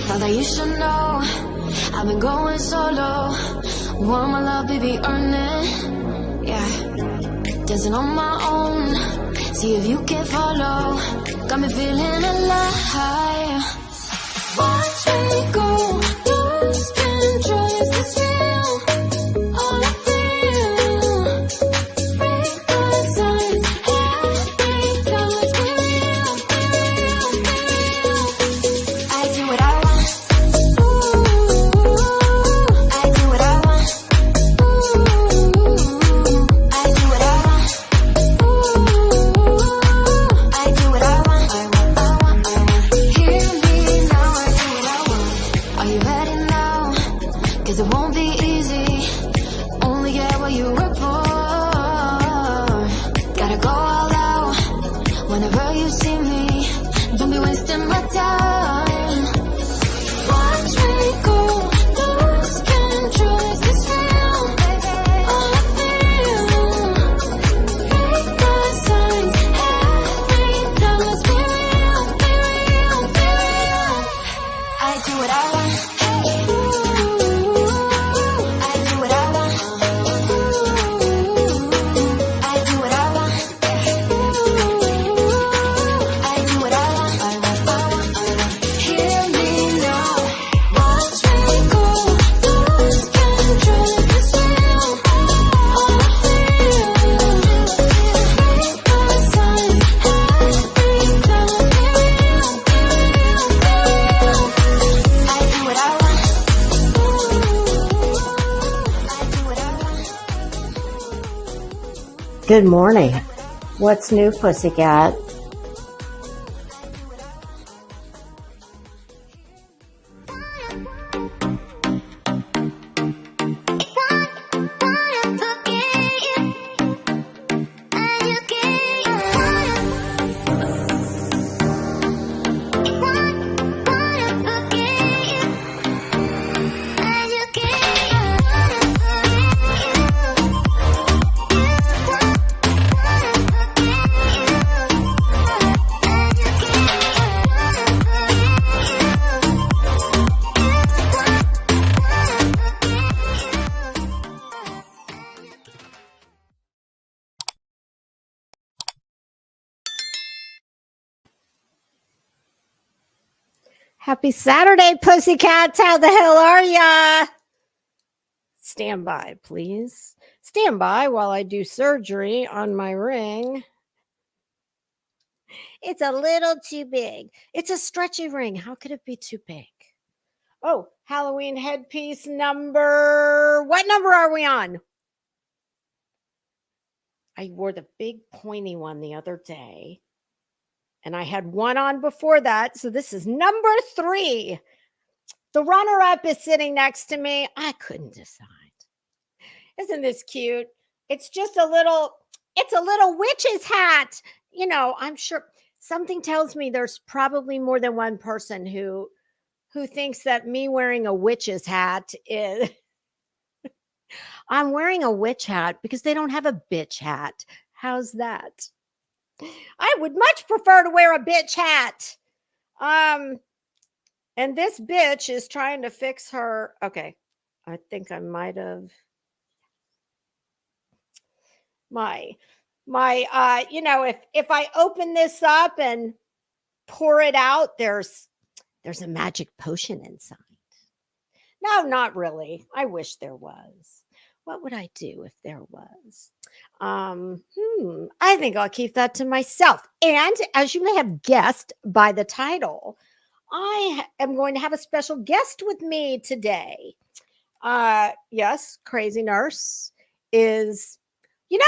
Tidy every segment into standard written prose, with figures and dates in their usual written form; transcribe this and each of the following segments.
Thought that you should know I've been going solo. Want my love, baby, earn it. Yeah, dancing on my own. See if you can follow. Got me feeling alive. Watch me go. Lose control. Is this real? All I feel. Break the signs. Every time it's real, real, real. I do what I want. Ooh, I do what I want. Ooh, I do what I want. Ooh, I do what I want. I want. Hear me now. I do what I want. Are you ready now? 'Cause it won't be easy. Only get what you work for. Gotta go all out whenever you see me. Don't be wasting my time. Watch me go. Lose control. Is this real? All I feel. Break the signs. Every time let's be real, be real, be real. I do what I want. Ooh, I do what I want. Ooh, I do what I want. Ooh, I do what I want. Hear me now. Watch me go. Lose control. Is this real? All I feel. Break the signs. Every time let's be real, be real, be real. I do what I want. I do what I want. Good morning. What's new, pussycat? Happy Saturday, pussycats. How the hell are ya? Stand by, please. Stand by while I do surgery on my ring. It's a little too big. It's a stretchy ring. How could it be too big? Oh, Halloween headpiece number. What number are we on? I wore the big pointy one the other day. And I had one on before that. So this is number 3. The runner-up is sitting next to me. I couldn't decide. Isn't this cute? It's just a little witch's hat. You know, I'm sure something tells me there's probably more than one person who thinks that me wearing a witch's hat is I'm wearing a witch hat because they don't have a bitch hat. How's that? I would much prefer to wear a bitch hat. And this bitch is trying to fix her. Okay. I think I might have if I open this up and pour it out, there's a magic potion inside. No, not really. I wish there was. What would I do if there was? I think I'll keep that to myself. And as you may have guessed by the title, I am going to have a special guest with me today. Yes, CRAZYNurse is,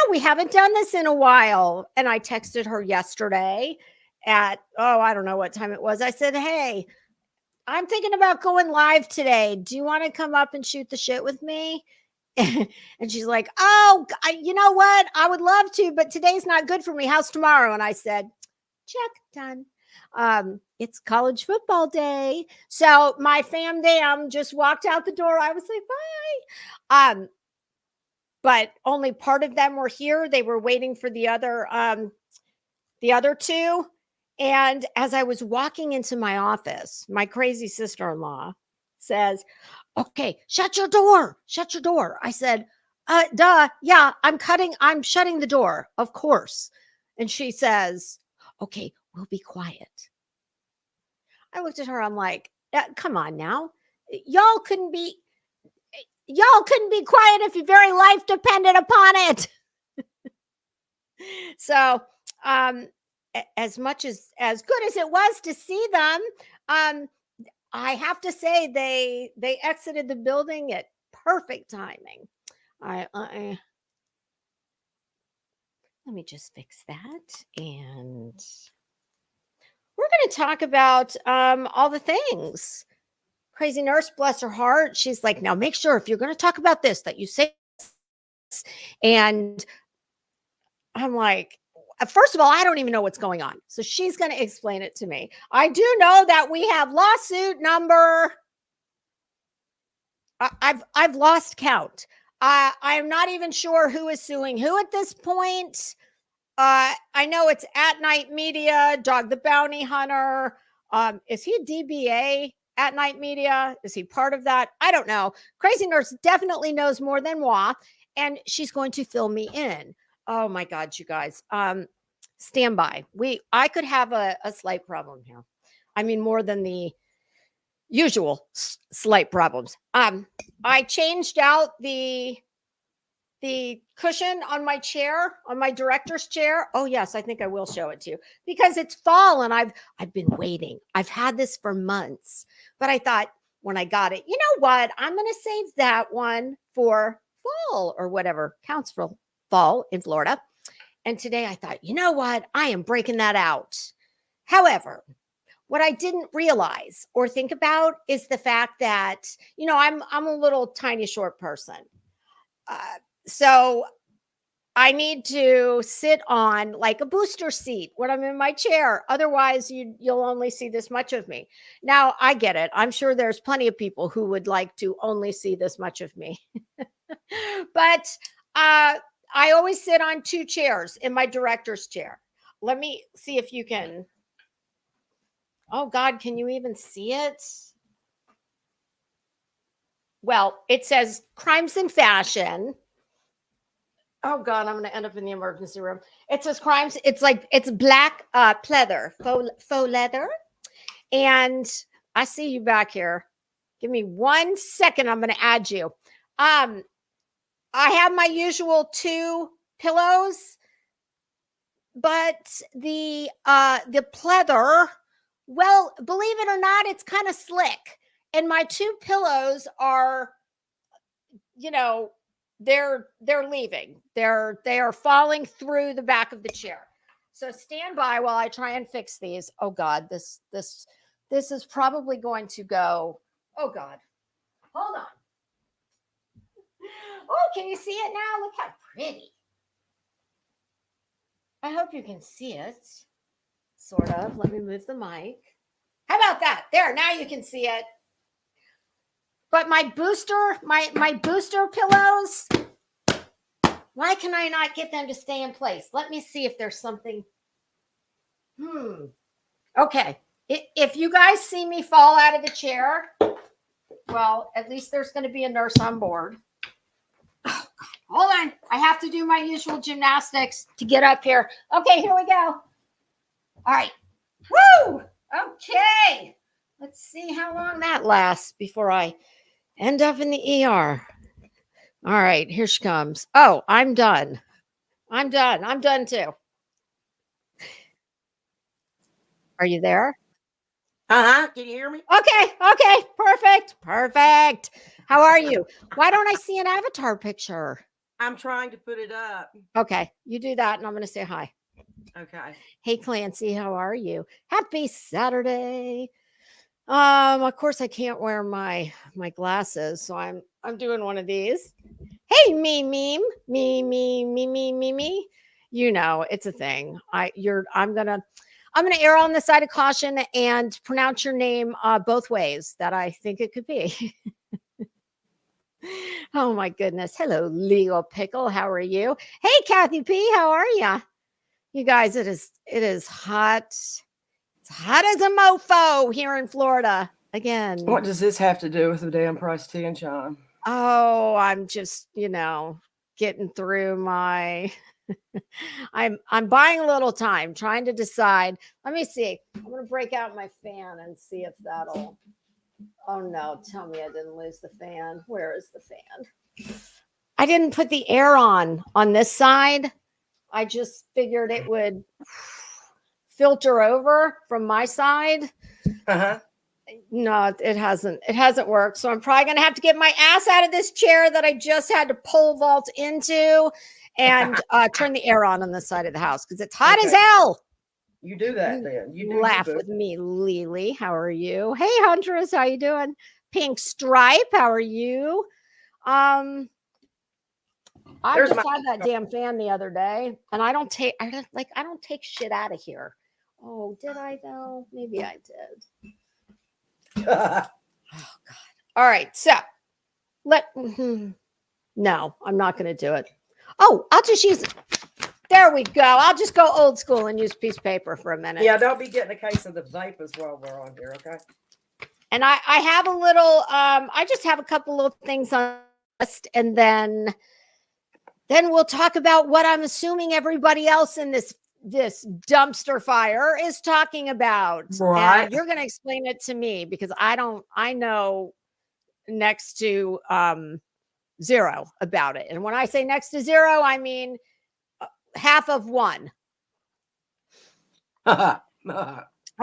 we haven't done this in a while. And I texted her yesterday at, I don't know what time it was. I said, hey, I'm thinking about going live today. Do you want to come up and shoot the shit with me? And she's like, you know what? I would love to, but today's not good for me. How's tomorrow? And I said, check, done. It's college football day. So my fam dam just walked out the door. I was like, bye. But only part of them were here. They were waiting for the other two. And as I was walking into my office, my crazy sister-in-law says, "Okay, shut your door. Shut your door." I said, duh, yeah, I'm shutting the door, of course." And she says, "Okay, we'll be quiet." I looked at her, I'm like, come on now. Y'all couldn't be y'all couldn't be quiet if your very life depended upon it. So, um, as much as good as it was to see them, um, I have to say they exited the building at perfect timing. I let me just fix that, and we're going to talk about all the things. Crazy Nurse, bless her heart, she's like, "Now make sure if you're going to talk about this that you say this." And I'm like, first of all, I don't even know what's going on. So she's going to explain it to me. I do know that we have lawsuit number. I've lost count. I'm not even sure who is suing who at this point. I know it's At Night Media, Dog the Bounty Hunter. Is he DBA At Night Media? Is he part of that? I don't know. Crazy Nurse definitely knows more than moi, and she's going to fill me in. Oh my God, you guys. Stand by. I could have a slight problem here. I mean, more than the usual slight problems. I changed out the cushion on my chair, on my director's chair. Oh yes, I think I will show it to you because it's fall and I've been waiting. I've had this for months, but I thought when I got it, you know what? I'm going to save that one for fall or whatever counts for fall in Florida. And today I thought, you know what? I am breaking that out. However, what I didn't realize or think about is the fact that, I'm a little tiny short person. So I need to sit on like a booster seat when I'm in my chair. Otherwise, you'll only see this much of me. Now, I get it. I'm sure there's plenty of people who would like to only see this much of me. But I always sit on two chairs in my director's chair. Let me see if you can. Oh God, can you even see it? Well, it says Crimes in Fashion. Oh God, I'm going to end up in the emergency room. It says crimes. It's black pleather, faux leather. And I see you back here. Give me 1 second. I'm going to add you. I have my usual 2 pillows, but the pleather, well, believe it or not, it's kind of slick. And my 2 pillows are, they're leaving. They are falling through the back of the chair. So stand by while I try and fix these. Oh God, this is probably going to go. Oh God, hold on. Oh, can you see it now? Look how pretty. I hope you can see it. Sort of. Let me move the mic. How about that? There, now you can see it. But my booster pillows, why can I not get them to stay in place? Let me see if there's something. Okay. If you guys see me fall out of the chair, well, at least there's going to be a nurse on board. Oh, God. Hold on. I have to do my usual gymnastics to get up here. Okay, here we go. All right. Woo! Okay. Let's see how long that lasts before I end up in the ER. All right, here she comes. Oh, I'm done. I'm done too. Are you there? Uh-huh. Can you hear me? Okay. Perfect. How are you? Why don't I see an avatar picture? I'm trying to put it up. Okay, you do that and I'm going to say hi. Okay. Hey Clancy, how are you? Happy Saturday. Of course I can't wear my glasses, so I'm doing one of these. Hey me. You know, it's a thing. I'm gonna err on the side of caution and pronounce your name both ways that I think it could be. Oh my goodness. Hello, Leo Pickle. How are you? Hey, Kathy P. How are you? You guys, it is hot. hot as a mofo here in Florida again. What does this have to do with the damn price tea and chime? Oh, I'm just, getting through my I'm buying a little time trying to decide. Let me see. I'm going to break out my fan and see if that'll. Oh no, tell me I didn't lose the fan. Where is the fan? I didn't put the air on this side. I just figured it would filter over from my side. Uh-huh. No, it hasn't worked. So I'm probably going to have to get my ass out of this chair that I just had to pole vault into and turn the air on this side of the house because it's hot as hell. You do that then. You do laugh with me, Lily. How are you? Hey, Huntress, how you doing? Pink Stripe, how are you? I just had that damn fan the other day, and I don't take shit out of here. Oh, did I though? Maybe I did. Oh God. All right, so no, I'm not going to do it. Oh, I'll just use it. There we go. I'll just go old school and use piece of paper for a minute. Yeah, don't be getting a case of the vape as well while we're on here, okay? And I have a little, I just have a couple little things on the list, and then we'll talk about what I'm assuming everybody else in this dumpster fire is talking about. Right. And you're going to explain it to me because I know next to zero about it. And when I say next to zero, I mean half of one. I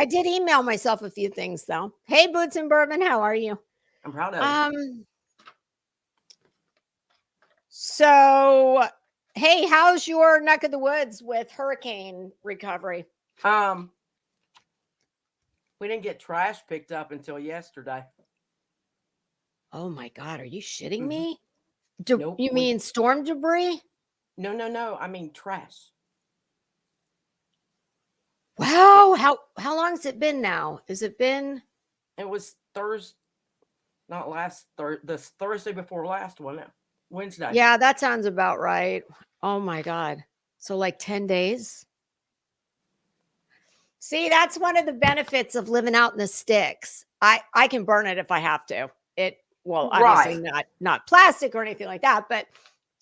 did email myself a few things though. Hey, Boots and Bourbon, how are you? I'm proud of you. So, hey, how's your neck of the woods with hurricane recovery? We didn't get trash picked up until yesterday. Oh my God, are you shitting Mhm. me? Nope, you mean storm debris? No. I mean trash. Wow. How long has it been now? Has it been? It was Thursday, not last Thursday, this Thursday before last one, Wednesday. Yeah, that sounds about right. Oh my God. So like 10 days? See, that's one of the benefits of living out in the sticks. I can burn it if I have to. Obviously not plastic or anything like that, but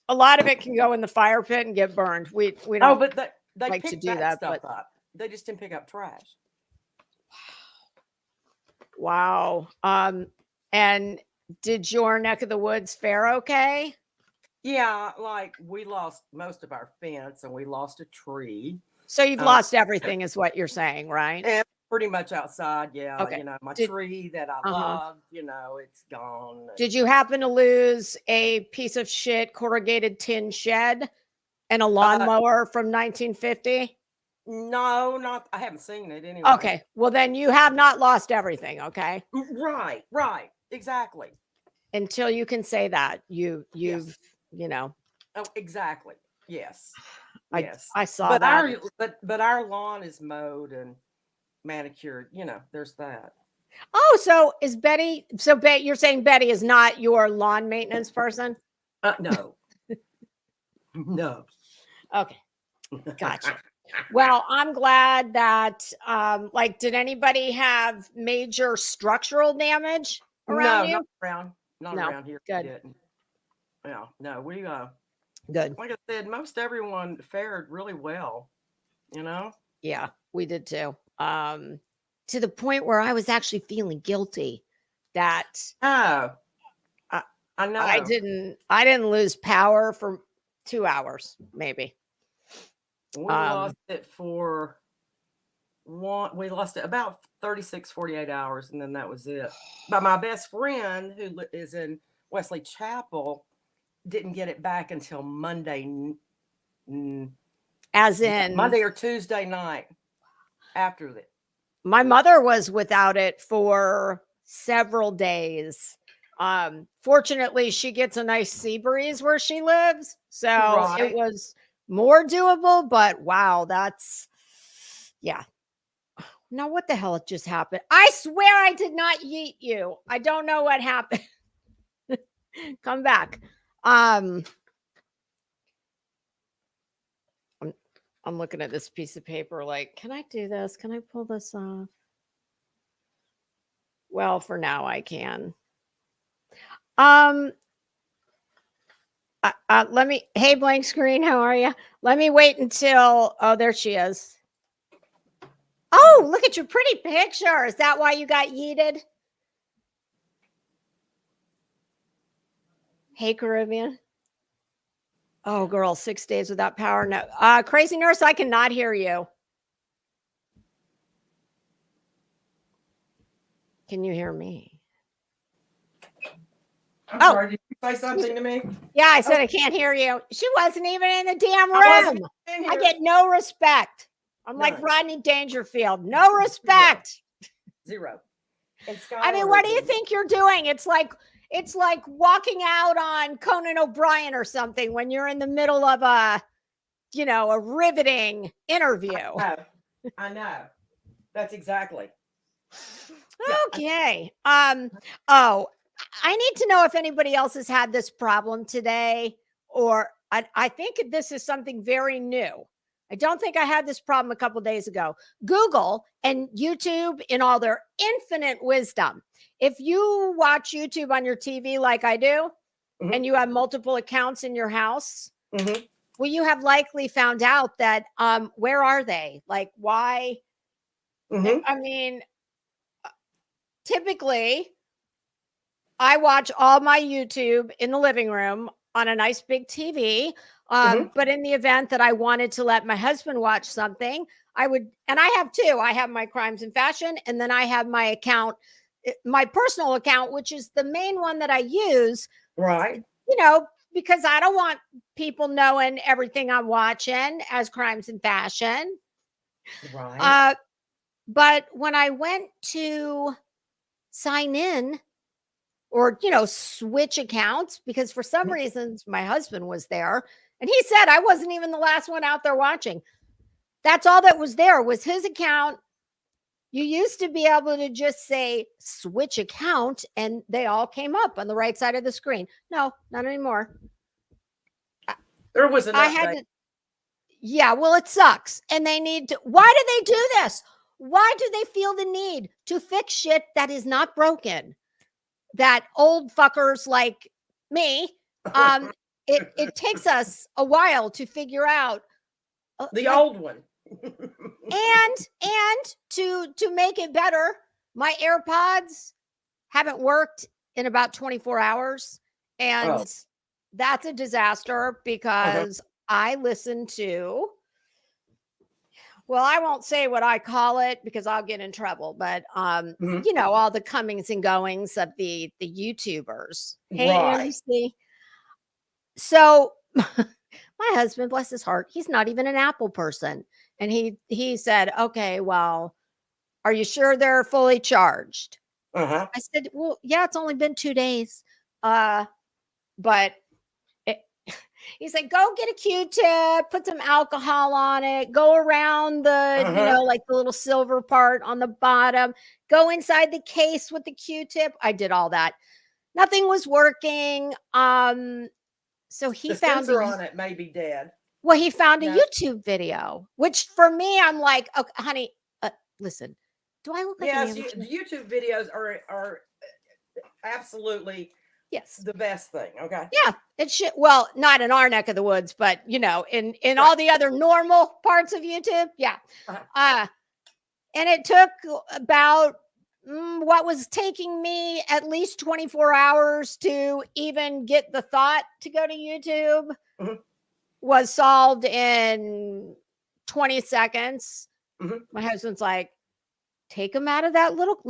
a lot of it can go in the fire pit and get burned. We don't. Oh, but they like picked to do that stuff up. They just didn't pick up trash. Wow. And did your neck of the woods fare okay? Yeah, like we lost most of our fence and we lost a tree. So you've lost everything is what you're saying, right? And pretty much outside, yeah. Okay. My tree that I loved, it's gone. Did you happen to lose a piece of shit corrugated tin shed and a lawnmower from 1950? No, I haven't seen it anyway. Okay. Well, then you have not lost everything, okay? Right. Exactly. Until you can say that. You've Oh, exactly. Yes. I saw that. But our lawn is mowed and manicured, there's that. Oh, so is Betty? So you're saying Betty is not your lawn maintenance person? No. No. Okay. Gotcha. Well, I'm glad that, did anybody have major structural damage around you? Not around here. Good. Yeah, no, we, good. Like I said, most everyone fared really well, Yeah, we did too. To the point where I was actually feeling guilty that I know I didn't lose power for 2 hours, maybe. We lost it for we lost it about 36, 48 hours, and then that was it. But my best friend, who is in Wesley Chapel, didn't get it back until Monday. As in Monday or Tuesday night after that. My mother was without it for several days. Fortunately, she gets a nice sea breeze where she lives. So It was more doable, but wow, yeah. Now, what the hell just happened? I swear I did not yeet you. I don't know what happened. Come back. I'm looking at this piece of paper like, can I do this? Can I pull this off? Well, for now I can. Let me, hey, blank screen, how are you? Let me wait until, oh, there she is. Oh, look at your pretty picture. Is that why you got yeeted? Hey, Caribbean. Oh, girl, 6 days without power. No, Crazy Nurse, I cannot hear you. Can you hear me? I'm sorry, did you say something to me? Yeah, I said I can't hear you. She wasn't even in the damn room. I get no respect. I'm like Rodney Dangerfield. No respect. Zero. And I mean, what do you think you're doing? It's like walking out on Conan O'Brien or something when you're in the middle of a riveting interview. I know. That's exactly. Okay. Oh, I need to know if anybody else has had this problem today, or I think this is something very new. I don't think I had this problem a couple days ago. Google and YouTube, in all their infinite wisdom, if you watch YouTube on your TV like I do, and you have multiple accounts in your house, well, you have likely found out that where are they? Like, why? I mean, typically, I watch all my YouTube in the living room on a nice big TV. But in the event that I wanted to let my husband watch something, I would, and I have two. I have my Crimes and Fashion, and then I have my account, my personal account, which is the main one that I use. Right. Because I don't want people knowing everything I'm watching as Crimes and Fashion. Right. But when I went to sign in, or switch accounts, because for some reasons my husband was there and he said I wasn't even the last one out there watching. That's all that was there, was his account. You used to be able to just say switch account and they all came up on the right side of the screen. No, not anymore. There was an update. I had to, yeah, well, it sucks. And they need to, why do they do this? Why do they feel the need to fix shit that is not broken? That old fuckers like me, it takes us a while to figure out the old one. and to make it better, my AirPods haven't worked in about 24 hours, and that's a disaster because I listen to, well, I won't say what I call it because I'll get in trouble, but all the comings and goings of the YouTubers. Hey, right. So my husband, bless his heart, he's not even an Apple person. And he said, okay, well, are you sure they're fully charged? I said, well, yeah, it's only been 2 days. But he said, go get a Q-tip, put some alcohol on it, go around the, like the little silver part on the bottom, go inside the case with the Q-tip. I did all that. Nothing was working. So he found sensor on it may be dead. Well, he found a YouTube video, which for me, I'm like, okay, honey, listen, do I look like the YouTube videos are absolutely the best thing. Okay. Yeah, it should. Well, not in our neck of the woods, but in all the other normal parts of YouTube. Yeah. And it took about what was taking me at least 24 hours to even get the thought to go to YouTube was solved in 20 seconds. My husband's like, take him out of that little,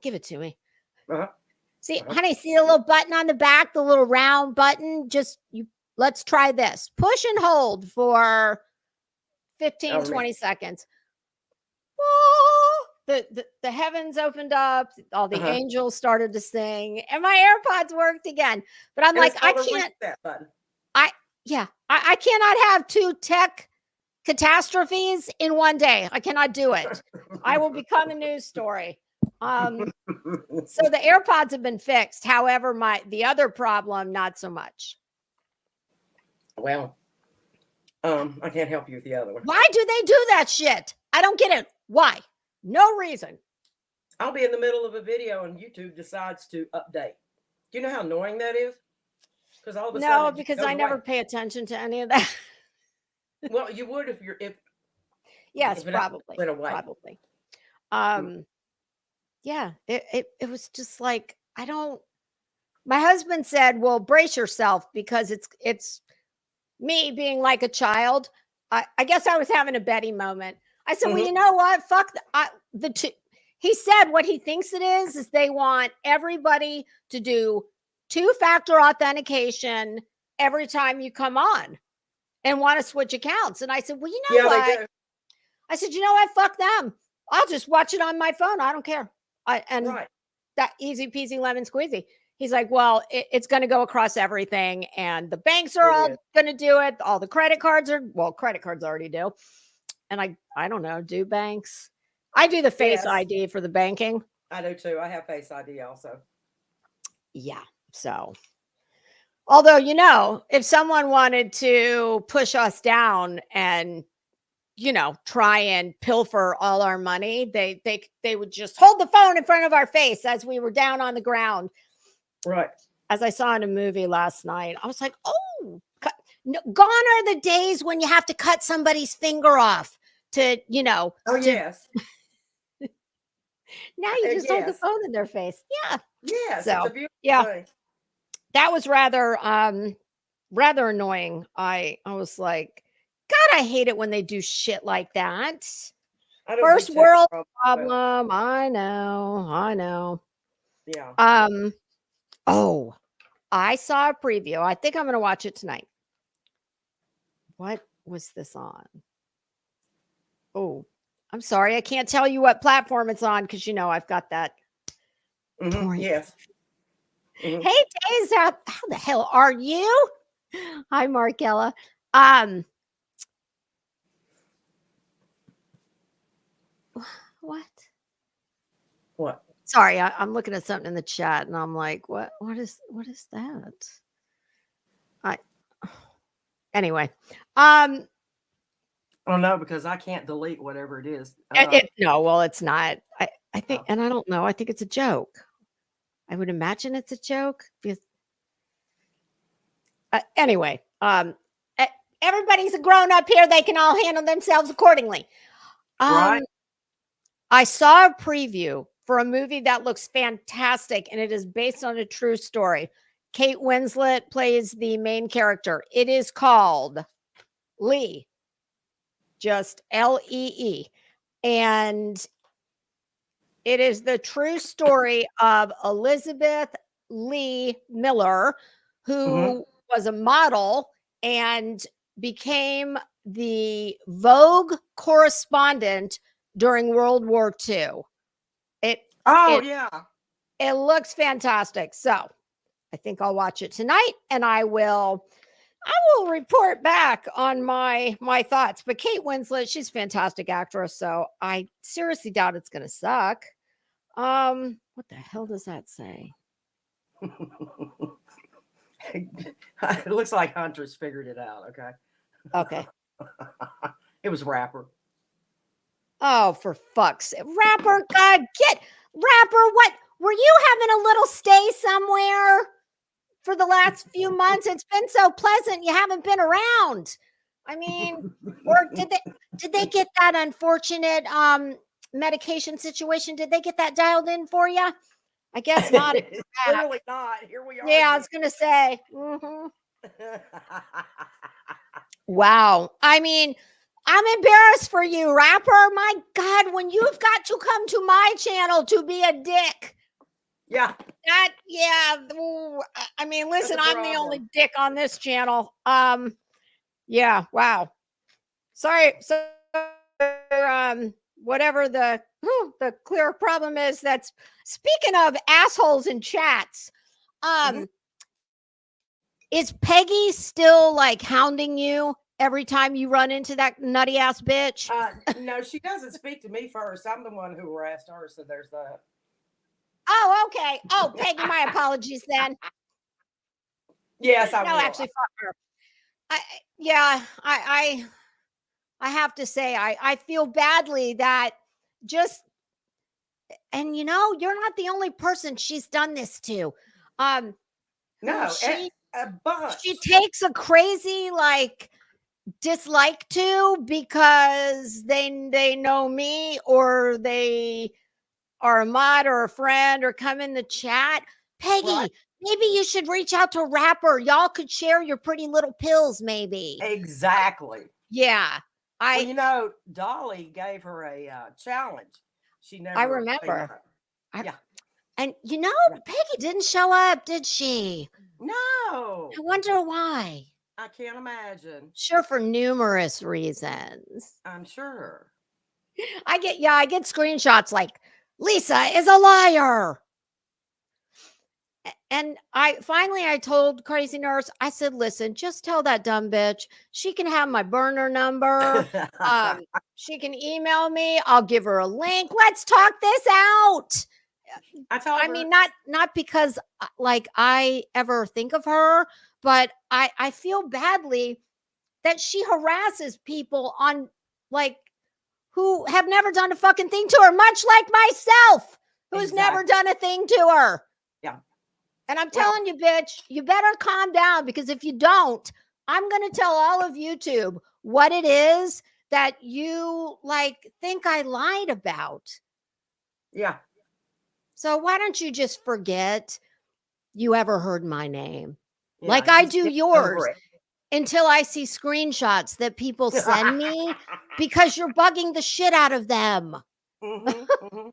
give it to me. See, honey, see the little button on the back, the little round button? Let's try this. Push and hold for 15, 20 seconds. Whoa! The heavens opened up, all the angels started to sing, and my AirPods worked again. But I'm like, I can't. I cannot have two tech catastrophes in one day. I cannot do it. I will become a news story. So the AirPods have been fixed. However, the other problem, not so much. Well, I can't help you with the other one. Why do they do that shit? I don't get it. Why? No reason. I'll be in the middle of a video and YouTube decides to update. Do you know how annoying that is? Because all of a sudden, No, because I never pay attention to any of that. Well, you would if Yes, if it probably. went away. Probably. Yeah, it was just like, I don't. My husband said, "Well, brace yourself because it's me being like a child." I guess I was having a Betty moment. I said, "Well, you know what? Fuck the two." He said what he thinks it is they want everybody to do 2-factor authentication every time you come on and want to switch accounts. And I said, well, you know what? They do. I said, you know what? Fuck them. I'll just watch it on my phone. I don't care. That easy peasy lemon squeezy. He's like, well, it's going to go across everything. And the banks are all going to do it. All the credit cards already do. And I don't know, do banks? I do the Face ID for the banking. I do too. I have Face ID also. Yeah. So, although, if someone wanted to push us down and, try and pilfer all our money, they would just hold the phone in front of our face as we were down on the ground. Right. As I saw in a movie last night, I was like, oh, gone are the days when you have to cut somebody's finger off to, Oh, yes. Now you just hold the phone in their face. Yeah. Yes. So, it's a beautiful thing. That was rather annoying. I was like, God, I hate it when they do shit like that. First world problem. I know. Yeah. Oh, I saw a preview. I think I'm going to watch it tonight. What was this on? Oh, I'm sorry. I can't tell you what platform it's on because, I've got that. Yes. Hey, Days, how the hell are you? Hi, Markella. What? Sorry, I'm looking at something in the chat and I'm like, what is that? Anyway. Oh no, because I can't delete whatever it is. No, it's not. I think, and I don't know. I think it's a joke. I would imagine it's a joke. Because, anyway, everybody's a grown up here. They can all handle themselves accordingly. Right. I saw a preview for a movie that looks fantastic, and it is based on a true story. Kate Winslet plays the main character. It is called Lee. Just Lee. And it is the true story of Elizabeth Lee Miller, who was a model and became the Vogue correspondent during World War II. It looks fantastic. So I think I'll watch it tonight and I will report back on my thoughts. But Kate Winslet, she's a fantastic actress, so I seriously doubt it's going to suck. What the hell does that say? It looks like Huntress figured it out. Okay. It was Rapper. Oh, for fuck's sake. Rapper, God, Rapper, what? Were you having a little stay somewhere for the last few months? It's been so pleasant. You haven't been around. I mean, or did they get that unfortunate medication situation? Did they get that dialed in for you? I guess not. Clearly not. Here we are. Yeah, I was gonna say. Wow. I mean, I'm embarrassed for you, Rapper. My God, when you've got to come to my channel to be a dick. Yeah. I mean, listen, I'm the only dick on this channel. Yeah, wow. Sorry. So, whatever the clear problem is, that's speaking of assholes in chats. Is Peggy still like hounding you every time you run into that nutty ass bitch? No, she doesn't speak to me first. I'm the one who harassed her. So there's that. Oh, okay. Oh, Peggy, my apologies then. Yes, I will. Actually, fuck her. I have to say, I feel badly that just, and you're not the only person she's done this to. Who No, she a bunch. takes a crazy dislike to because they know me, or they are a mod or a friend or come in the chat. Peggy, Right. maybe you should reach out to a rapper. Y'all could share your pretty little pills, maybe. Exactly. Yeah. Well, Dolly gave her a challenge. She never. I remember. Yeah. And Peggy didn't show up, did she? No. I wonder why. I can't imagine. Sure, for numerous reasons. I'm sure. I get screenshots like, Lisa is a liar. And I told CRAZYNurse, I said, listen, just tell that dumb bitch she can have my burner number. She can email me. I'll give her a link. Let's talk this out. I mean, not because I ever think of her, but I feel badly that she harasses people on who have never done a fucking thing to her, much like myself, who's never done a thing to her. Yeah. And I'm telling you, bitch, you better calm down, because if you don't, I'm going to tell all of YouTube what it is that you think I lied about. Yeah. So why don't you just forget you ever heard my name? Yeah, I do yours, until I see screenshots that people send me because you're bugging the shit out of them. Mm-hmm, mm-hmm.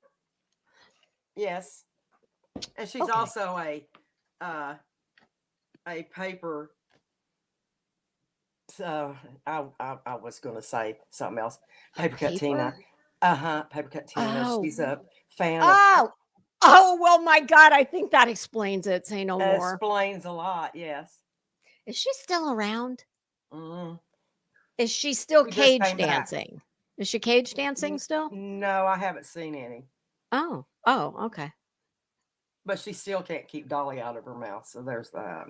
Yes. And she's also a paper. So I was going to say something else. Paper cut Tina. Paper cut Tina. Oh. She's a fan of. Oh, well, my God. I think that explains it. Say no more. Explains a lot. Yes. Is she still around? Mm-hmm. Is she still cage dancing? Back. Is she cage dancing still? No, I haven't seen any. Oh, okay. But she still can't keep Dolly out of her mouth. So there's that.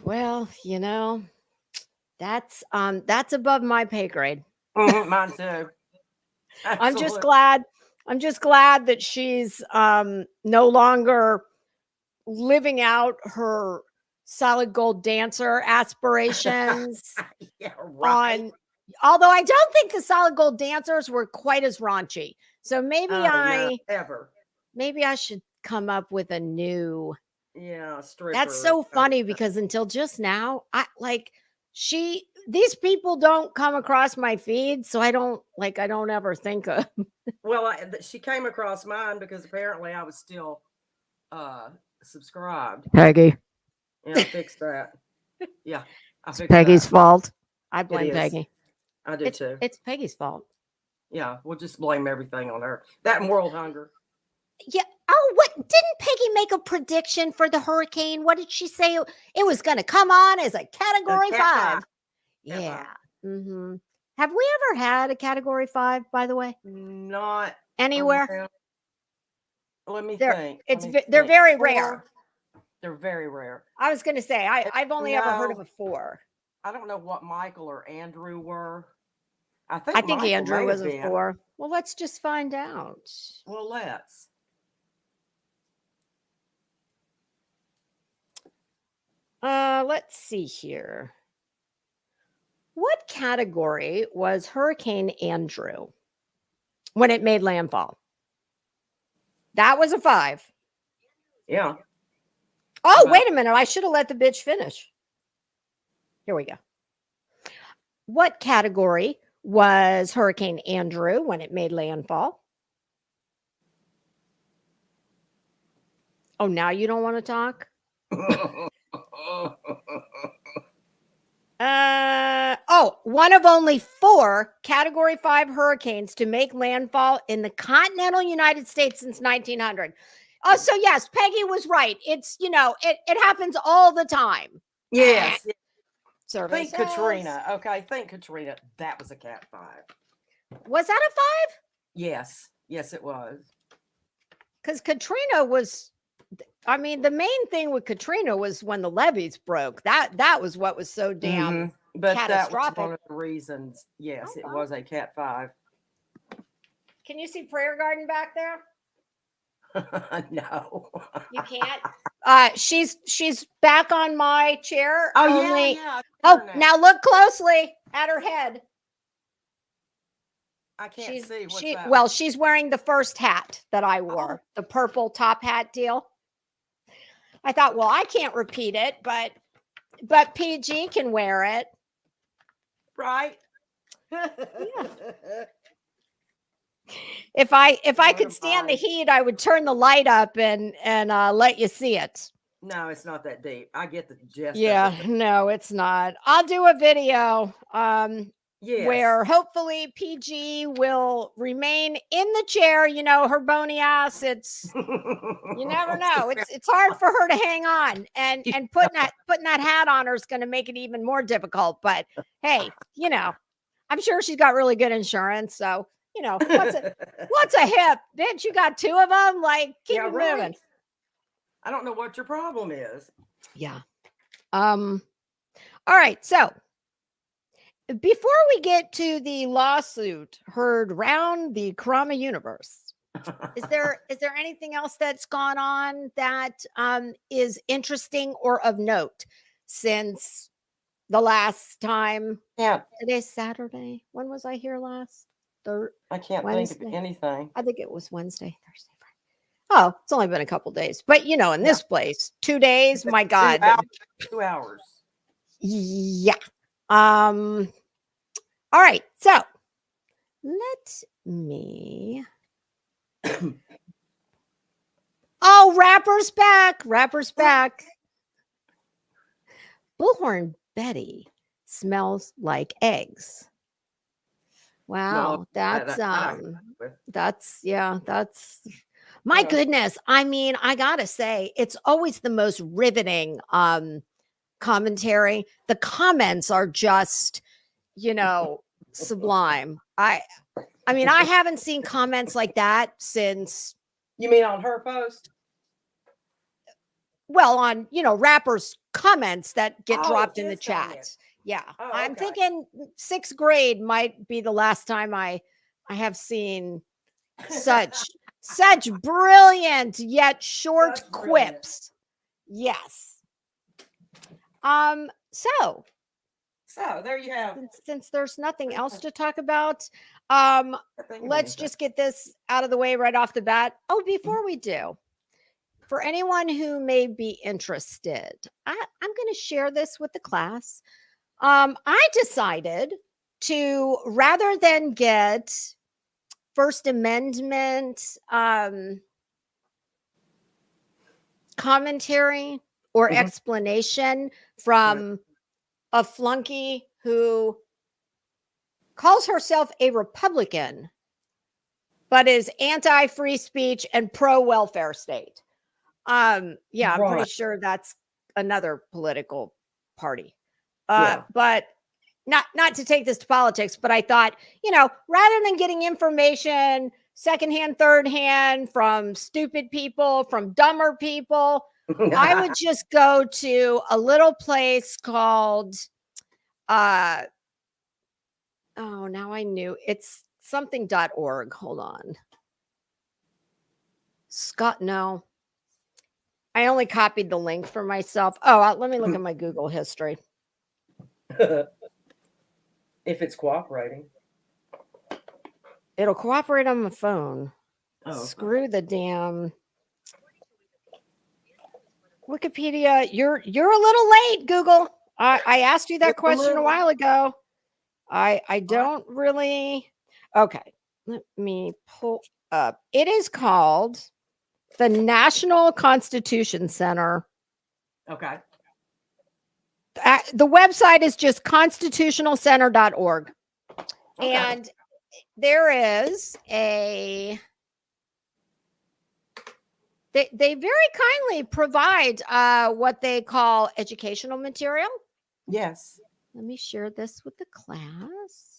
Well, that's above my pay grade. Mine too. I'm just glad that she's no longer living out her solid gold dancer aspirations. Yeah, right. Although I don't think the solid gold dancers were quite as raunchy. So maybe maybe I should come up with a new. Yeah, stripper. That's so funny, because until just now, these people don't come across my feed, so I don't ever think of. Well, she came across mine because apparently I was still subscribed. Peggy. Yeah, I fixed that. Yeah, it's Peggy's fault. I blame Peggy. I do too. It's Peggy's fault. Yeah, we'll just blame everything on her. That and world hunger. Yeah. Oh, what didn't Peggy make a prediction for the hurricane? What did she say? It was going to come on as a Category 5. Yeah. Mm-hmm. Have we ever had a Category 5, by the way? Not anywhere. Let me think. They're very rare. They're very rare. I was going to say I've only ever heard of a 4. I don't know what Michael or Andrew were. I think Andrew was a 4. Well, let's just find out. Well, let's. Let's see here. What category was Hurricane Andrew when it made landfall? That was a 5. Yeah. Oh, wait a minute. I should have let the bitch finish. Here we go. What category was Hurricane Andrew when it made landfall? Oh, now you don't want to talk? One of only 4 Category 5 hurricanes to make landfall in the continental United States since 1900. Oh, so yes, Peggy was right. It's, it happens all the time. Yes. Services. Think Katrina. Okay, think Katrina. That was a Cat 5. Was that a 5? Yes. Yes, it was. Because Katrina was I mean, the main thing with Katrina was when the levees broke. That was what was so damn But catastrophic. that was one of the reasons. Yes, it Okay. was a Cat 5. Can you see Prayer Garden back there? No. You can't. She's back on my chair. Oh, only, yeah. Oh, now look closely at her head. I can't see. What's that? Well, she's wearing the first hat that I wore, the purple top hat deal. I thought, well, I can't repeat it, but PG can wear it. Right. Yeah. If I could stand the heat, I would turn the light up and let you see it. No, it's not that deep. I get the gist. Yeah, no, it's not. I'll do a video yes. where hopefully PG will remain in the chair. You know, her bony ass. It's you never know. It's hard for her to hang on, and putting that hat on her is going to make it even more difficult. But hey, you know, I'm sure she's got really good insurance, so. You know, what's a hip, bitch? You got two of them? Like, keep it moving. I don't know what your problem is. Yeah. All right. So before we get to the lawsuit heard around the Karama universe, is there anything else that's gone on that is interesting or of note since the last time? Yeah. Today's Saturday. When was I here last? I can't Wednesday. think of anything. I think it was Wednesday, Thursday, Friday. Oh, it's only been a couple days. But, you know, in this place, 2 days, my God. 2 hours. Yeah. All right. So let me. Oh, Rapper's back. Rapper's back. Bullhorn Betty smells like eggs. Wow, that's my goodness. I mean, I gotta say, it's always the most riveting commentary. The comments are just, you know, sublime. I mean, I haven't seen comments like that since. You mean on her post? Well, on, you know, rappers' comments that get dropped in the chat. Yeah. Oh, I'm thinking 6th grade might be the last time I have seen such brilliant yet short quips. Yes. So there you have. Since there's nothing else to talk about, let's just get this out of the way right off the bat. Oh, before we do, for anyone who may be interested, I'm going to share this with the class. I decided to, rather than get First Amendment commentary or explanation from a flunky who calls herself a Republican, but is anti-free speech and pro-welfare state. Yeah, I'm pretty sure that's another political party. But not to take this to politics, but I thought, you know, rather than getting information secondhand, third hand from stupid people, from dumber people, I would just go to a little place called, now I knew it's something.org. Hold on. No. I only copied the link for myself. Oh, let me look at my Google history. If it's cooperating, it'll cooperate on my phone. Oh, screw the damn Wikipedia. You're a little late, Google. I asked you that question a while ago. I don't really. Okay, let me pull up. It is called the National Constitution Center. Okay. The website is just constitutionalcenter.org. Okay. And there is they very kindly provide what they call educational material. Yes. Let me share this with the class.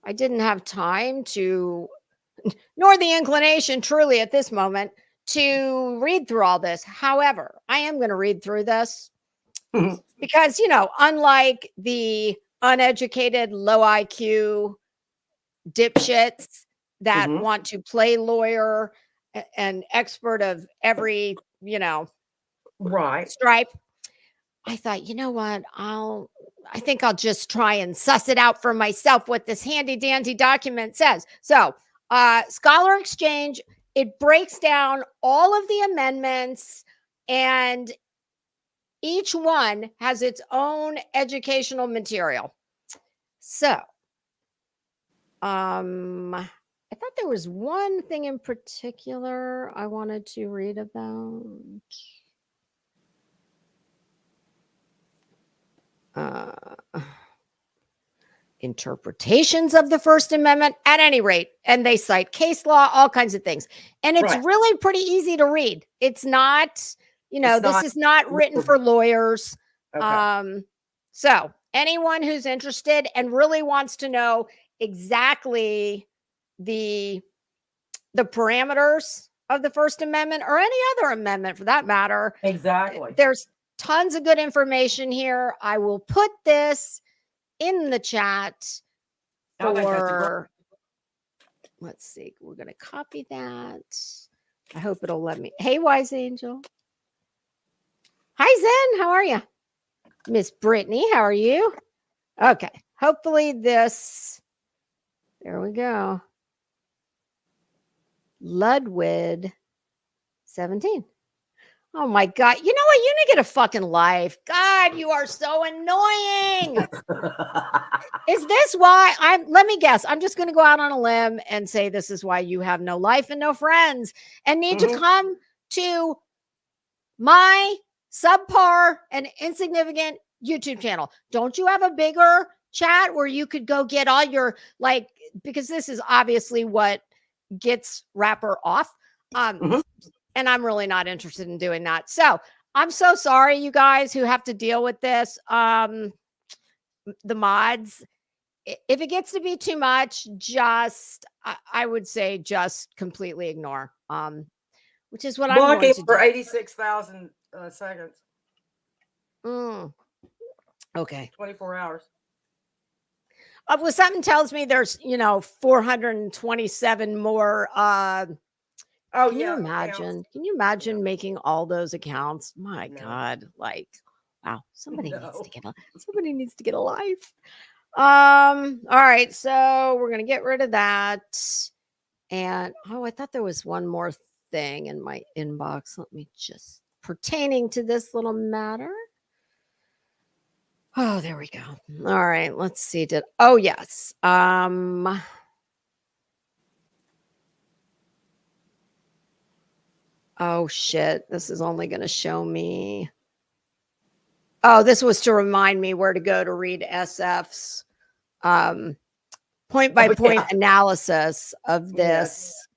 I didn't have time to, nor the inclination truly at this moment, to read through all this. However, I am going to read through this because, unlike the uneducated, low IQ dipshits that want to play lawyer and expert of every, right. stripe, I thought, you know what? I think I'll just try and suss it out for myself what this handy dandy document says. So, Scholar Exchange, it breaks down all of the amendments, and each one has its own educational material. So, I thought there was one thing in particular I wanted to read about. Interpretations of the First Amendment, at any rate, and they cite case law, all kinds of things, and it's really pretty easy to read. It's not, this is not written for lawyers. Okay. So anyone who's interested and really wants to know exactly the parameters of the First Amendment, or any other amendment for that matter, exactly, there's tons of good information here. I will put this in the chat for, let's see, we're going to copy that. I hope it'll let me. Hey, Wise Angel. Hi, Zen. How are you? Miss Brittany, how are you? Okay. Hopefully this, there we go. Ludwig 17. Oh my God. You know what? You need to get a fucking life. God, you are so annoying. Is this why let me guess. I'm just going to go out on a limb and say this is why you have no life and no friends and need to come to my subpar and insignificant YouTube channel. Don't you have a bigger chat where you could go get all your, because this is obviously what gets Rapper off. And I'm really not interested in doing that. So I'm so sorry, you guys who have to deal with this. The mods, if it gets to be too much, I would say just completely ignore. Which is what I'm going to do. For 86,000 seconds. Okay. 24 hours. Well, something tells me there's 427 more. Can you imagine? Can you imagine making all those accounts? My God, wow, somebody needs to get a life. All right, so we're gonna get rid of that. And I thought there was one more thing in my inbox. Let me just, pertaining to this little matter. Oh, there we go. All right, let's see. Yes. Oh shit, this is only going to show me. Oh, this was to remind me where to go to read SF's point by point analysis of this.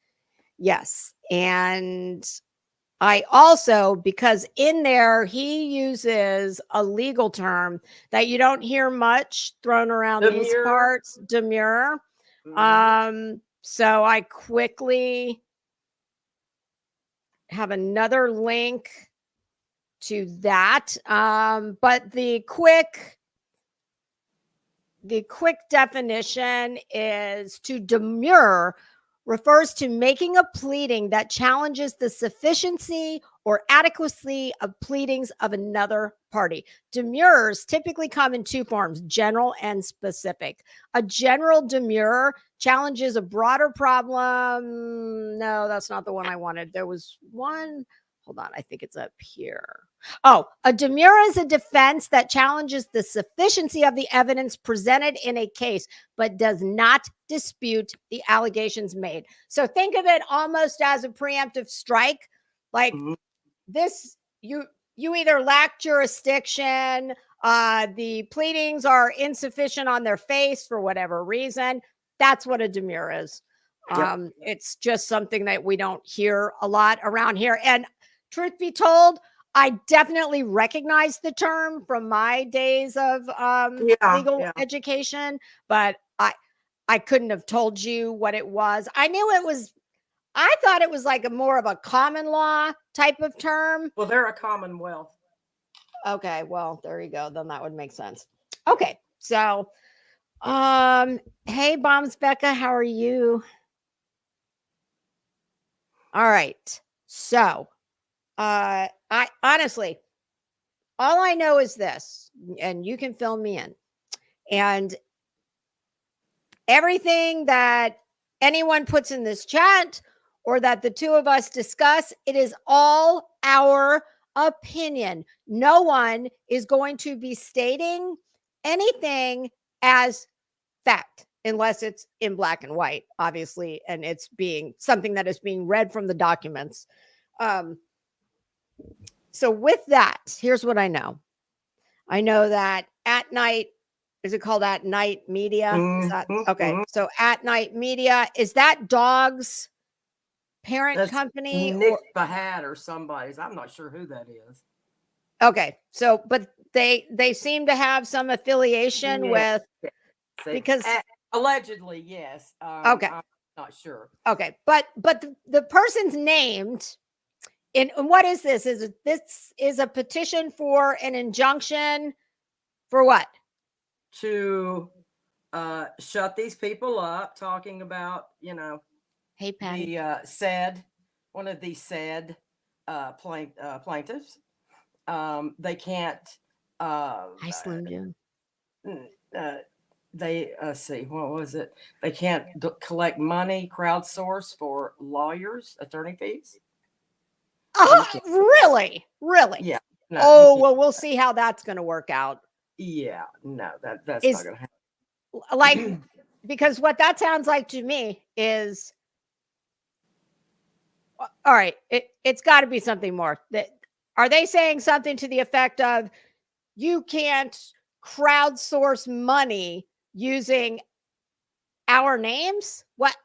Yes. And I also, because in there he uses a legal term that you don't hear much thrown around these parts, demure. So I quickly have another link to that. But the quick definition is to demur refers to making a pleading that challenges the sufficiency or adequacy of pleadings of another party. Demurs typically come in two forms, general and specific. A general demur challenges a broader problem. No, that's not the one I wanted. There was one. Hold on. I think it's up here. Oh, a demur is a defense that challenges the sufficiency of the evidence presented in a case, but does not dispute the allegations made. So think of it almost as a preemptive strike. Like this, you either lack jurisdiction, the pleadings are insufficient on their face for whatever reason. That's what a demur is. It's just something that we don't hear a lot around here. And truth be told, I definitely recognize the term from my days of legal education, but I couldn't have told you what it was. I knew it was I thought it was like a more of a common law type of term. Well, they're a commonwealth. Okay, well, there you go. Then that would make sense. Okay, so hey Bombs Becca, how are you? All right. So I honestly, all I know is this, and you can fill me in. And everything that anyone puts in this chat or that the two of us discuss, it is all our opinion. No one is going to be stating anything as fact unless it's in black and white, obviously, and it's being something that is being read from the documents. So with that, here's what I know. I know that At Night, is it called At Night Media? Is that okay? So At Night Media, is that Dog's parent That's company? Nick Fahad or somebody's. I'm not sure who that is. Okay, so but they seem to have some affiliation with because allegedly, yes. Okay, I'm not sure. Okay, but the person's named. And what is this? This is a petition for an injunction for what? To shut these people up, talking about, Hey, Patty. the SED, one of the SED plaintiffs. They can't. Hi, Slim Jim. They see, what was it? They can't collect money, crowdsource for lawyers, attorney fees. Oh, really? Really? Yeah. No, oh, well, we'll see how that's going to work out. Yeah, no, that's not going to happen. Like, because what that sounds like to me is, all right, it's got to be something more. Are they saying something to the effect of you can't crowdsource money using our names? What?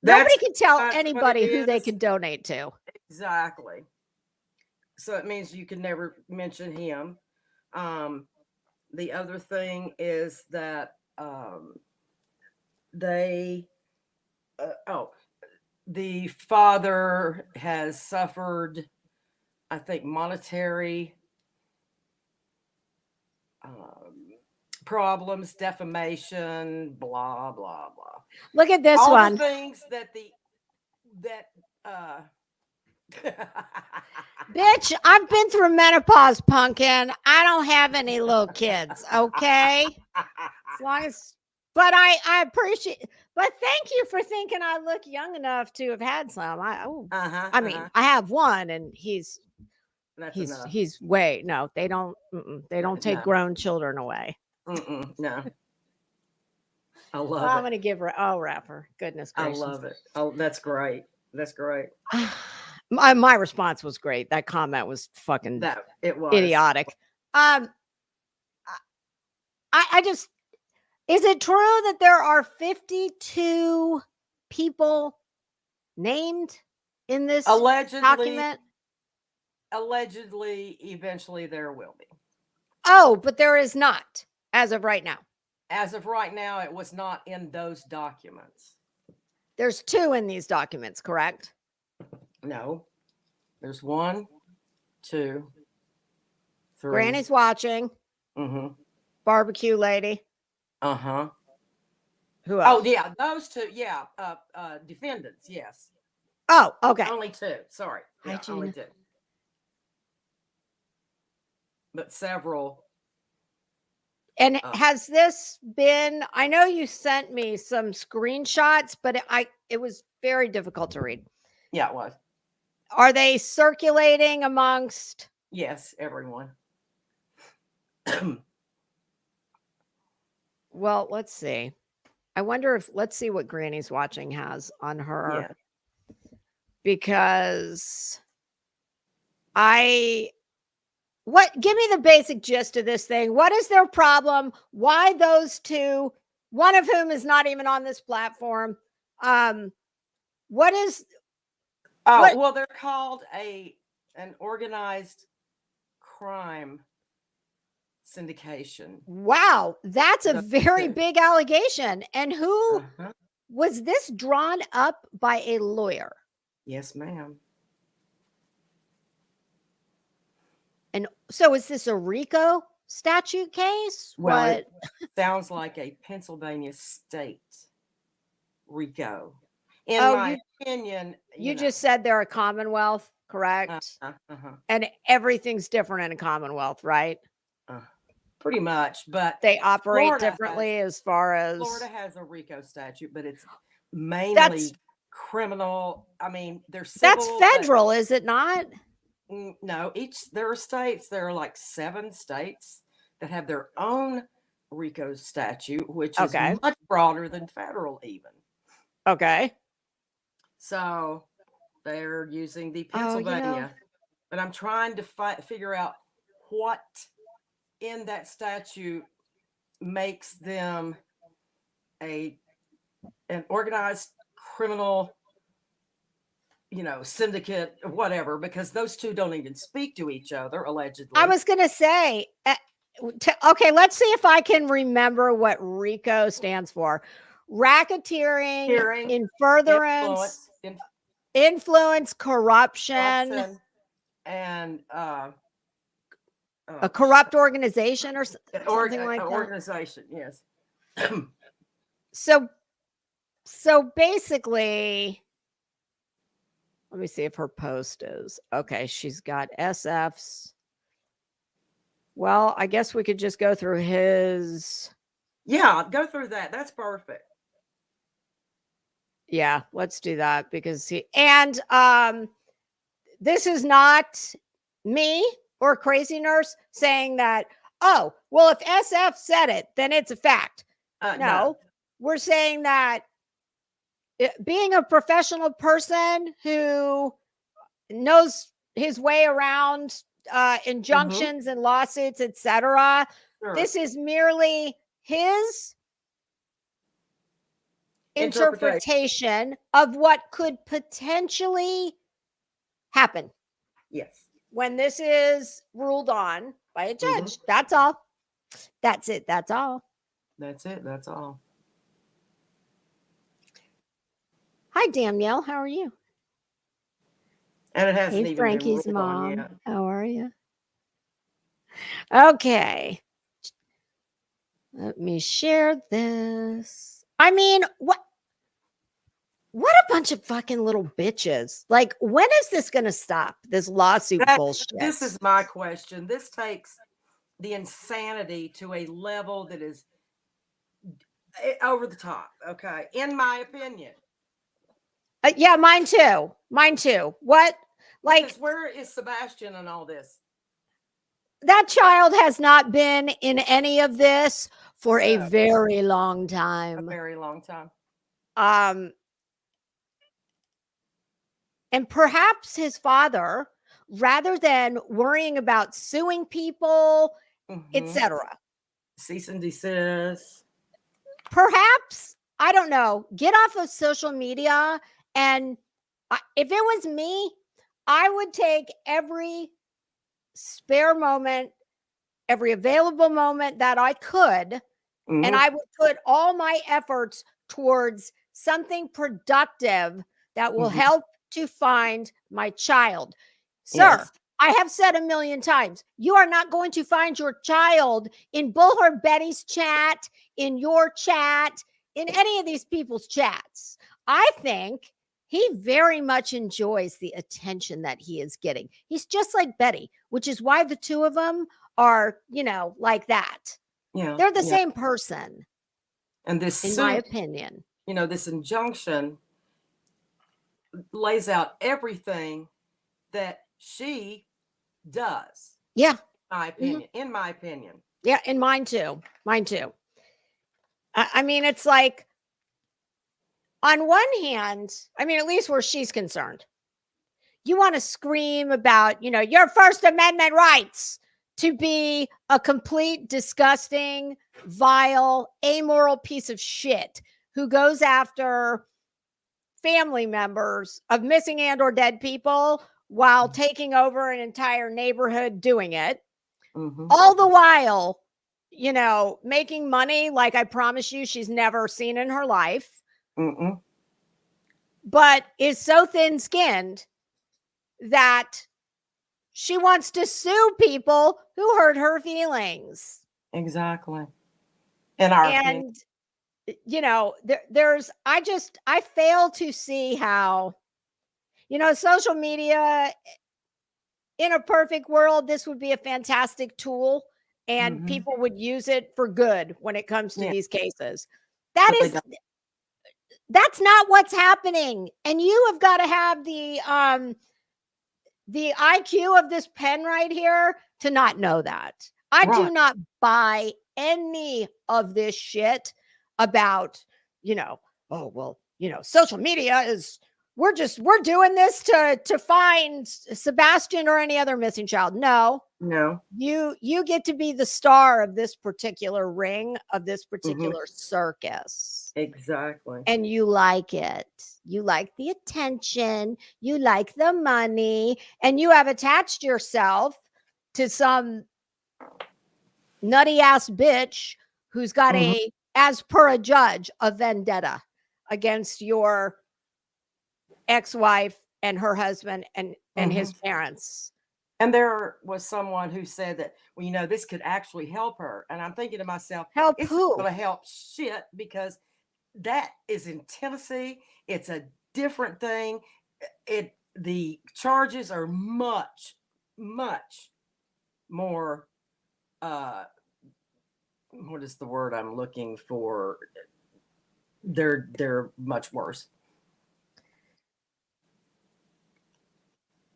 Nobody can tell anybody who they can donate to. Exactly. So it means you can never mention him. The other thing is that the father has suffered, I think, monetary problems, defamation, blah blah blah. Look at this all one. The things that Bitch, I've been through menopause, pumpkin. I don't have any little kids, okay? As long as, but I appreciate, but thank you for thinking I look young enough to have had some. I mean, I have one, and he's way, no, they don't take grown children away. No. I love it. I'm going to give her, rapper. Goodness gracious. I love it. Oh, that's great. That's great. My response was great. That comment was fucking it was idiotic. I just, is it true that there are 52 people named in this document? Allegedly, eventually there will be. Oh, but there is not as of right now. As of right now, it was not in those documents. There's 2 in these documents, correct? No, there's 1, 2, 3. Granny's watching. Mm-hmm. Barbecue lady. Uh-huh. Who else? Oh, yeah, those 2. Yeah, defendants. Yes. Oh, okay. Only 2. Sorry. Yeah, only 2. But several. And has this been? I know you sent me some screenshots, but it was very difficult to read. Yeah, it was. Are they circulating amongst? Yes, everyone. Well, let's see. I wonder let's see what Granny's watching has on her. Yeah. Because give me the basic gist of this thing. What is their problem? Why those 2, one of whom is not even on this platform? What is? Well, they're called an organized crime syndication. Wow, that's a very big allegation. And who was this drawn up by a lawyer? Yes, ma'am. And so is this a RICO statute case? Well, What? it sounds like a Pennsylvania state RICO. In Oh, my opinion, you just said they're a Commonwealth, correct? And everything's different in a Commonwealth, right? Pretty much, but they operate Florida differently as far as Florida has a RICO statute, but it's mainly criminal. I mean, they're civil. That's federal, is it not? No, there are states. There are like 7 states that have their own RICO statute, which is much broader than federal even. Okay. So they're using the Pennsylvania, but I'm trying to figure out what in that statute makes them an organized criminal, syndicate, whatever, because those two don't even speak to each other, allegedly. I was going to say, okay, let's see if I can remember what RICO stands for. Racketeering, in furtherance, influence, corruption, and a corrupt organization or something like that. Organization, yes. So basically, let me see if her post is okay. She's got SFs. Well, I guess we could just go through his. Yeah, go through that. That's perfect. Yeah, let's do that because this is not me or CRAZYNurse saying that, oh, well, if SF said it, then it's a fact. No, we're saying that being a professional person who knows his way around injunctions and lawsuits, etc. This is merely his interpretation of what could potentially happen. Yes. When this is ruled on by a judge. That's all. That's it. That's all. That's it. That's all. Hi, Danielle. How are you? And it hasn't even Frankie's been ruled mom. on yet. How are you? Okay. Let me share this. I mean, what a bunch of fucking little bitches. Like, when is this going to stop? This lawsuit bullshit. This is my question. This takes the insanity to a level that is over the top. Okay. In my opinion. Yeah, mine too. Mine too. What? Like, because where is Sebastian in all this? That child has not been in any of this for a very long time. A very long time. And perhaps his father, rather than worrying about suing people, etc., cease and desist. Perhaps, I don't know, get off of social media. And if it was me, I would take every spare moment, every available moment that I could, and I would put all my efforts towards something productive that will help to find my child. Sir, I have said a million times, you are not going to find your child in Bullhorn Betty's chat, in your chat, in any of these people's chats. I think he very much enjoys the attention that he is getting. He's just like Betty, which is why the two of them are, like that. Yeah. They're the same person. And this, in my opinion, this injunction lays out everything that she does. Yeah. In my opinion. Yeah. And mine too. Mine too. I mean, it's like, on one hand, I mean, at least where she's concerned, you want to scream about, your First Amendment rights to be a complete, disgusting, vile, amoral piece of shit who goes after family members of missing and or dead people while taking over an entire neighborhood doing it. All the while, making money like I promise you she's never seen in her life. but is so thin-skinned that she wants to sue people who hurt her feelings. Exactly. In our opinion. And you know, I fail to see how, you know, social media, in a perfect world, this would be a fantastic tool and Mhm. people would use it for good when it comes to Yeah. these cases. But they don't. That's not what's happening. And you have got to have the IQ of this pen right here to not know that. I do Right. not buy any of this shit about, you know, oh, well, you know, social media is, we're doing this to find Sebastian or any other missing child. No, No. you get to be the star of this particular ring, of this Mhm. particular circus. Exactly. And you like it. You like the attention, you like the money, and you have attached yourself to some nutty ass bitch who's got Mhm. a, as per a judge, a vendetta against your ex-wife and her husband and his Mhm. parents. And there was someone who said that, well, you know, this could actually help her. And I'm thinking to myself, Help it's not who? going to help shit, because that is in Tennessee. It's a different thing. The charges are much, much more. What is the word I'm looking for? They're much worse.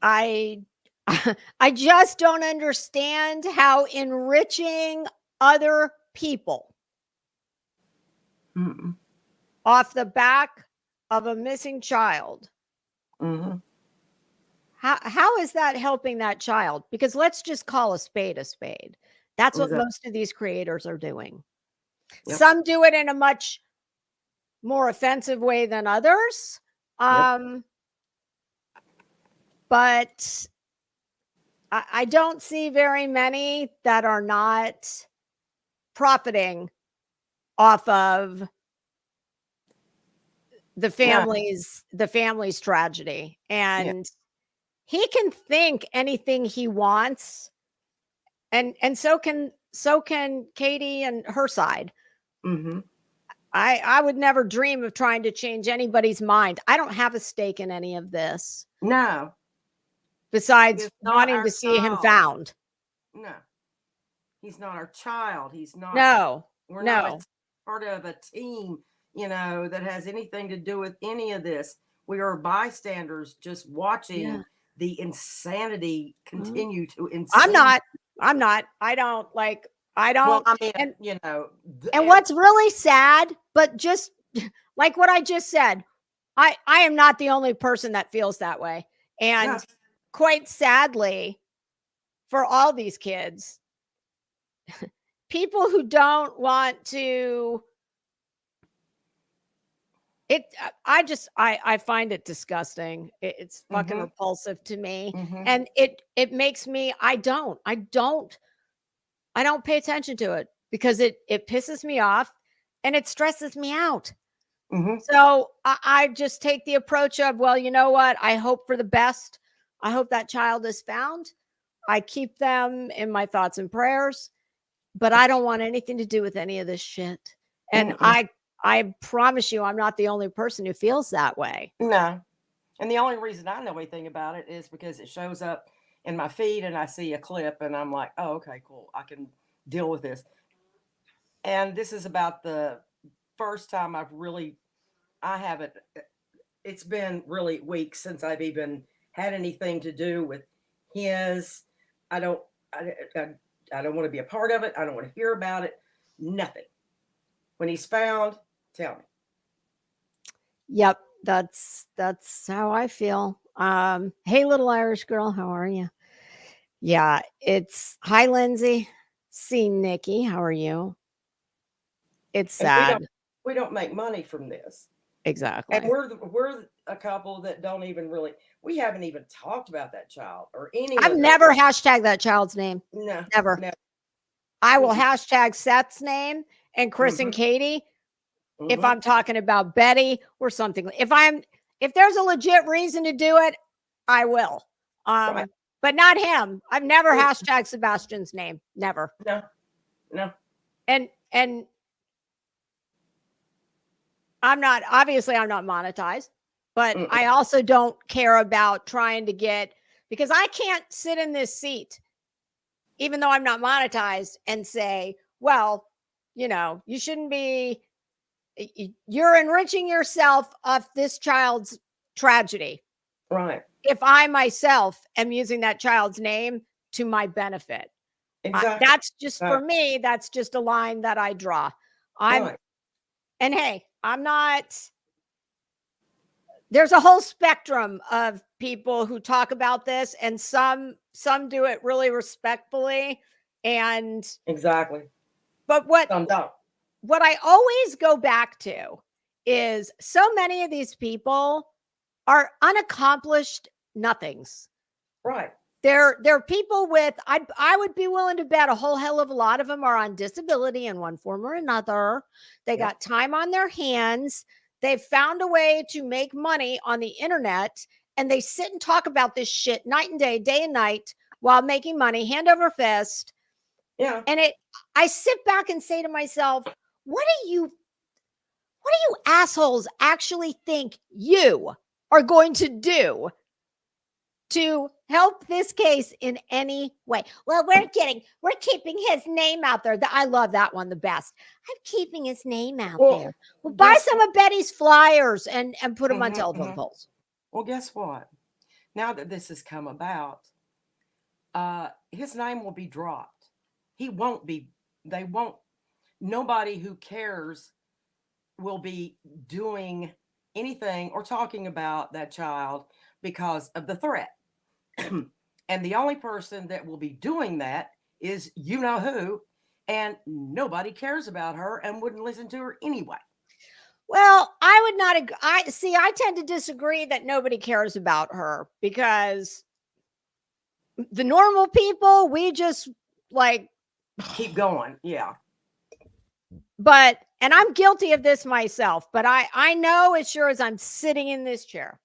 I I just don't understand how enriching other people Mm-mm. off the back of a missing child, Mm-hmm. how is that helping that child? Because let's just call a spade a spade. That's what Exactly. most of these creators are doing. Yep. Some do it in a much more offensive way than others. Yep. But I don't see very many that are not profiting off of the No. family's tragedy. Yeah. And he can think anything he wants, and so can Katie and her side. Mm-hmm. I would never dream of trying to change anybody's mind. I don't have a stake in any of this No. besides It's not wanting our to see him child. found. No. He's not our child. He's not. No, We're not no. part of a team, you know, that has anything to do with any of this. We are bystanders just watching Yeah. the insanity continue to I'm insane. not. I don't. Well, I mean, and you know, and what's really sad, but just like what I just said, I am not the only person that feels that way. And no, quite sadly, for all these kids, people who don't want to, I find it disgusting. It's fucking Mhm. repulsive to me. Mhm. And it makes me, I don't pay attention to it because it pisses me off and it stresses me out. Mhm. So I just take the approach of, well, you know what? I hope for the best. I hope that child is found. I keep them in my thoughts and prayers, but I don't want anything to do with any of this shit. And Mm-mm. I promise you, I'm not the only person who feels that way. No. And the only reason I know anything about it is because it shows up in my feed and I see a clip and I'm like, oh, okay, cool. I can deal with this. And this is about the first time I haven't, it's been really weeks since I've even had anything to do with his. I don't, I don't want to be a part of it. I don't want to hear about it. Nothing. When he's found, tell me. Yep, that's how I feel. Hey, little Irish girl, how are you? Yeah, it's hi, Lindsay. See, Nikki, how are you? It's And sad. we don't make money from this. And Exactly. we're a couple that don't even really, we haven't even talked about that child or any I've of it. never hashtagged that child's name. No, Never. no. I will Mm-mm. hashtag Seth's name and Chris and Mhm. Katie if Mhm. I'm talking about Betty or something. If I'm If there's a legit reason to do it, I will. Right. But not him. I've never Mm. hashtag Sebastian's name. Never. No. And I'm not monetized, but I also don't care about trying to get, because I can't sit in this seat, even though I'm not monetized, and say, well, you shouldn't be, you're enriching yourself off this child's tragedy. Right. If I myself am using that child's name to my benefit. Exactly. That's just, for me, that's just a line that I draw. And hey, I'm not, there's a whole spectrum of people who talk about this, and some do it really respectfully. And exactly. But what I always go back to is, so many of these people are unaccomplished nothings. Right. They're people with, I would be willing to bet a whole hell of a lot of them are on disability in one form or another. They got time on their hands. They've found a way to make money on the internet, and they sit and talk about this shit night and day and night, while making money hand over fist. Yeah. And I sit back and say to myself, what do you assholes actually think you are going to do to help this case in any way? Well, we're keeping his name out there. I love that one the best. I'm keeping his name out there. Well, buy some of Betty's flyers and put them on telephone poles. Well, guess what? Now that this has come about, his name will be dropped. Nobody who cares will be doing anything or talking about that child because of the threat. And the only person that will be doing that is who, and nobody cares about her and wouldn't listen to her anyway. Well, I would not agree. I tend to disagree that nobody cares about her, because the normal people, we just keep going. Yeah. But, and I'm guilty of this myself, but I know as sure as I'm sitting in this chair,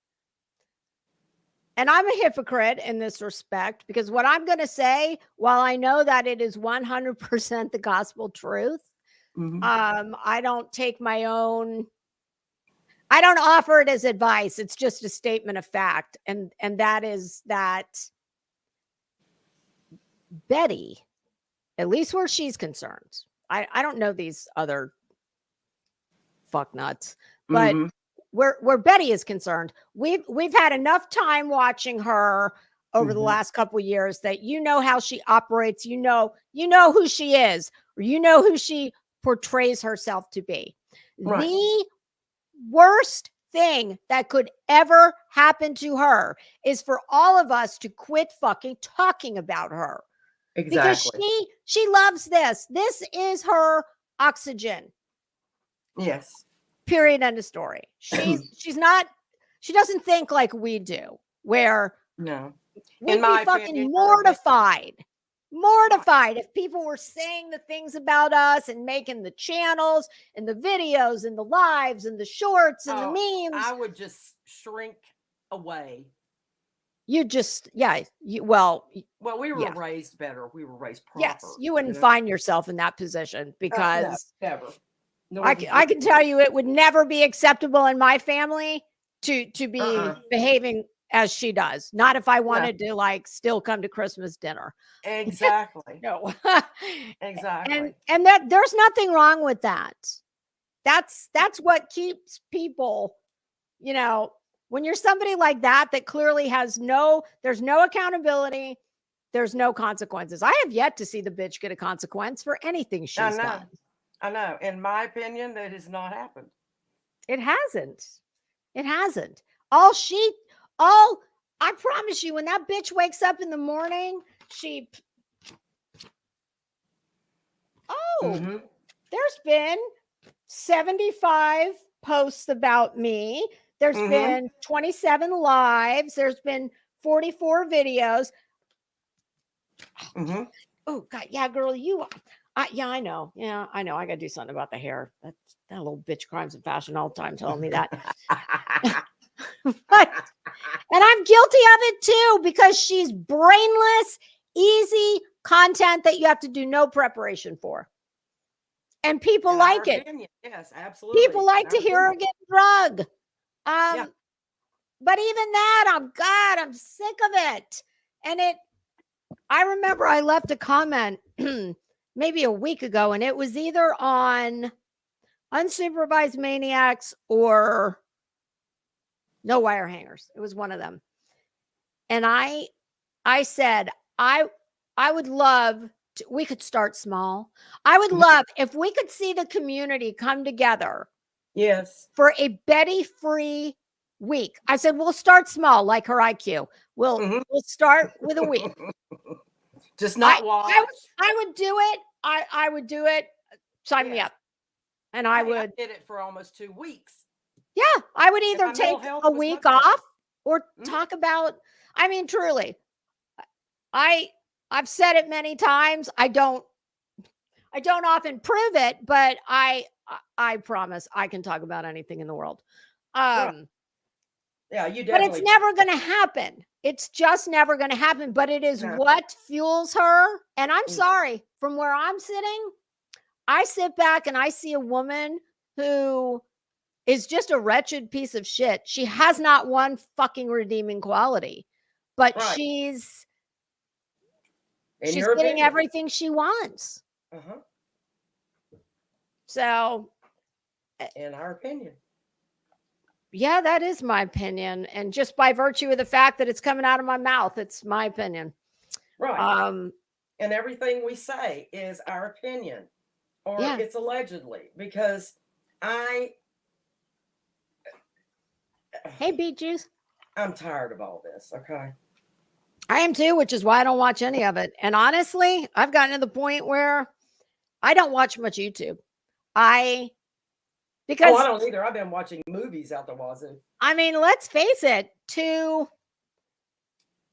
and I'm a hypocrite in this respect, because what I'm going to say, while I know that it is 100% the gospel truth, I don't take my own, I don't offer it as advice. It's just a statement of fact. And that is that Betty, at least where she's concerned, I don't know these other fucknuts, but where Betty is concerned, we've had enough time watching her over the last couple of years that how she operates, you know who she is, or who she portrays herself to be. Right. The worst thing that could ever happen to her is for all of us to quit fucking talking about her. Exactly. Because she loves this. This is her oxygen. Yes. Period. End of story. She doesn't think like we do, where we'd be fucking mortified if people were saying the things about us and making the channels and the videos and the lives and the shorts and the memes. I would just shrink away. You just, we were raised better. We were raised proper. Yes, you wouldn't find yourself in that position, because never. I can tell you, it would never be acceptable in my family to be behaving as she does. Not if I wanted to still come to Christmas dinner. Exactly. No. Exactly. And that there's nothing wrong with that. That's what keeps people, when you're somebody like that clearly has there's no accountability, there's no consequences. I have yet to see the bitch get a consequence for anything she's done. I know. In my opinion, that has not happened. It hasn't. I promise you, when that bitch wakes up in the morning, there's been 75 posts about me. There's been 27 lives. There's been 44 videos. Oh God. Yeah, girl, I know. Yeah, I know. I got to do something about the hair. That little bitch crimes in fashion all the time telling me that. And I'm guilty of it too, because she's brainless, easy content that you have to do no preparation for. And people In like our it. opinion, yes, absolutely. People like In to our hear her opinion. get drugged. Yeah. But even that, I'm sick of it. And I remember I left a comment maybe a week ago, and it was either on Unsupervised Maniacs or No Wire Hangers. It was one of them. And I said, I would love to, we could start small. I would love if we could see the community come together. Yes. For a Betty-free week. I said, we'll start small, like her IQ. We'll start with a week. Just not watch. I would do it. I would do it. Sign me up. And I would. I did it for almost 2 weeks. Yeah, I would either take a week off or talk about. I mean, truly, I've said it many times. I don't often prove it, but I promise I can talk about anything in the world. Right. Yeah, you definitely. But it's never going to happen. It's just never going to happen. But it is what fuels her. And I'm sorry, from where I'm sitting, I sit back and I see a woman who is just a wretched piece of shit. She has not one fucking redeeming quality, but she's getting everything she wants. So, in our opinion. Yeah, that is my opinion. And just by virtue of the fact that it's coming out of my mouth, it's my opinion. Right. And everything we say is our opinion, or it's allegedly, because Hey, Beet Juice. I'm tired of all this, okay? I am too, which is why I don't watch any of it. And honestly, I've gotten to the point where I don't watch much YouTube. Because I don't either. I've been watching movies out the wazoo. I mean, let's face it, to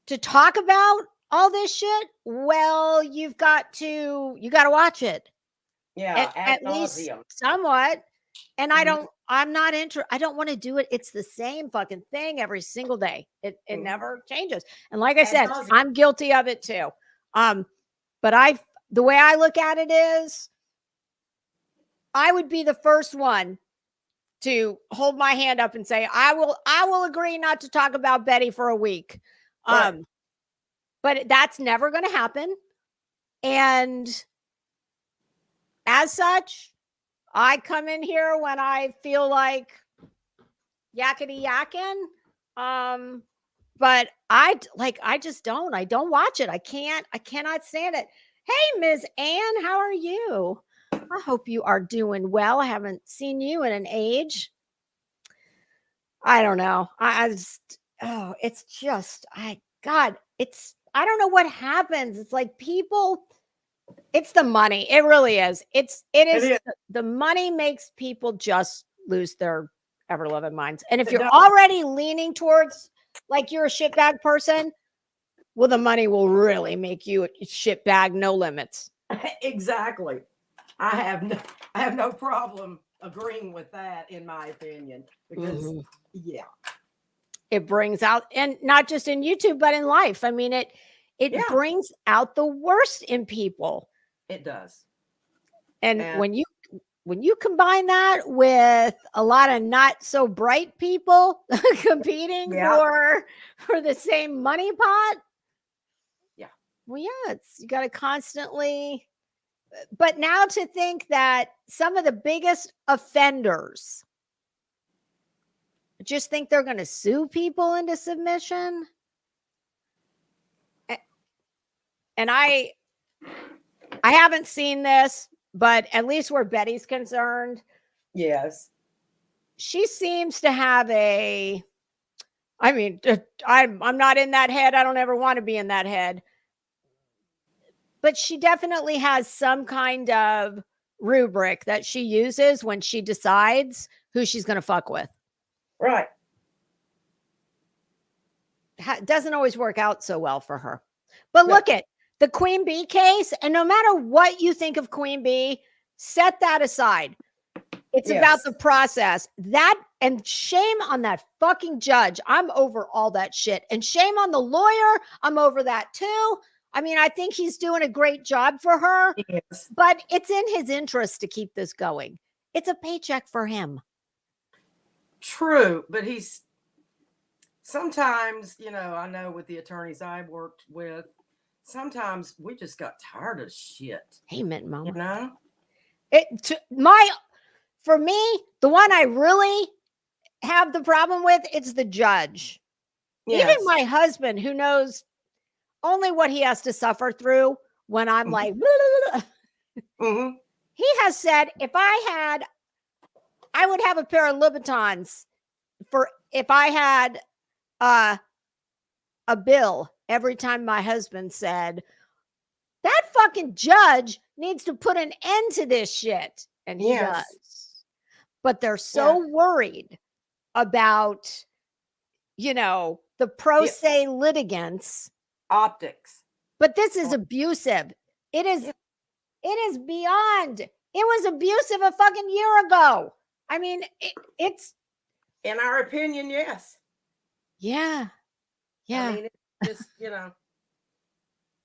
talk about all this shit, well, you got to watch it. Yeah, at least somewhat. And I don't want to do it. It's the same fucking thing every single day. It never changes. And like I said, I'm guilty of it too. But the way I look at it is, I would be the first one to hold my hand up and say, I will agree not to talk about Betty for a week. But that's never going to happen. And as such, I come in here when I feel like yakety yakking. But I just don't. I don't watch it. I cannot stand it. Hey, Ms. Ann, how are you? I hope you are doing well. I haven't seen you in an age. I don't know. I don't know what happens. It's like people, it's the money. It really is. It is. The money makes people just lose their ever-loving minds. And if you're already leaning towards like you're a shitbag person, well, the money will really make you a shitbag, no limits. Exactly. I have no problem agreeing with that, in my opinion, because it brings out, and not just in YouTube, but in life. I mean, it brings out the worst in people. It does. And when you combine that with a lot of not so bright people competing for the same money pot. Yeah. Well, you got to constantly. But now to think that some of the biggest offenders just think they're going to sue people into submission. And I haven't seen this, but at least where Betty's concerned. Yes. She seems to have I'm not in that head. I don't ever want to be in that head. But she definitely has some kind of rubric that she uses when she decides who she's going to fuck with. Right. Doesn't always work out so well for her. But look at the Queen Bee case. And no matter what you think of Queen Bee, set that aside. It's about the process. That, and shame on that fucking judge. I'm over all that shit. And shame on the lawyer. I'm over that too. I mean, I think he's doing a great job for her, Yes. but it's in his interest to keep this going. It's a paycheck for him. True, but he's sometimes, I know with the attorneys I worked with, sometimes we just got tired of shit. Amen, Mama. For me, the one I really have the problem with, it's the judge. Yes. Even my husband, who knows only what he has to suffer through when I'm like, he has said, if I would have a pair of Louboutins if I had a bill every time my husband said, that fucking judge needs to put an end to this shit. And he does. But they're so worried about, the pro se litigants. Optics. But this is abusive. It is beyond. It was abusive a fucking year ago. I mean, it's. In our opinion, yes. Yeah. Yeah. I mean, it's just,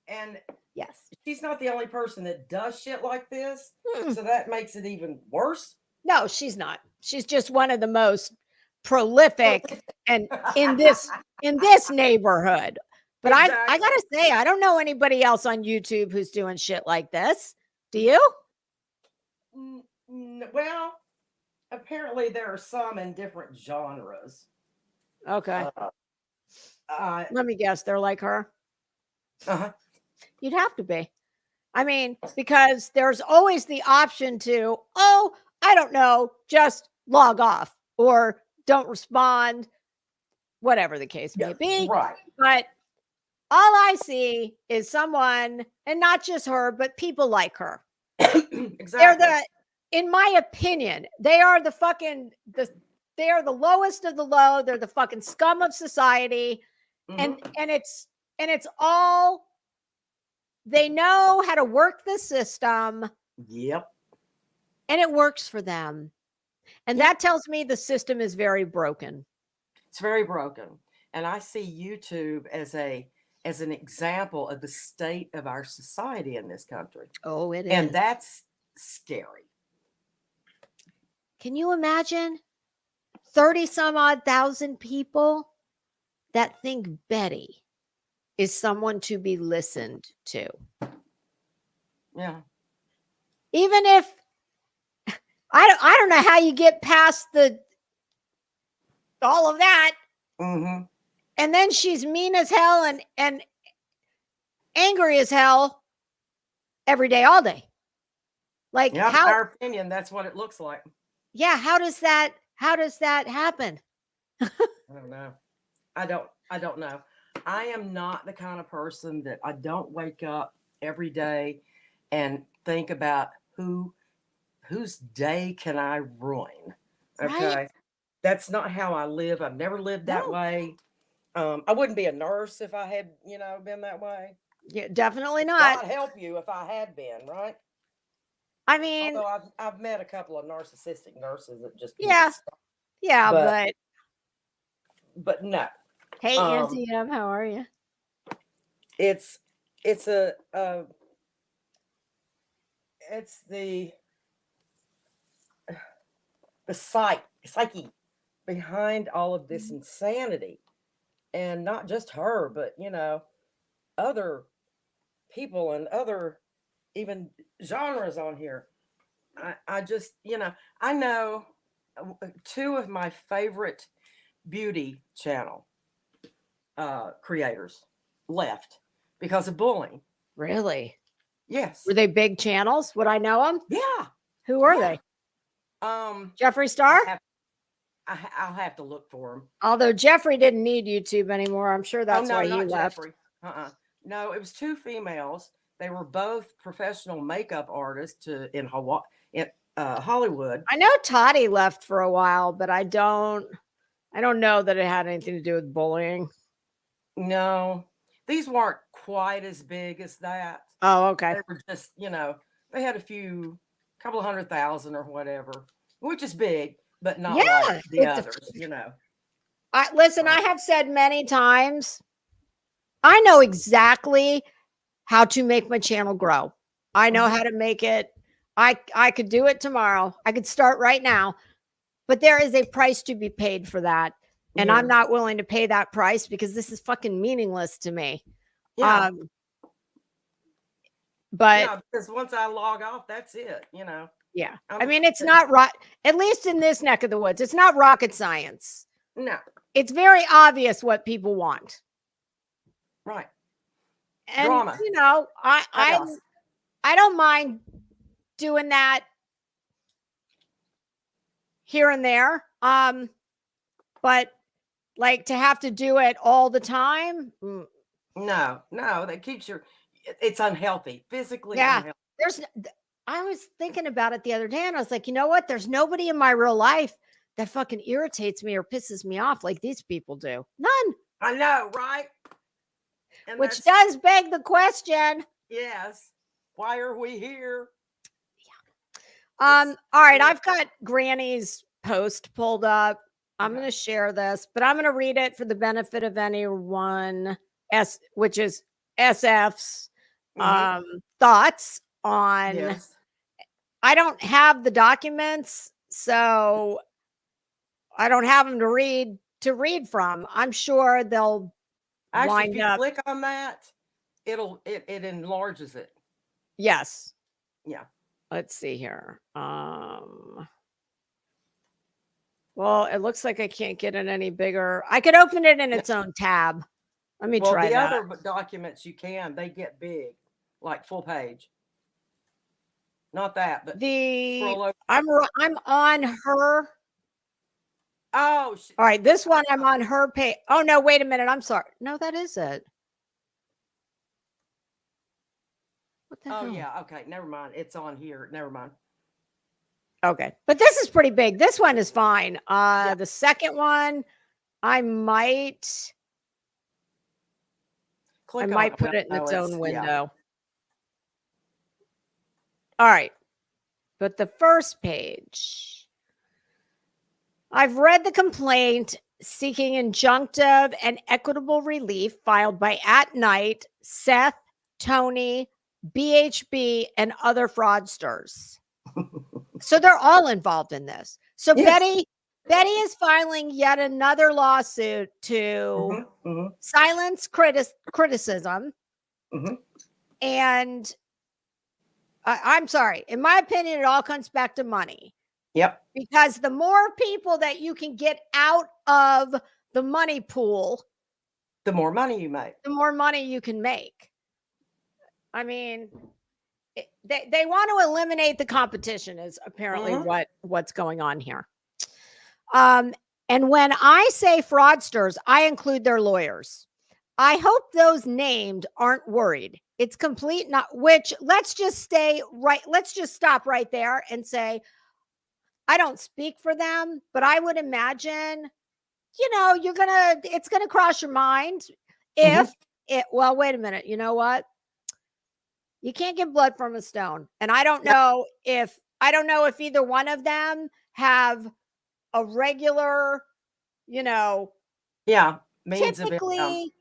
and yes, she's not the only person that does shit like this. So that makes it even worse. No, she's not. She's just one of the most prolific and in this neighborhood. But exactly. I gotta say, I don't know anybody else on YouTube who's doing shit like this. Do you? Well, apparently there are some in different genres. Okay. Let me guess. They're like her. You'd have to be. I mean, because there's always the option to, I don't know, just log off or don't respond, whatever the case may be. Right. But all I see is someone, and not just her, but people like her. Exactly. In my opinion, they are the lowest of the low. They're the fucking scum of society. And it's all, they know how to work the system. Yep. And it works for them. And that tells me the system is very broken. It's very broken. And I see YouTube as an example of the state of our society in this country. Oh, it is. And that's scary. Can you imagine 30 some odd thousand people that think Betty is someone to be listened to? Yeah. Even if I don't know how you get past all of that. And then she's mean as hell and angry as hell every day, all day. Like, in our opinion, that's what it looks like. Yeah. How does that happen? I don't know. I don't know. I am not the kind of person that I don't wake up every day and think about whose day can I ruin. Okay. Right? That's not how I live. I've never lived that way. I wouldn't be a nurse if I had, been that way. Yeah, definitely not. God help you if I had been, right? I mean, although I've met a couple of narcissistic nurses that just but no. Hey, Auntie Em, how are you? It's the psyche behind all of this insanity, and not just her, but other people and other even genres on here. I just I know two of my favorite beauty channel creators left because of bullying. Really? Yes. Were they big channels? Would I know them? Yeah. Who are they? Jeffree Star? I'll have to look for him. Although Jeffree didn't need YouTube anymore. I'm sure that's why he left. Jeffree. No, it was two females. They were both professional makeup artists in Hollywood. I know Toddy left for a while, but I don't know that it had anything to do with bullying. No, these weren't quite as big as that. Oh, okay. They were just, they had couple of 100,000 or whatever. which is big, but not Yeah, like the others, you know. Listen, I have said many times, I know exactly how to make my channel grow. I know how to make it. I could do it tomorrow. I could start right now, but there is a price to be paid for that. And I'm not willing to pay that price because this is fucking meaningless to me. Yeah. But yeah, because once I log off, that's it, you know. yeah, I mean, it's not right. At least in this neck of the woods, it's not rocket science. No. It's very obvious what people want. Right. And Drama. you know, I don't mind doing that here and there. But like to have to do it all the time. No, that keeps it's unhealthy, physically Yeah. unhealthy. I was thinking about it the other day and I was like, you know what? There's nobody in my real life that fucking irritates me or pisses me off like these people do. None. I know, right? And which does beg the question. Yes. Why are we here? Yeah. All right. I've got Granny's post pulled up. I'm going to share this, but I'm going to read it for the benefit of anyone, which is SF's thoughts on. Yes. I don't have the documents, so I don't have them to read from. I'm sure they'll actually, if you click on that, it enlarges it. Yes. Yeah. Let's see here. Well, it looks like I can't get it any bigger. I could open it in its own tab. Let me try that. The other documents you can, they get big, like full page. Not that, but I'm on her. Oh, all right. This one I'm on her page. Oh no, wait a minute. I'm sorry. No, that is it. What the hell? Yeah. Okay. Never mind. It's on here. Never mind. Okay. But this is pretty big. This one is fine. The second one, I might put it in its own window. Yeah. All right. But the first page, I've read the complaint seeking injunctive and equitable relief filed by At Night, Seth, Tony, BHB, and other fraudsters. So they're all involved in this. So yes. Betty is filing yet another lawsuit to silence criticism. And I'm sorry. In my opinion, it all comes back to money. Yep. Because the more people that you can get out of the money pool, the more money you make. The more money you can make. I mean, they want to eliminate the competition is apparently what's going on here. And when I say fraudsters, I include their lawyers. I hope those named aren't worried. It's complete let's just stop right there and say, I don't speak for them, but I would imagine, it's going to cross your mind if wait a minute. You know what? You can't get blood from a stone. And I don't know if either one of them have a regular, means of income.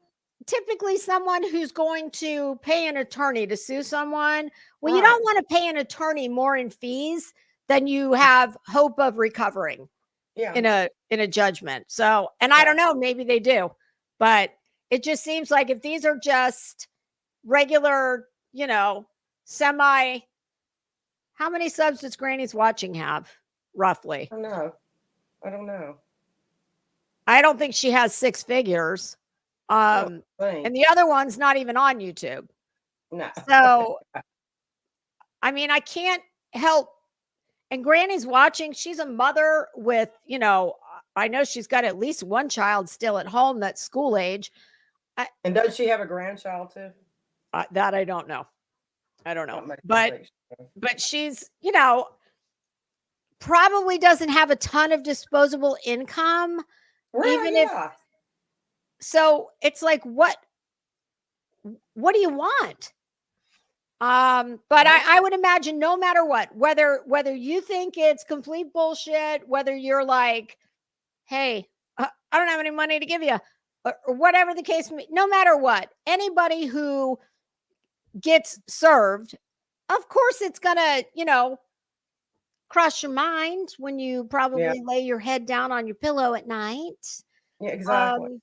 Typically someone who's going to pay an attorney to sue someone. Well, you don't want to pay an attorney more in fees than you have hope of recovering in a judgment. So, and I don't know, maybe they do, but it just seems like if these are just regular, how many subs does Granny's Watching have roughly? I don't know. I don't think she has 6 figures. And the other one's not even on YouTube. No. So, I mean, I can't help. And Granny's Watching. She's a mother with, I know she's got at least one child still at home that's school age. And does she have a grandchild too? That I don't know. But she's, probably doesn't have a ton of disposable income. So it's like, what do you want? But I would imagine no matter what, whether you think it's complete bullshit, whether you're like, hey, I don't have any money to give you, or whatever the case may be, no matter what, anybody who gets served, of course it's gonna, cross your mind when you probably lay your head down on your pillow at night. Yeah, exactly.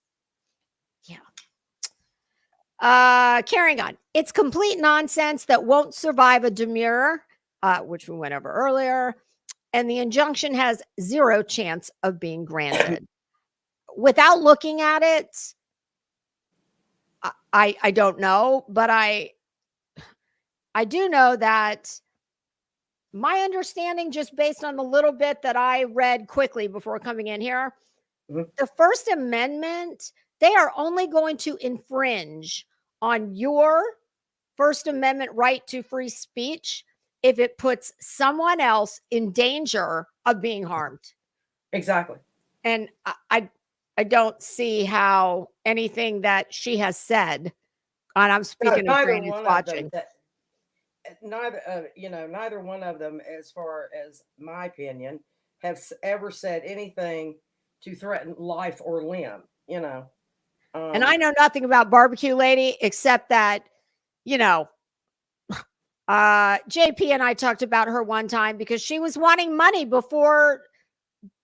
Carrying on. It's complete nonsense that won't survive a demurrer, which we went over earlier, and the injunction has zero chance of being granted. Without looking at it, I don't know, but I do know that my understanding, just based on the little bit that I read quickly before coming in here, the First Amendment, they are only going to infringe on your First Amendment right to free speech if it puts someone else in danger of being harmed. Exactly. And I don't see how anything that she has said, and I'm speaking of Granny watching. Neither one of them, as far as my opinion, have ever said anything to threaten life or limb, and I know nothing about Barbecue Lady except that, JP and I talked about her one time because she was wanting money before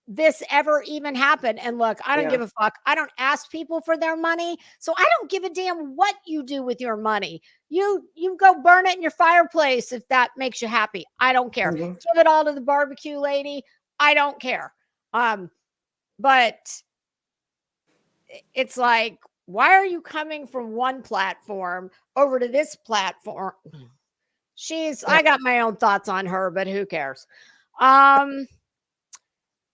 this ever even happened. And look, I don't give a fuck. I don't ask people for their money. So I don't give a damn what you do with your money. You go burn it in your fireplace if that makes you happy. I don't care. Give it all to the Barbecue Lady. I don't care. But it's like, why are you coming from one platform over to this platform? I got my own thoughts on her, but who cares?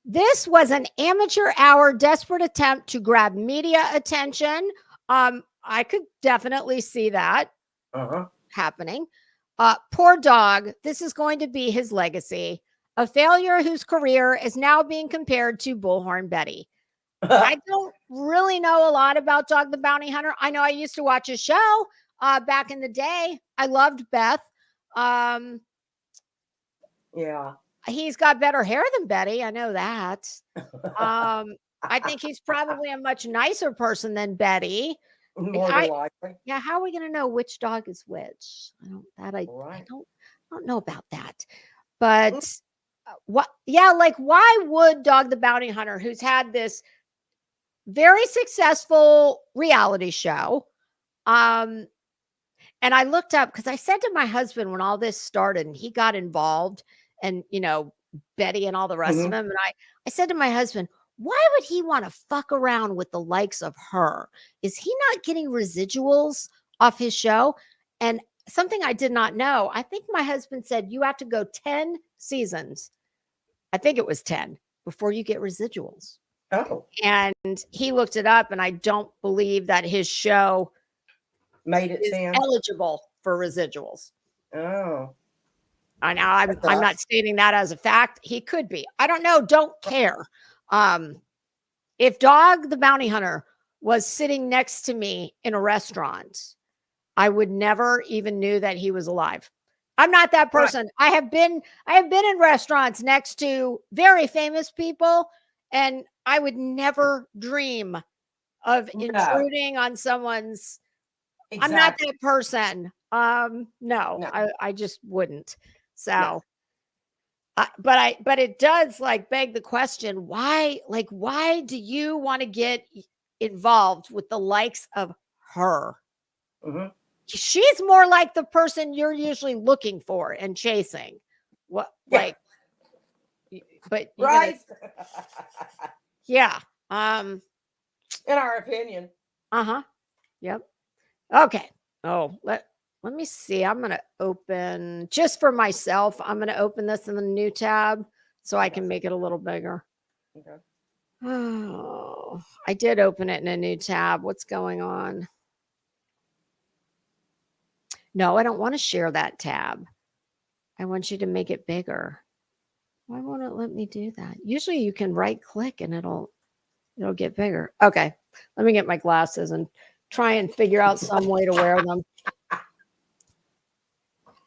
This was an amateur hour desperate attempt to grab media attention. I could definitely see that happening. Poor dog. This is going to be his legacy. A failure whose career is now being compared to Bullhorn Betty. I don't really know a lot about Dog the Bounty Hunter. I know I used to watch his show back in the day. I loved Beth. He's got better hair than Betty. I know that. I think he's probably a much nicer person than Betty. More than likely. Yeah. How are we going to know which dog is which? I don't know about that. But what? Yeah. Like, why would Dog the Bounty Hunter, who's had this very successful reality show, and I looked up because I said to my husband when all this started and he got involved, and Betty and all the rest of them, and I said to my husband, why would he want to fuck around with the likes of her? Is he not getting residuals off his show? And something I did not know, I think my husband said you have to go 10 seasons. I think it was 10 before you get residuals. And he looked it up, and I don't believe that his show made it eligible for residuals. I know I'm not stating that as a fact. He could be. I don't know. Don't care. If Dog the Bounty Hunter was sitting next to me in a restaurant, I would never even knew that he was alive. I'm not that person. Right. I have been in restaurants next to very famous people, and I would never dream of intruding on someone's. I'm not that person. No. I just wouldn't. So, but it does beg the question, why do you want to get involved with the likes of her? She's more like the person you're usually looking for and chasing. What, but right? Yeah. In our opinion. Yep. Okay. Oh, let me see. I'm going to open, just for myself, I'm going to open this in the new tab so I can make it a little bigger. Okay. Oh, I did open it in a new tab. What's going on? No, I don't want to share that tab. I want you to make it bigger. Why won't it let me do that? Usually you can right click and it'll get bigger. Okay. Let me get my glasses and try and figure out some way to wear them.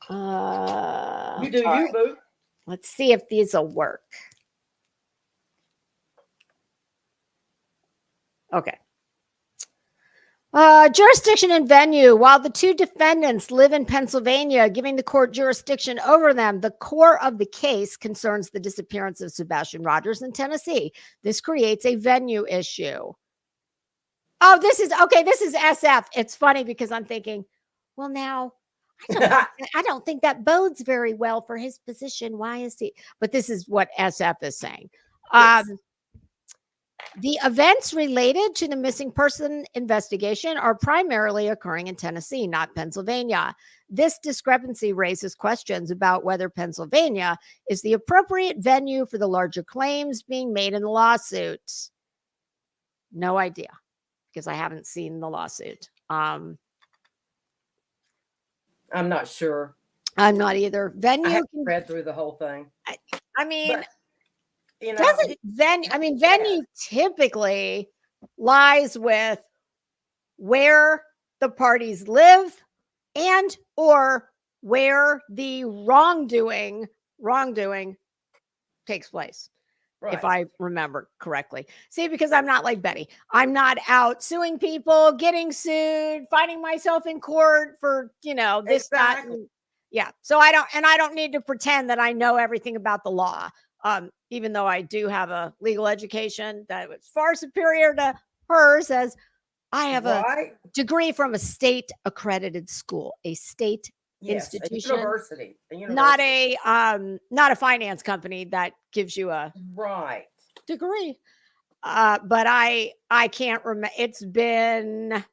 You do you, boo. Let's see if these will work. Okay. Jurisdiction and venue. While the two defendants live in Pennsylvania, giving the court jurisdiction over them, the core of the case concerns the disappearance of Sebastian Rogers in Tennessee. This creates a venue issue. Oh, this is okay. This is SF. It's funny because I'm thinking, well, now I don't think that bodes very well for his position. Why is he? But this is what SF is saying. Yes. The events related to the missing person investigation are primarily occurring in Tennessee, not Pennsylvania. This discrepancy raises questions about whether Pennsylvania is the appropriate venue for the larger claims being made in the lawsuit. No idea, because I haven't seen the lawsuit. I'm not sure. I'm not either. Venue. I haven't read through the whole thing. I mean, But, you know, doesn't venue? I mean, venue typically lies with where the parties live and or where the wrongdoing takes place. right. If I remember correctly. See, because I'm not like Betty. I'm not out suing people, getting sued, finding myself in court for, this, that, and, yeah. So I don't need to pretend that I know everything about the law. Even though I do have a legal education that was far superior to hers, as I have a degree from a state accredited school, a state institution, a university. Not a finance company that gives you a degree. But I can't remember. It's been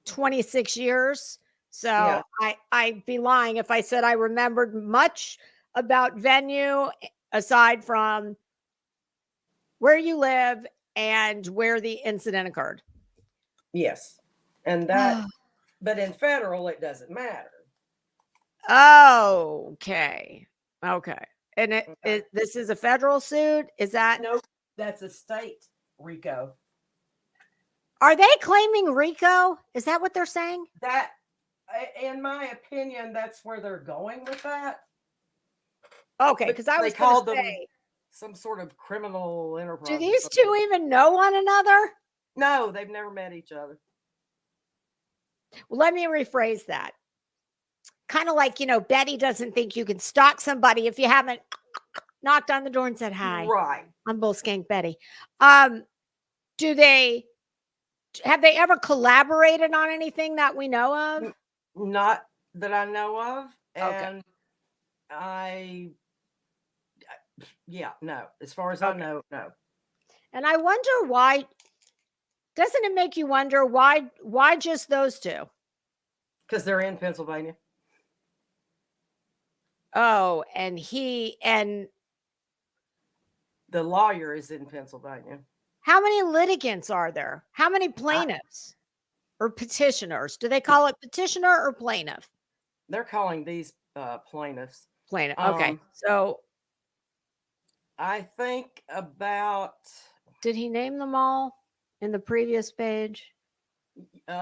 26 years. So I'd be lying if I said I remembered much about venue aside from where you live and where the incident occurred. Yes. And that, but in federal, it doesn't matter. Okay. And this is a federal suit? Is that? No, that's a state RICO. Are they claiming RICO? Is that what they're saying? That, in my opinion, that's where they're going with that. Okay, because I was going to say some sort of criminal enterprise. Do these two even know one another? No, they've never met each other. Well, let me rephrase that. Kind of like, Betty doesn't think you can stalk somebody if you haven't knocked on the door and said hi. Right. I'm Bull Skank Betty. Have they ever collaborated on anything that we know of? Not that I know of. And no. As far as I know, no. And I wonder why. Doesn't it make you wonder why just those two? Because they're in Pennsylvania. Oh, and the lawyer is in Pennsylvania. How many litigants are there? How many plaintiffs or petitioners? Do they call it petitioner or plaintiff? They're calling these plaintiffs. Plaintiff. Okay. So I think about. Did he name them all in the previous page? No,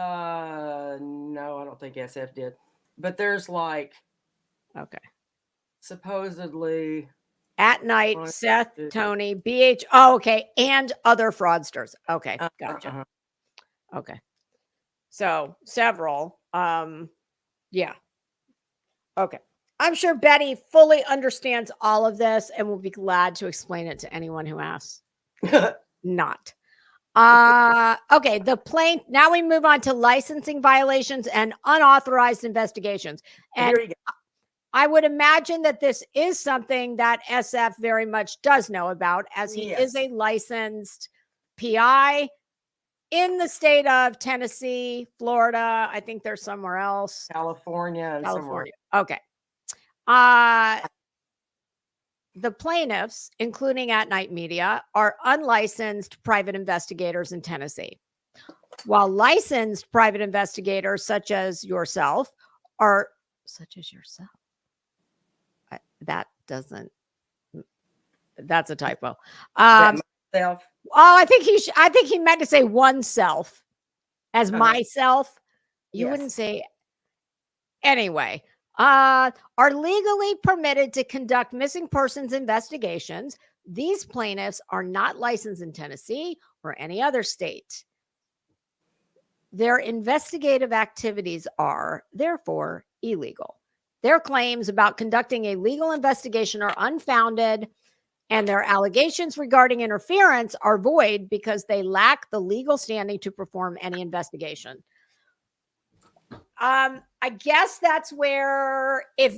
I don't think SF did. But there's supposedly At Night, Seth, Tony, BH. Oh, okay. And other fraudsters. Okay. Gotcha. Okay. So several. Yeah. Okay. I'm sure Betty fully understands all of this and will be glad to explain it to anyone who asks. Not. Okay. Now we move on to licensing violations and unauthorized investigations. And here you go. I would imagine that this is something that SF very much does know about, as he is a licensed PI in the state of Tennessee, Florida. I think there's somewhere else. California. Okay. The plaintiffs, including At Night Media, are unlicensed private investigators in Tennessee, while licensed private investigators such as yourself are that's a typo. Self. I think he meant to say oneself as myself. You wouldn't say Anyway, are legally permitted to conduct missing persons investigations. These plaintiffs are not licensed in Tennessee or any other state. Their investigative activities are, therefore, illegal. Their claims about conducting a legal investigation are unfounded, and their allegations regarding interference are void because they lack the legal standing to perform any investigation. I guess that's where if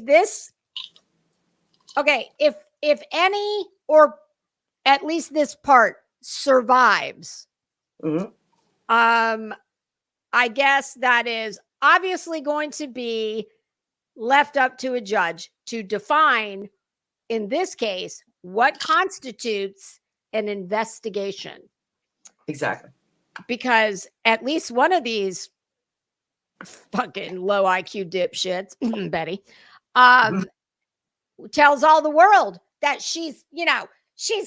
any, or at least this part survives, I guess that is obviously going to be left up to a judge to define, in this case, what constitutes an investigation. Exactly. Because at least one of these fucking low IQ dipshits, Betty, tells all the world that she's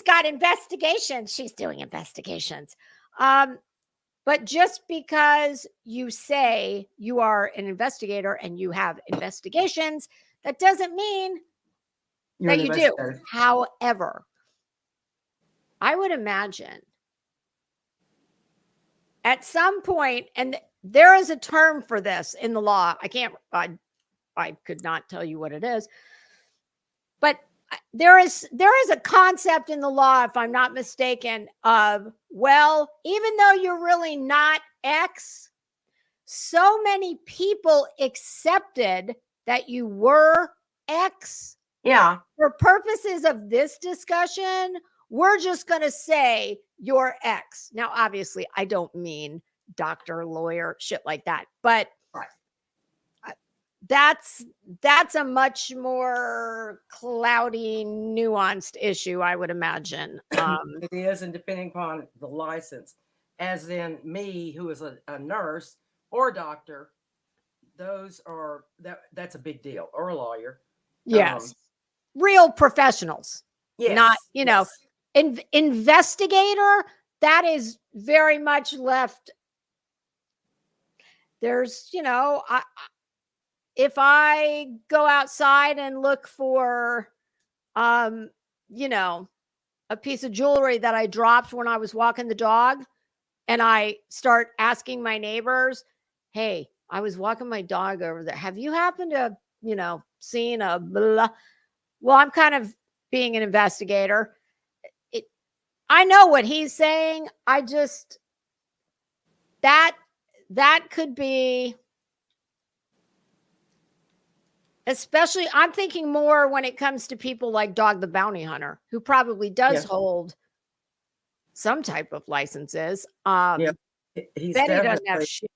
got investigations. She's doing investigations. But just because you say you are an investigator and you have investigations, that doesn't mean that you do. However, I would imagine at some point, and there is a term for this in the law. I could not tell you what it is, but there is a concept in the law, if I'm not mistaken, of, well, even though you're really not X, so many people accepted that you were X. Yeah. For purposes of this discussion, we're just going to say you're X. Now, obviously, I don't mean doctor, lawyer, shit like that, but right. That's a much more cloudy, nuanced issue, I would imagine. It is, and depending upon the license, as in me, who is a nurse or a doctor, those are that's a big deal, or a lawyer. Yes, real professionals. Yes, not investigator. That is very much left. There's if I go outside and look for, a piece of jewelry that I dropped when I was walking the dog, and I start asking my neighbors, hey, I was walking my dog over there. Have you happened to, seen a blah? Well, I'm kind of being an investigator. I know what he's saying. I just, that could be, especially, I'm thinking more when it comes to people like Dog the Bounty Hunter, who probably does hold some type of licenses. He's Betty doesn't have shit.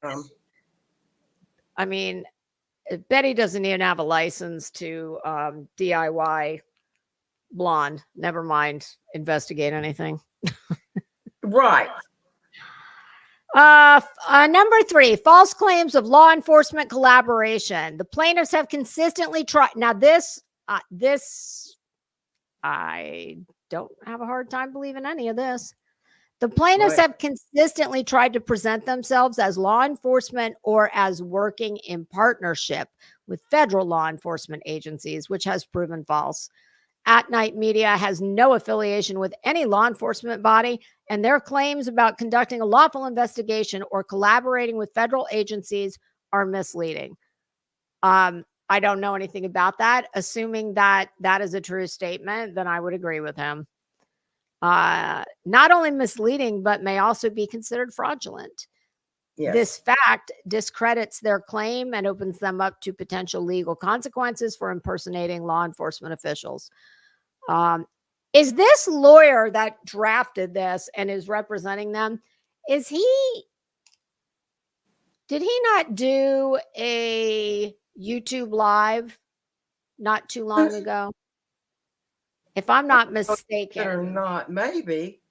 I mean, Betty doesn't even have a license to DIY blonde. Never mind investigate anything. Right. Number 3, false claims of law enforcement collaboration. The plaintiffs have consistently tried. Now, this I don't have a hard time believing any of this. The plaintiffs have consistently tried to present themselves as law enforcement or as working in partnership with federal law enforcement agencies, which has proven false. At Night Media has no affiliation with any law enforcement body, and their claims about conducting a lawful investigation or collaborating with federal agencies are misleading. I don't know anything about that. Assuming that is a true statement, then I would agree with him. Not only misleading, but may also be considered fraudulent. Yes. This fact discredits their claim and opens them up to potential legal consequences for impersonating law enforcement officials. Is this lawyer that drafted this and is representing them, did he not do a YouTube live not too long ago? If I'm not mistaken. Or not, maybe.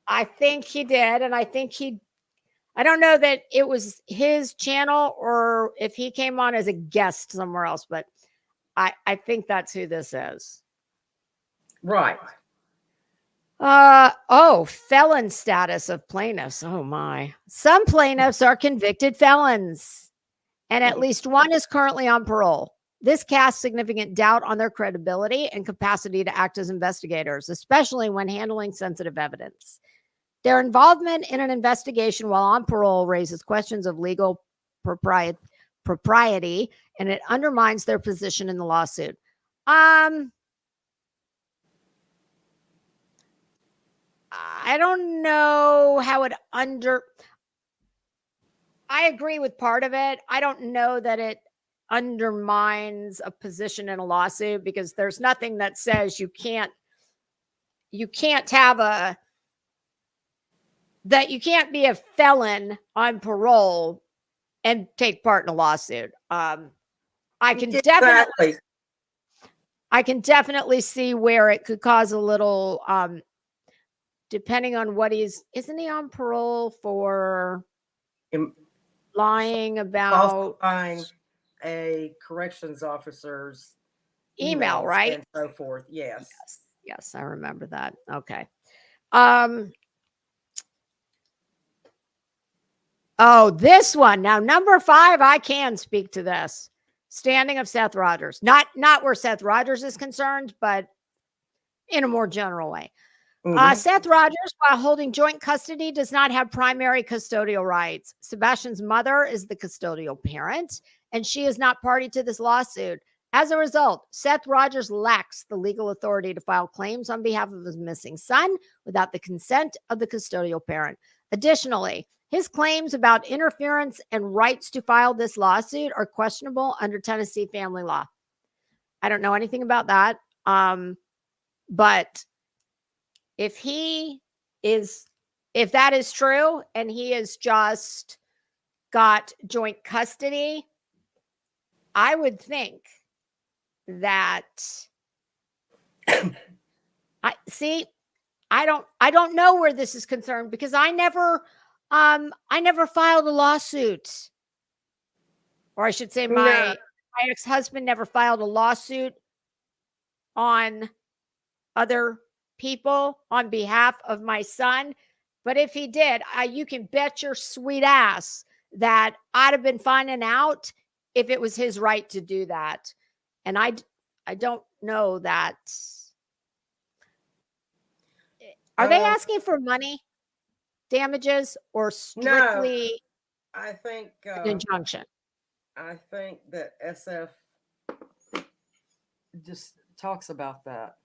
I think he did. And I think I don't know that it was his channel or if he came on as a guest somewhere else, but I think that's who this is. Right. Felon status of plaintiffs. Oh my. Some plaintiffs are convicted felons and at least one is currently on parole. This casts significant doubt on their credibility and capacity to act as investigators, especially when handling sensitive evidence. Their involvement in an investigation while on parole raises questions of legal propriety, and it undermines their position in the lawsuit. I don't know how it I agree with part of it. I don't know that it undermines a position in a lawsuit, because there's nothing that says you can't have that you can't be a felon on parole and take part in a lawsuit. I can definitely see where it could cause a little, depending on what isn't he on parole for lying about falsifying a corrections officer's email, right? And so forth. Yes. Yes, I remember that. Okay. Oh, this one. Now, number 5, I can speak to this. Standing of Seth Rogers. Not where Seth Rogers is concerned, but in a more general way. Seth Rogers, while holding joint custody, does not have primary custodial rights. Sebastian's mother is the custodial parent, and she is not party to this lawsuit. As a result, Seth Rogers lacks the legal authority to file claims on behalf of his missing son without the consent of the custodial parent. Additionally, his claims about interference and rights to file this lawsuit are questionable under Tennessee family law. I don't know anything about that, but if that is true and he has just got joint custody, I would think that I don't know where this is concerned, because I never filed a lawsuit, or I should say my ex-husband never filed a lawsuit on other people on behalf of my son. But if he did, you can bet your sweet ass that I'd have been finding out if it was his right to do that. And I don't know that. Are they asking for money damages or strictly I think an injunction? I think that SF just talks about that.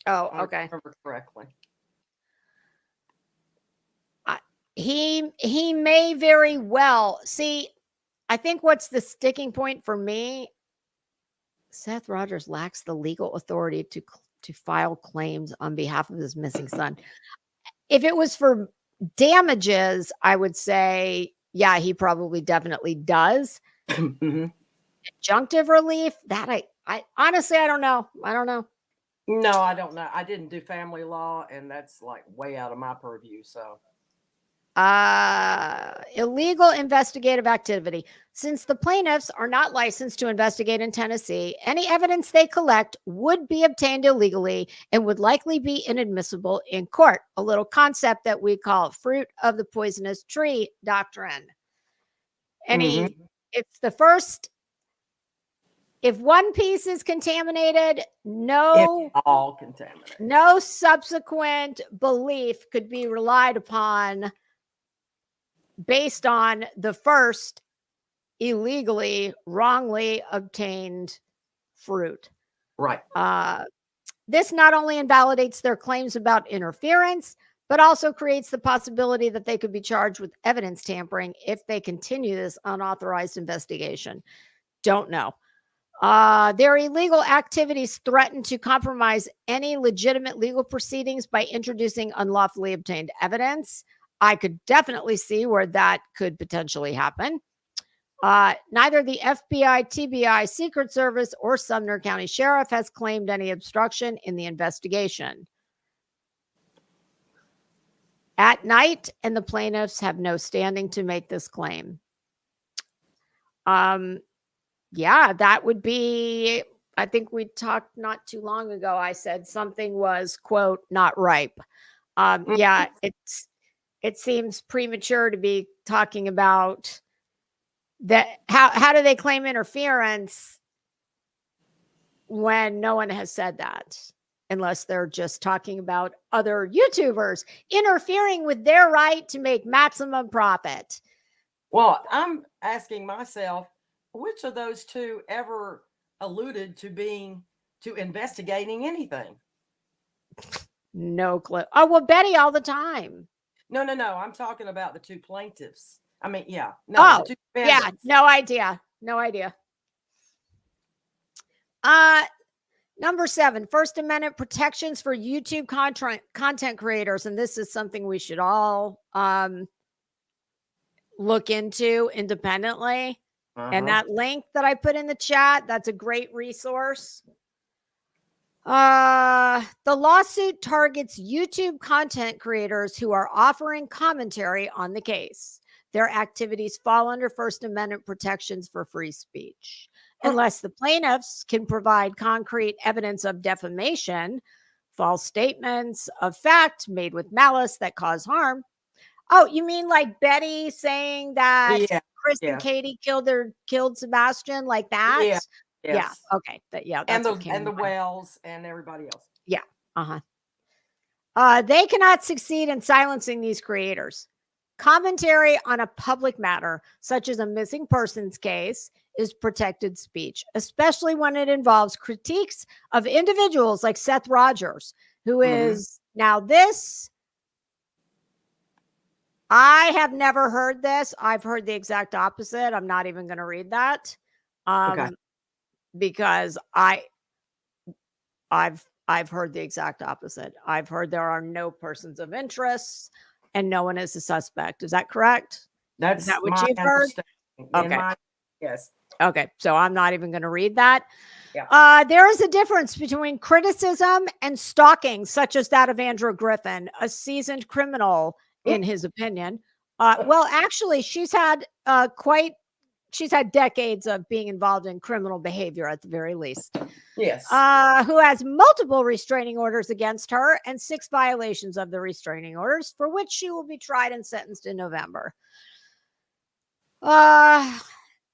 Oh, okay. I remember correctly. He may very well. See, I think what's the sticking point for me, Seth Rogers lacks the legal authority to file claims on behalf of his missing son. If it was for damages, I would say, yeah, he probably definitely does. Injunctive relief, that I honestly, I don't know. No, I don't know. I didn't do family law, and that's like way out of my purview. So, illegal investigative activity. Since the plaintiffs are not licensed to investigate in Tennessee, any evidence they collect would be obtained illegally and would likely be inadmissible in court. A little concept that we call fruit of the poisonous tree doctrine. If one piece is contaminated, no subsequent belief could be relied upon based on the first illegally, wrongly obtained fruit. Right. This not only invalidates their claims about interference, but also creates the possibility that they could be charged with evidence tampering if they continue this unauthorized investigation. Don't know. Their illegal activities threaten to compromise any legitimate legal proceedings by introducing unlawfully obtained evidence. I could definitely see where that could potentially happen. Neither the FBI, TBI, Secret Service, or Sumner County Sheriff has claimed any obstruction in the investigation at night, and the plaintiffs have no standing to make this claim. Yeah, that would be, I think we talked not too long ago. I said something was, quote, not ripe. Yeah, it seems premature to be talking about how do they claim interference when no one has said that? Unless they're just talking about other YouTubers interfering with their right to make maximum profit. Well, I'm asking myself, which of those two ever alluded to investigating anything? No clue. Oh, well, Betty all the time. No. I'm talking about the two plaintiffs. I mean, yeah. No, Oh, the two yeah. defendants. No idea. No idea. Number 7, First Amendment protections for YouTube content creators. And this is something we should all look into independently. And that link that I put in the chat, that's a great resource. The lawsuit targets YouTube content creators who are offering commentary on the case. Their activities fall under First Amendment protections for free speech. Unless the plaintiffs can provide concrete evidence of defamation, false statements of fact made with malice that cause harm. Oh, you mean like Betty saying that Chris and Katie killed Sebastian, like that? Yeah. Yeah. Yes. Okay. That's and the Wells and everybody else. Yeah. They cannot succeed in silencing these creators. Commentary on a public matter, such as a missing persons case, is protected speech, especially when it involves critiques of individuals like Seth Rogers, who is now this. I have never heard this. I've heard the exact opposite. I'm not even going to read that. Because I've heard the exact opposite. I've heard there are no persons of interest and no one is a suspect. Is that correct? Is that what you've heard? Okay. Yes. Okay. So I'm not even going to read that. Yeah. There is a difference between criticism and stalking, such as that of Andrew Griffin, a seasoned criminal, in his opinion. Well, actually, she's had decades of being involved in criminal behavior at the very least. Yes. Who has multiple restraining orders against her and 6 violations of the restraining orders, for which she will be tried and sentenced in November.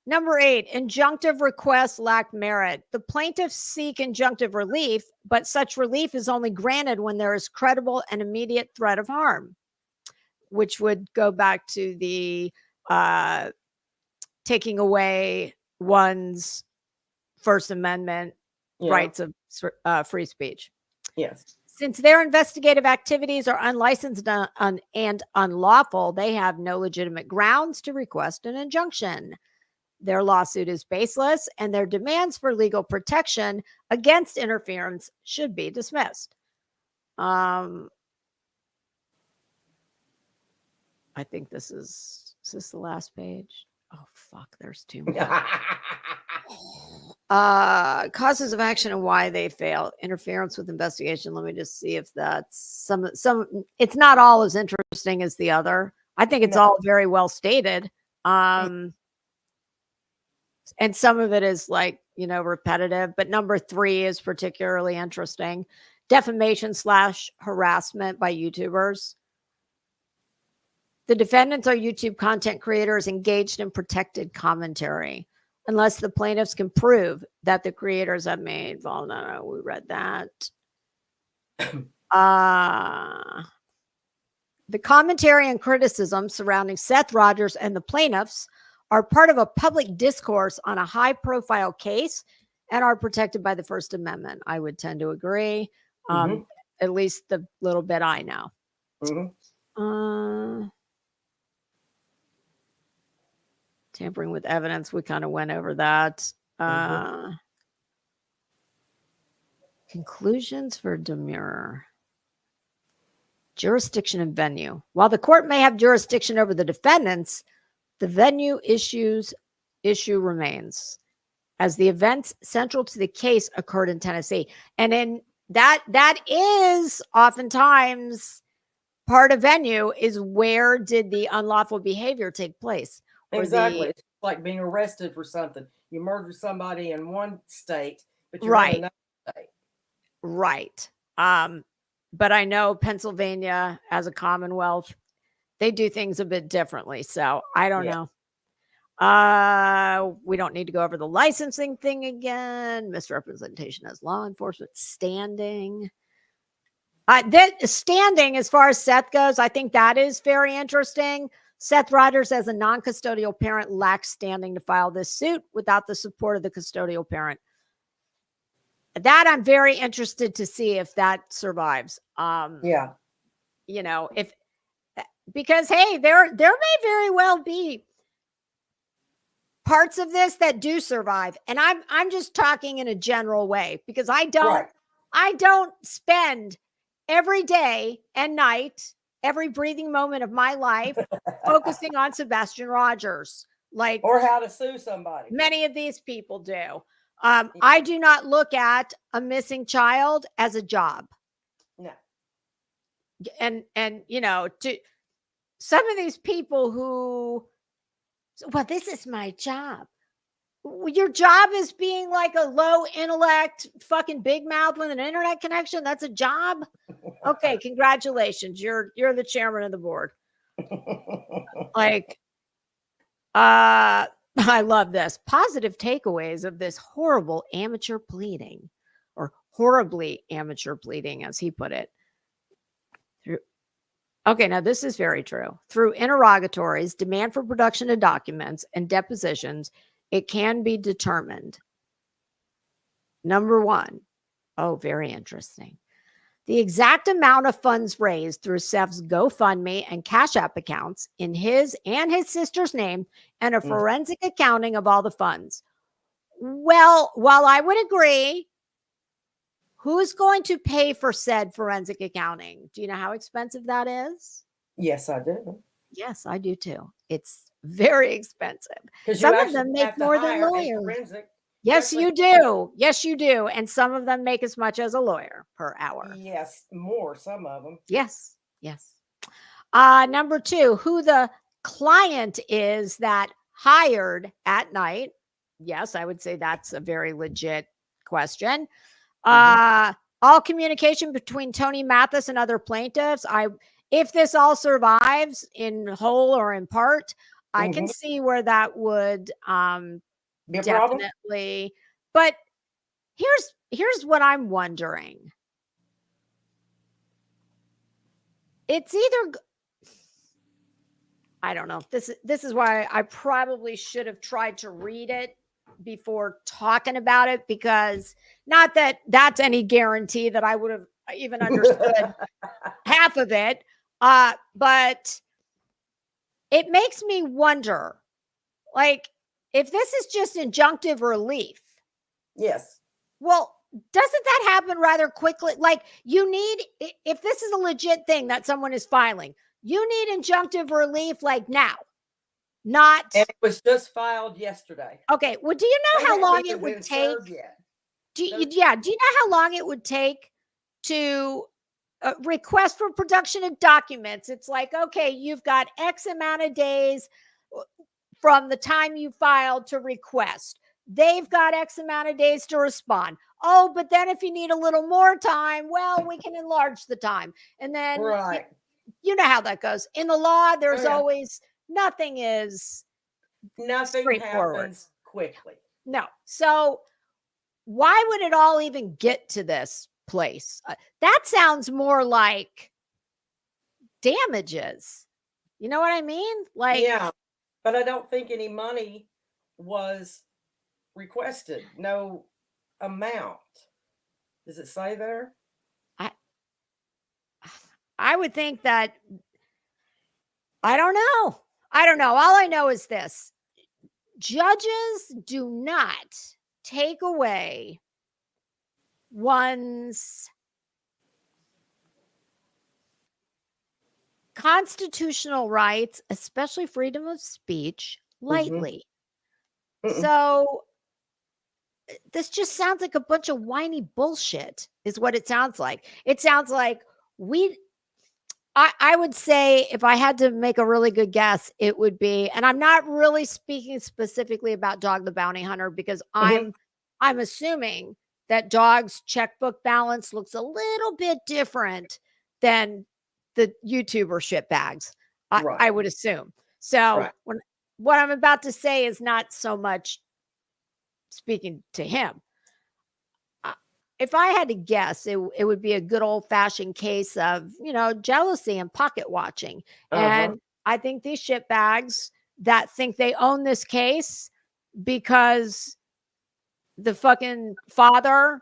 Number 8, injunctive requests lack merit. The plaintiffs seek injunctive relief, but such relief is only granted when there is credible and immediate threat of harm, which would go back to the taking away one's First Amendment rights of free speech. Yes. Since their investigative activities are unlicensed and unlawful, they have no legitimate grounds to request an injunction. Their lawsuit is baseless, and their demands for legal protection against interference should be dismissed. I think this is the last page? Oh, fuck, there's too many. Causes of action and why they fail. Interference with investigation. Let me just see if that's some. It's not all as interesting as the other. I think it's all very well stated. And some of it is repetitive, but number 3 is particularly interesting. Defamation/harassment by YouTubers. The defendants are YouTube content creators engaged in protected commentary, unless the plaintiffs can prove that the creators have made. Well, no, we read that. The commentary and criticism surrounding Seth Rogers and the plaintiffs are part of a public discourse on a high-profile case and are protected by the First Amendment. I would tend to agree, at least the little bit I know. Tampering with evidence, we kind of went over that. Conclusions for demurrer. Jurisdiction and venue. While the court may have jurisdiction over the defendants, the venue issue remains, as the events central to the case occurred in Tennessee. And in that is oftentimes part of venue, is where did the unlawful behavior take place? Exactly. It's like being arrested for something. You murdered somebody in one state, but you're in another state. Right. But I know Pennsylvania, as a Commonwealth, they do things a bit differently. So I don't know. We don't need to go over the licensing thing again. Misrepresentation as law enforcement standing. That standing, as far as Seth goes, I think that is very interesting. Seth Rogers, as a non-custodial parent, lacks standing to file this suit without the support of the custodial parent. That I'm very interested to see if that survives. Yeah. You know, because hey, there may very well be parts of this that do survive, and I'm just talking in a general way, because I don't spend every day and night, every breathing moment of my life focusing on Sebastian Rogers, like, or how to sue somebody. Many of these people do. I do not look at a missing child as a job. No. And you know, to some of these people who, well, this is my job. Your job is being like a low intellect fucking big mouth with an internet connection. That's a job. Okay, congratulations. You're the chairman of the board. Like, I love this. Positive takeaways of this horrible amateur pleading, or horribly amateur pleading, as he put it. Okay, now this is very true. Through interrogatories, demand for production of documents, and depositions, it can be determined. Number one, oh, very interesting. The exact amount of funds raised through Seth's GoFundMe and Cash App accounts in his and his sister's name, and a forensic accounting of all the funds. Well, while I would agree, who's going to pay for said forensic accounting? Do you know how expensive that is? Yes, I do. Yes, I do too. It's very expensive. Because some of them make more than lawyers. Yes, you do. Yes, you do. And some of them make as much as a lawyer per hour. Yes, more, some of them. Yes, yes. Number two, who the client is that hired at night. Yes, I would say that's a very legit question. All communication between Tony Mathis and other plaintiffs. If this all survives in whole or in part, I can see where that would be a definitely. Problem. But here's what I'm wondering. It's either, I don't know. This is why I probably should have tried to read it before talking about it, because not that that's any guarantee that I would have even understood half of it. But it makes me wonder, like, if this is just injunctive relief. Yes. Well, doesn't that happen rather quickly? Like, you need, if this is a legit thing that someone is filing, you need injunctive relief like now. Not. And it was just filed yesterday. Okay. Well, do you know how long it would take? Do you know how long it would take to request for production of documents? It's like, okay, you've got X amount of days from the time you filed to request. They've got X amount of days to respond. Oh, but then if you need a little more time, well, we can enlarge the time. And then you know how that goes. In the law, there's always, nothing happens quickly. No. So why would it all even get to this place? That sounds more like damages. You know what I mean? Like, yeah, but I don't think any money was requested. No amount. Does it say there? I would think that, I don't know. All I know is this: judges do not take away one's constitutional rights, especially freedom of speech, lightly. So this just sounds like a bunch of whiny bullshit, is what it sounds like. It sounds like I would say, if I had to make a really good guess, it would be, and I'm not really speaking specifically about Dog the Bounty Hunter, because I'm assuming that Dog's checkbook balance looks a little bit different than the YouTuber shitbags. I would assume. So what I'm about to say is not so much speaking to him. If I had to guess, it would be a good old fashioned case of, jealousy and pocket watching. And I think these shitbags that think they own this case because the fucking father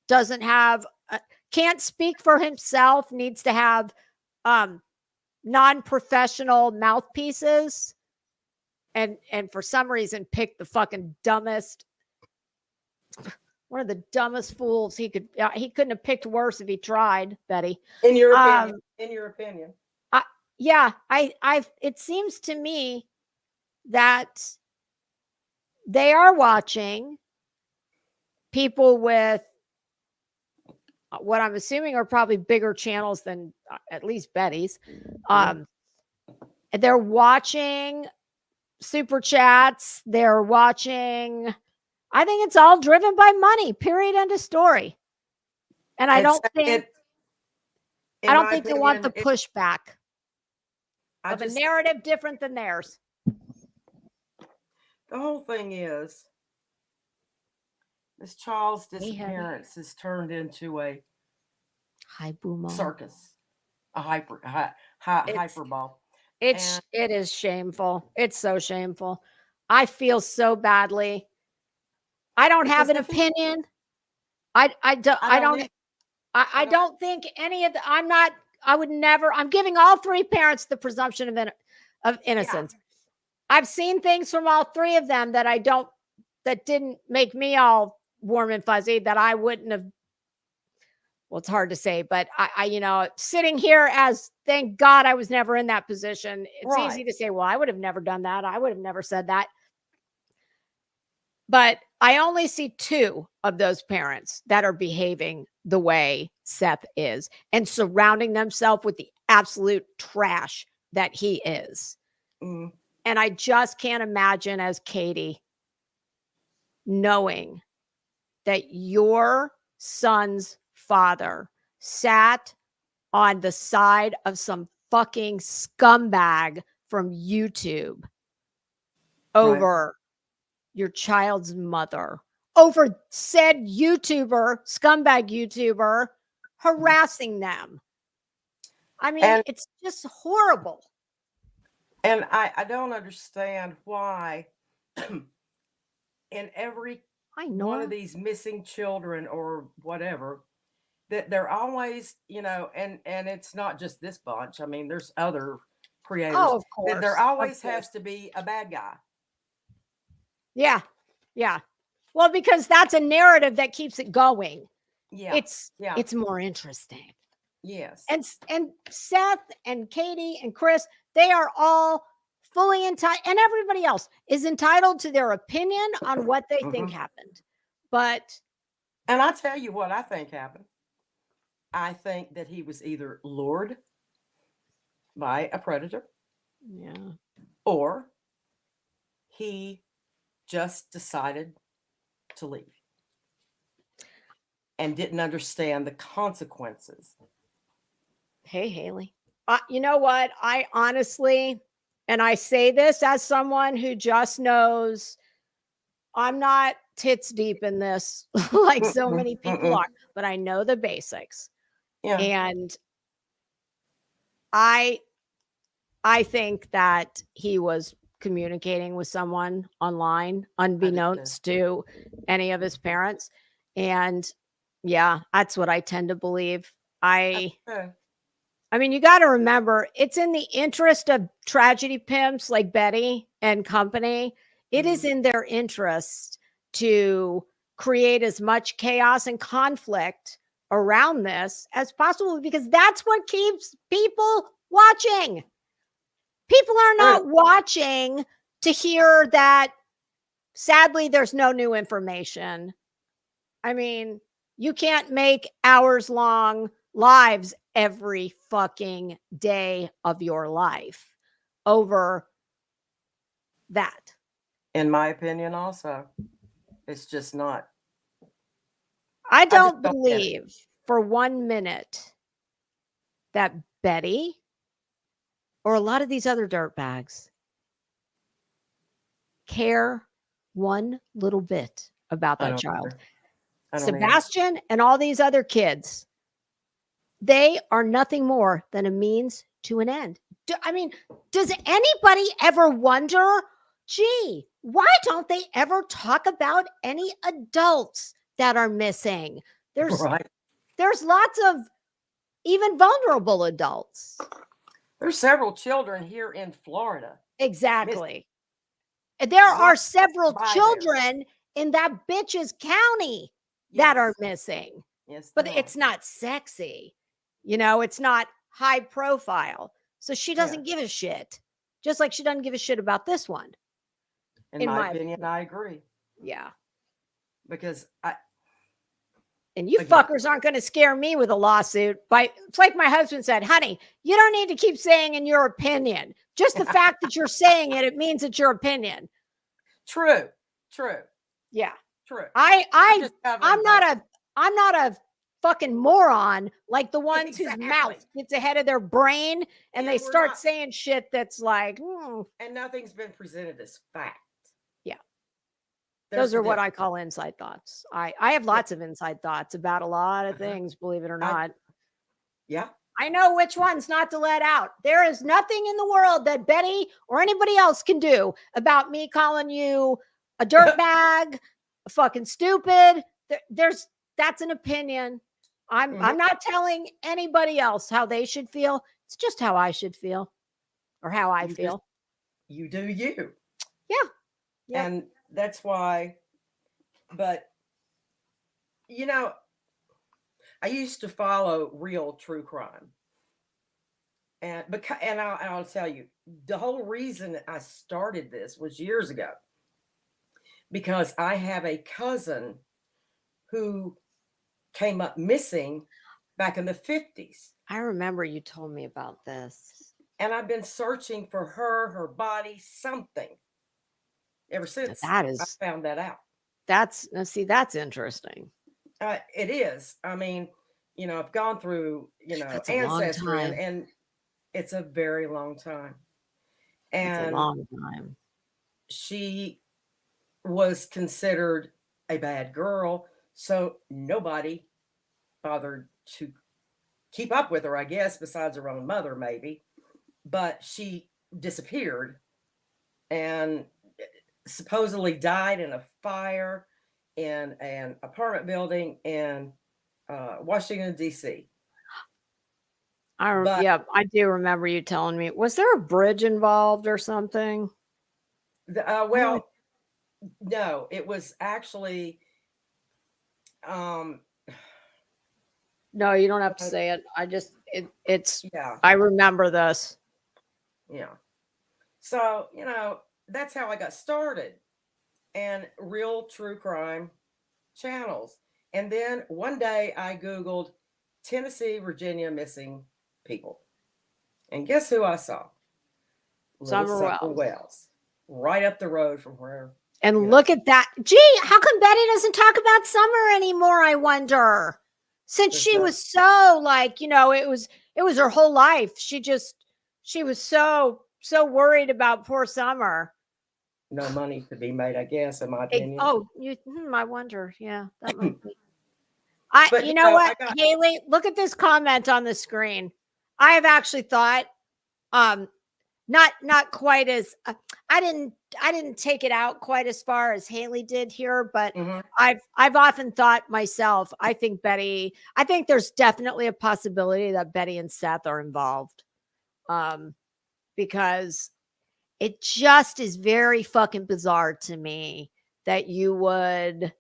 doesn't have, can't speak for himself, needs to have non-professional mouthpieces, and for some reason pick the fucking dumbest, one of the dumbest fools he couldn't have picked worse if he tried, Betty. In your opinion. Yeah, it seems to me that they are watching people with what I'm assuming are probably bigger channels than at least Betty's. They're watching super chats. They're watching. I think it's all driven by money. Period. End of story. And I don't think they want the pushback of a narrative different than theirs. The whole thing is, this child's disappearance has turned into a circus, a hyperbole. It is shameful. It's so shameful. I feel so badly. I don't have an opinion. I don't think any of the, I would never, I'm giving all three parents the presumption of innocence. Yeah. I've seen things from all three of them that didn't make me all warm and fuzzy, that I wouldn't have. Well, it's hard to say, but I sitting here as, thank God I was never in that position. It's easy to say, well, I would have never done that. I would have never said that. But I only see two of those parents that are behaving the way Seth is and surrounding themselves with the absolute trash that he is. And I just can't imagine as Katie knowing that your son's father sat on the side of some fucking scumbag from YouTube over your child's mother, over said scumbag YouTuber harassing them. I mean, it's just horrible. And I don't understand why in every one of these missing children or whatever, that they're always, and it's not just this bunch. I mean, there's other creators. Oh, of course. That there always has to be a bad guy. Yeah. Yeah. Well, because that's a narrative that keeps it going. Yeah. It's more interesting. Yes. And Seth and Katie and Chris, they are all fully entitled, and everybody else is entitled to their opinion on what they think happened. And I'll tell you what I think happened. I think that he was either lured by a predator. Yeah. Or he just decided to leave and didn't understand the consequences. Hey, Haley. You know what? I honestly, and I say this as someone who just knows I'm not tits deep in this like so many people are, but I know the basics. Yeah. And I think that he was communicating with someone online unbeknownst to any of his parents. And yeah, that's what I tend to believe. I mean, you got to remember, it's in the interest of tragedy pimps like Betty and company. It is in their interest to create as much chaos and conflict around this as possible, because that's what keeps people watching. People are not watching to hear that, sadly, there's no new information. I mean, you can't make hours-long lives every fucking day of your life over that. In my opinion, also, it's just not. I don't believe for 1 minute that Betty or a lot of these other dirtbags care one little bit about I that don't child. either. I don't either. Sebastian and all these other kids, they are nothing more than a means to an end. I mean, does anybody ever wonder, gee, why don't they ever talk about any adults that are missing? There's Right. lots of even vulnerable adults. There's several children here in Florida. Exactly. And there are Right several by there. children in that bitch's county that are Yes. missing. Yes, But they are. it's not sexy. You know, it's not high profile. So she doesn't give a shit. Just like she doesn't give a shit about this one. In my opinion, I agree. Yeah. Because And you Again. fuckers aren't going to scare me with a lawsuit. It's like my husband said, honey, you don't need to keep saying in your opinion. Just the fact that you're saying it, it means it's your opinion. True. Yeah. True. I'm not a fucking moron like the ones whose Exactly. mouth gets ahead of their brain and Yeah, they we're start not- saying shit that's like, And nothing's been presented as fact. Yeah. There's those are the what I difference. call inside thoughts. I have lots of inside thoughts about a lot of things, believe it or not. Yeah. I know which ones not to let out. There is nothing in the world that Betty or anybody else can do about me calling you a dirtbag, a fucking stupid. That's an opinion. I'm not telling anybody else how they should feel. It's just how I should feel or how I feel. You do you. Yeah. Yep. And that's why, but you know, I used to follow real true crime. And I'll tell you, the whole reason I started this was years ago. Because I have a cousin who came up missing back in the 50s. I remember you told me about this. And I've been searching for her body, something, ever since I found that out. That's interesting. It is. I mean, you know, I've gone through, ancestry and it's a very long time. And it's a long time. She was considered a bad girl, so nobody bothered to keep up with her, I guess, besides her own mother, maybe. But she disappeared and supposedly died in a fire in an apartment building in Washington, D.C. I do remember you telling me. Was there a bridge involved or something? Well, no, it was actually. No, you don't have to say it. It's. Yeah. I remember this. Yeah. So, that's how I got started, and real true crime channels. And then one day I Googled Tennessee, Virginia missing people. And guess who I saw? Summer Wells. Right up the road from where. And look at that. Gee, how come Betty doesn't talk about Summer anymore, I wonder? Since she was so it was her whole life. She was so worried about poor Summer. No money to be made, I guess, in my opinion. I wonder. Yeah, that might be. Haley, look at this comment on the screen. I have actually thought, not quite as I didn't take it out quite as far as Haley did here, but I've often thought myself, I think there's definitely a possibility that Betty and Seth are involved. Because it just is very fucking bizarre to me that you would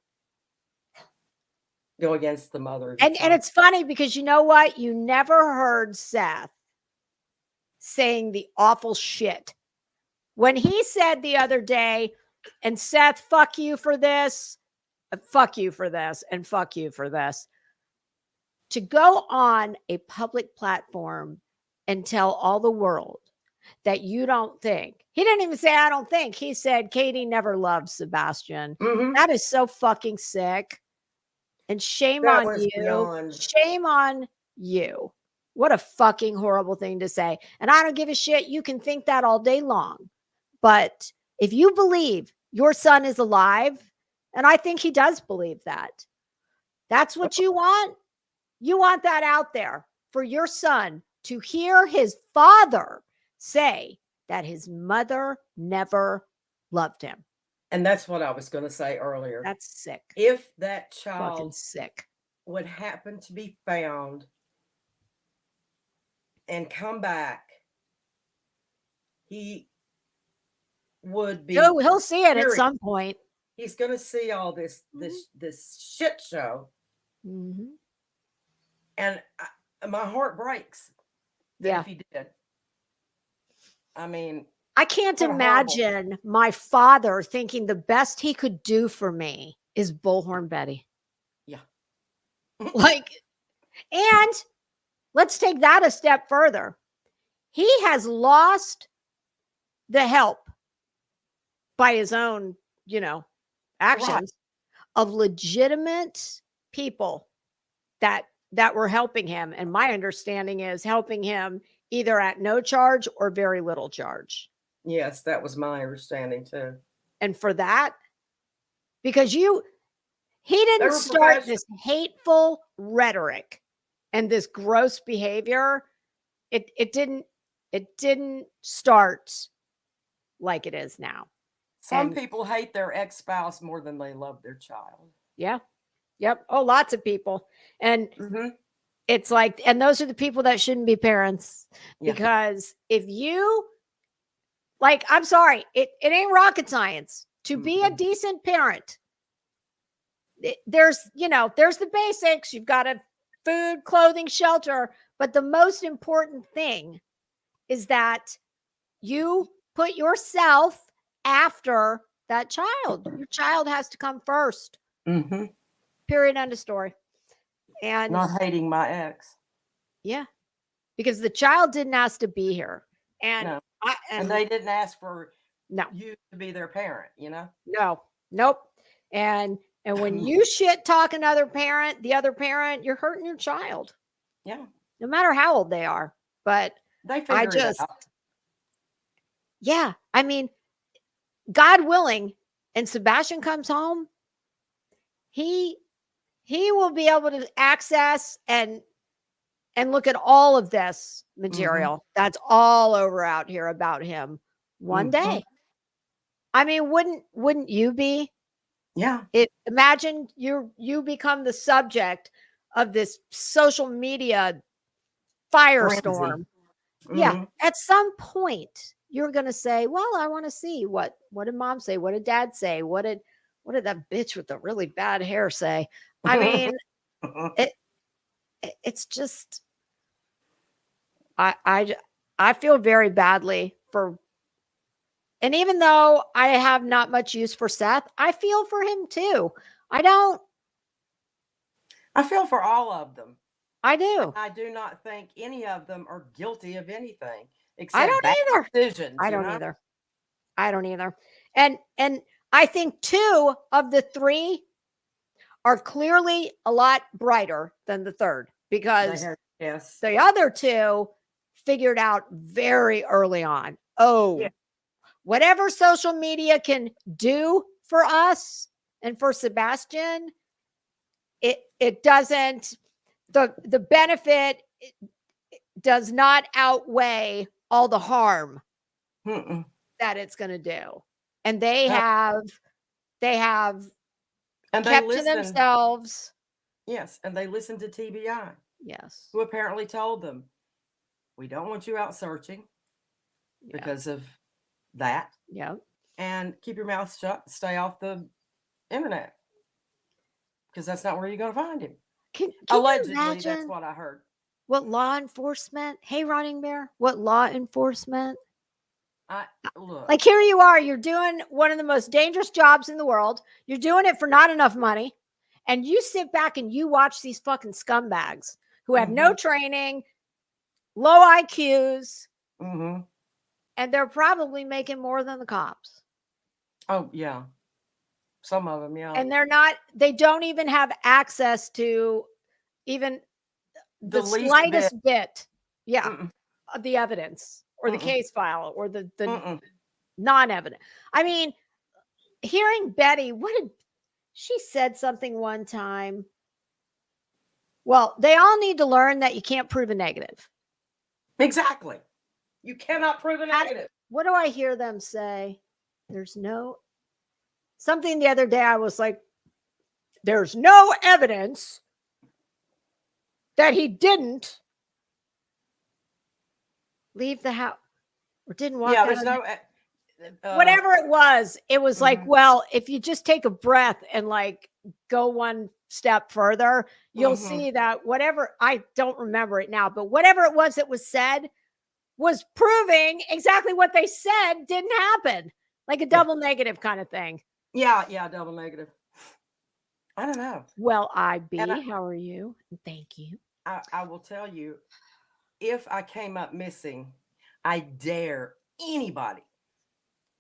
go against the mother. And it's funny because you know what? You never heard Seth saying the awful shit. When he said the other day, and Seth, fuck you for this, fuck you for this, and fuck you for this. To go on a public platform and tell all the world that you don't think. He didn't even say, I don't think. He said, Katie never loved Sebastian. That is so fucking sick. And shame on you. Beyond. Shame on you. What a fucking horrible thing to say. And I don't give a shit. You can think that all day long. But if you believe your son is alive. And I think he does believe that. That's what you want. You want that out there for your son to hear his father say that his mother never loved him. And that's what I was going to say earlier. That's sick. If that Fucking child sick. would happen to be found and come back, he would be. He'll see it at furious. some point. He's going to see all this shit show, Mhm. and my heart breaks. Yeah. If he did, I mean, I can't what a imagine my father thinking the best he could do for me is Bullhorn Betty. Yeah. Like, and let's take that a step further. He has lost the help by his own, actions of legitimate people that were helping him. And my understanding is helping him either at no charge or very little charge. Yes, that was my understanding too. And for that, because he didn't start this hateful rhetoric and this gross behavior. It didn't start like it is now. Some people hate their ex-spouse more than they love their child. Yeah. Yep. Oh, lots of people. And it's like, and those are the people that shouldn't be parents. Yeah. Because if you, like, I'm sorry, it ain't rocket science to be a decent parent. There's the basics. You've got a food, clothing, shelter. But the most important thing is that you put yourself after that child. Your child has to come first. Period. End of story. And not hating my ex. Yeah. Because the child didn't ask to be here. And, no. And they didn't ask for you to be their parent, No. Nope. And when you shit talk the other parent, you're hurting your child. Yeah. No matter how old they are. But they figure it out. Yeah. I mean, God willing, and Sebastian comes home, he will be able to access and look at all of this material that's all over out here about him one day. I mean, wouldn't you be? Yeah. Imagine you become the subject of this social media firestorm. Yeah. At some point, you're going to say, well, I want to see what did mom say? What did dad say? What did that bitch with the really bad hair say? I mean, it's just, I feel very badly for, and even though I have not much use for Seth, I feel for him too. I feel for all of them. I do. I do not think any of them are guilty of anything. I don't either. Decisions, I don't either. I don't either. And I think 2 of the 3 are clearly a lot brighter than the third, because the other 2 figured out very early on. Whatever social media can do for us and for Sebastian, it doesn't, the benefit does not outweigh all the harm that it's going to do. And they have and kept to themselves. Yes. And they listened to TBI. Yes. Who apparently told them, we don't want you out searching because of that. Yeah. And keep your mouth shut. Stay off the internet. Because that's not where you're going to find him. Can Allegedly, that's what I heard. What law enforcement? Hey, Running Bear, what law enforcement? Look. Like, here you are, you're doing one of the most dangerous jobs in the world. You're doing it for not enough money. And you sit back and you watch these fucking scumbags who have no training, low IQs, and they're probably making more than the cops. Oh, yeah. Some of them, yeah. And they don't even have access to even the slightest bit of the evidence or the case file or the non-evidence. I mean, hearing Betty, she said something one time. Well, they all need to learn that you can't prove a negative. Exactly. You cannot prove a negative. What do I hear them say? Something the other day I was like, there's no evidence that he didn't leave the house or didn't walk out. There's no whatever it was like, well, if you just take a breath and like go one step further, you'll see that whatever, I don't remember it now, but whatever it was that was said was proving exactly what they said didn't happen, like a double negative kind of thing. Double negative. I don't know. Well, how are you? Thank you. I will tell you, if I came up missing, I dare anybody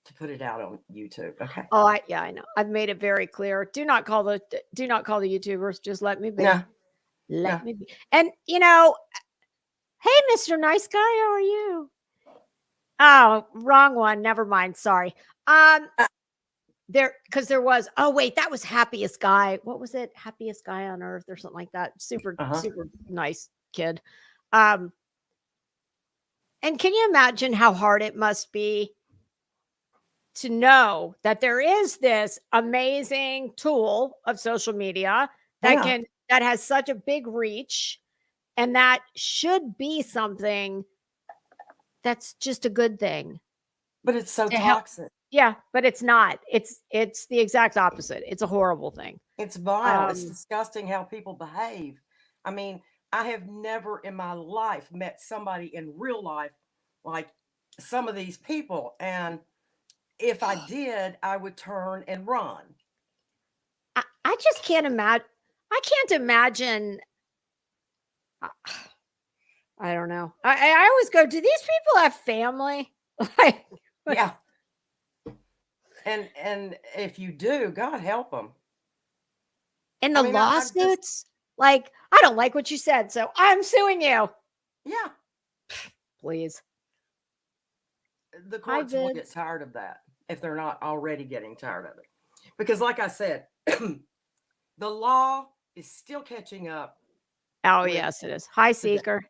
to put it out on YouTube. Okay. Oh, I know. I've made it very clear. Do not call the YouTubers. Just let me be. Let me be. And hey, Mr. Nice Guy, how are you? Oh, wrong one. Never mind. Sorry. There was, oh wait, that was Happiest Guy. What was it? Happiest Guy on Earth or something like that. Super nice kid. And can you imagine how hard it must be to know that there is this amazing tool of social media that has such a big reach, and that should be something that's just a good thing. But it's so toxic. Yeah, but it's not. It's the exact opposite. It's a horrible thing. It's vile. It's disgusting how people behave. I mean, I have never in my life met somebody in real life like some of these people. And if I did, I would turn and run. I just can't imagine. I can't imagine. I don't know. I always go, do these people have family? Yeah. And if you do, God help them. And the lawsuits, I don't like what you said, so I'm suing you. Yeah. Please. The courts will get tired of that if they're not already getting tired of it. Because like I said, the law is still catching up. Oh, yes, it is. Hi, Seeker.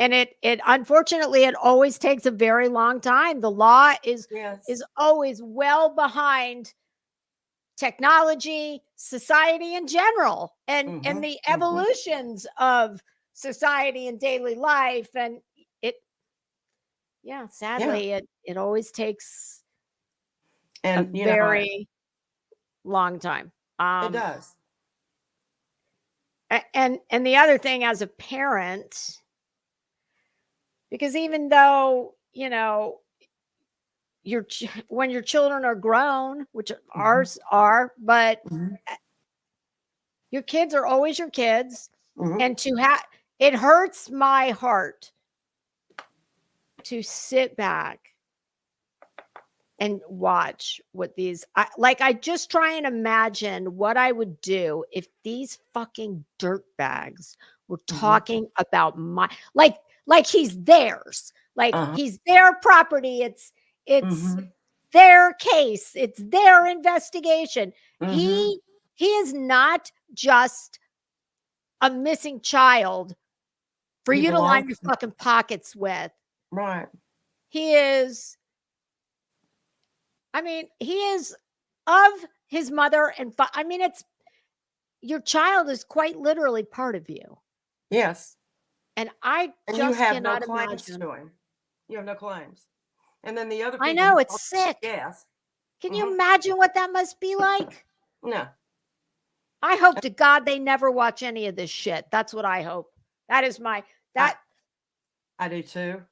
And it unfortunately, it always takes a very long time. The law is always well behind technology, society in general, and the evolutions of society and daily life. And sadly, it always takes a very long time. It does. And the other thing, as a parent, because even though, when your children are grown, which ours are, but your kids are always your kids. And it hurts my heart to sit back and watch what I just try and imagine what I would do if these fucking dirtbags were talking about like he's theirs, he's their property. It's their case. It's their investigation. He is not just a missing child for you to line your fucking pockets with. Right. He is of his mother and it's your child is quite literally part of you. Yes. And I just you have cannot no claims imagine. to him. You have no claims. And then the other people, I know, it's sick. Yes. Can you imagine what that must be like? No. I hope to God they never watch any of this shit. That's what I hope. That is I do too.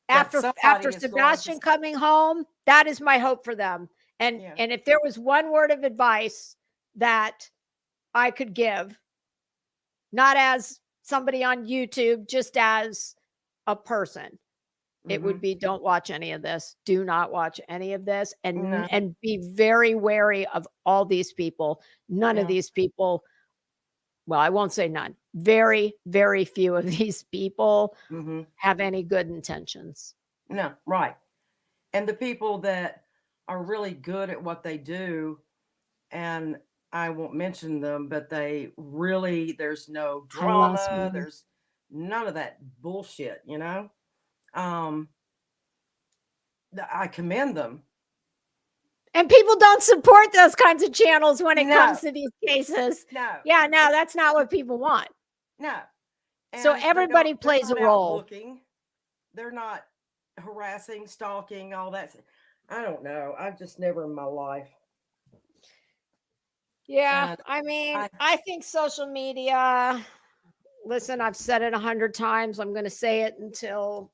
After Sebastian coming home, that is my hope for them. And if there was one word of advice that I could give, not as somebody on YouTube, just as a person, it would be, don't watch any of this. Do not watch any of this. And be very wary of all these people. None of these people, well, I won't say none. Very, very few of these people have any good intentions. No, right. And the people that are really good at what they do, and I won't mention them, but they really, there's no I lost drama, one. there's none of that bullshit, you know? Um, I commend them. And people don't support those kinds of channels when it No. comes to these cases. No. Yeah, no, that's not what people want. No. So And everybody they're plays a not out role. looking. They're not harassing, stalking, all that. I don't know. I've just never in my life. Yeah, And I mean, I think social media, listen, I've said it 100 times. I'm going to say it until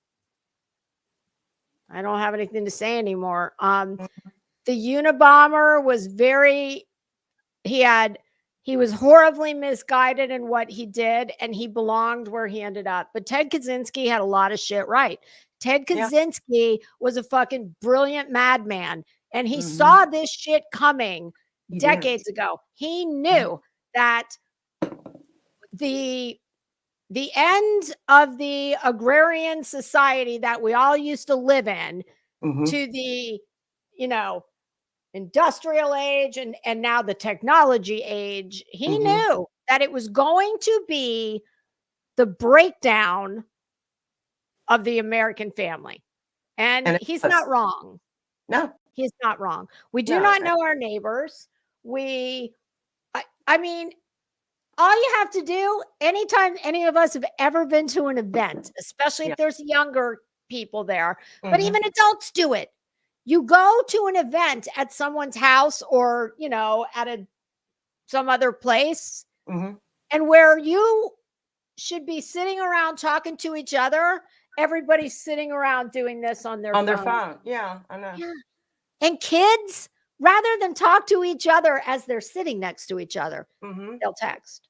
I don't have anything to say anymore. The Unabomber was he was horribly misguided in what he did, and he belonged where he ended up. But Ted Kaczynski had a lot of shit right. Ted Kaczynski was a fucking brilliant madman, and he saw this shit coming decades ago. He knew that the end of the agrarian society that we all used to live in to the, industrial age and now the technology age, he knew that it was going to be the breakdown of the American family. And he's not wrong. No. He's not wrong. We do not know our neighbors. I mean, all you have to do anytime any of us have ever been to an event, especially if there's younger people there, but even adults do it. You go to an event at someone's house or, at some other place, and where you should be sitting around talking to each other, everybody's sitting around doing this on their phone. Yeah, I know. Yeah. And kids, rather than talk to each other as they're sitting next to each other, they'll text.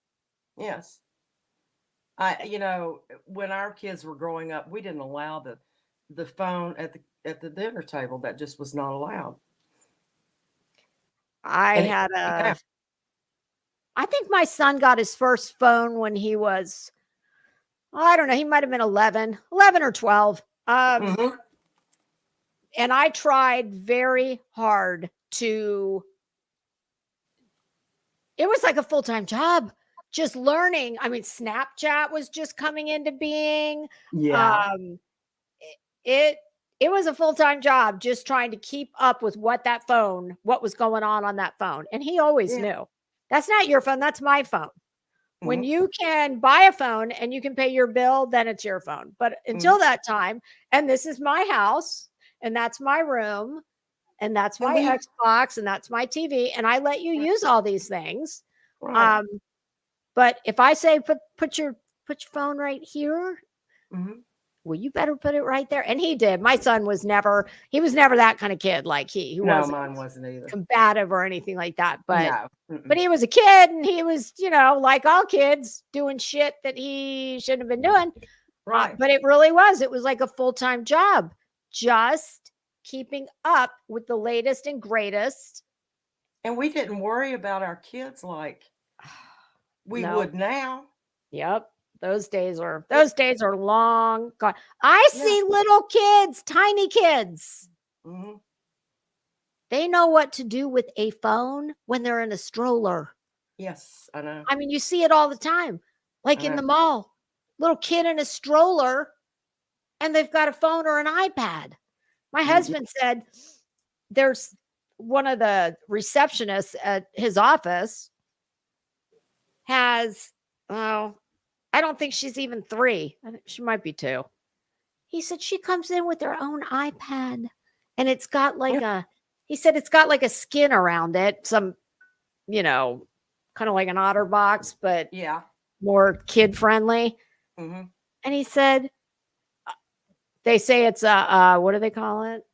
Yes. When our kids were growing up, we didn't allow the phone at the dinner table. That just was not allowed. I think my son got his first phone when he was, I don't know, he might have been 11 or 12. And I tried very hard it was like a full-time job, just learning. I mean, Snapchat was just coming into being. Yeah. It was a full-time job just trying to keep up with what was going on that phone. And he always knew, that's not your phone, that's my phone. When you can buy a phone and you can pay your bill, then it's your phone. But until that time, and this is my house, and that's my room, and that's my Xbox, and that's my TV, and I let you use all these things. Right. But if I say put your phone right here, well, you better put it right there. And he did. My son was never that kind of kid. Like he wasn't, mine wasn't either combative or anything like that. But no. but he was a kid, and he was, like all kids, doing shit that he shouldn't have been doing. Right. But it was like a full-time job, just keeping up with the latest and greatest. And we didn't worry about our kids like we would now. Yep. Those days are long gone. I see little kids, tiny kids. They know what to do with a phone when they're in a stroller. Yes, I know. I mean, you see it all the time, like in the mall, little kid in a stroller, and they've got a phone or an iPad. My husband said there's one of the receptionists at his office has, I don't think she's even 3. I think she might be 2. He said she comes in with her own iPad, and it's got he said it's got like a skin around it. Some, kind of like an OtterBox, but more kid friendly. And he said, they say it's what do they call it?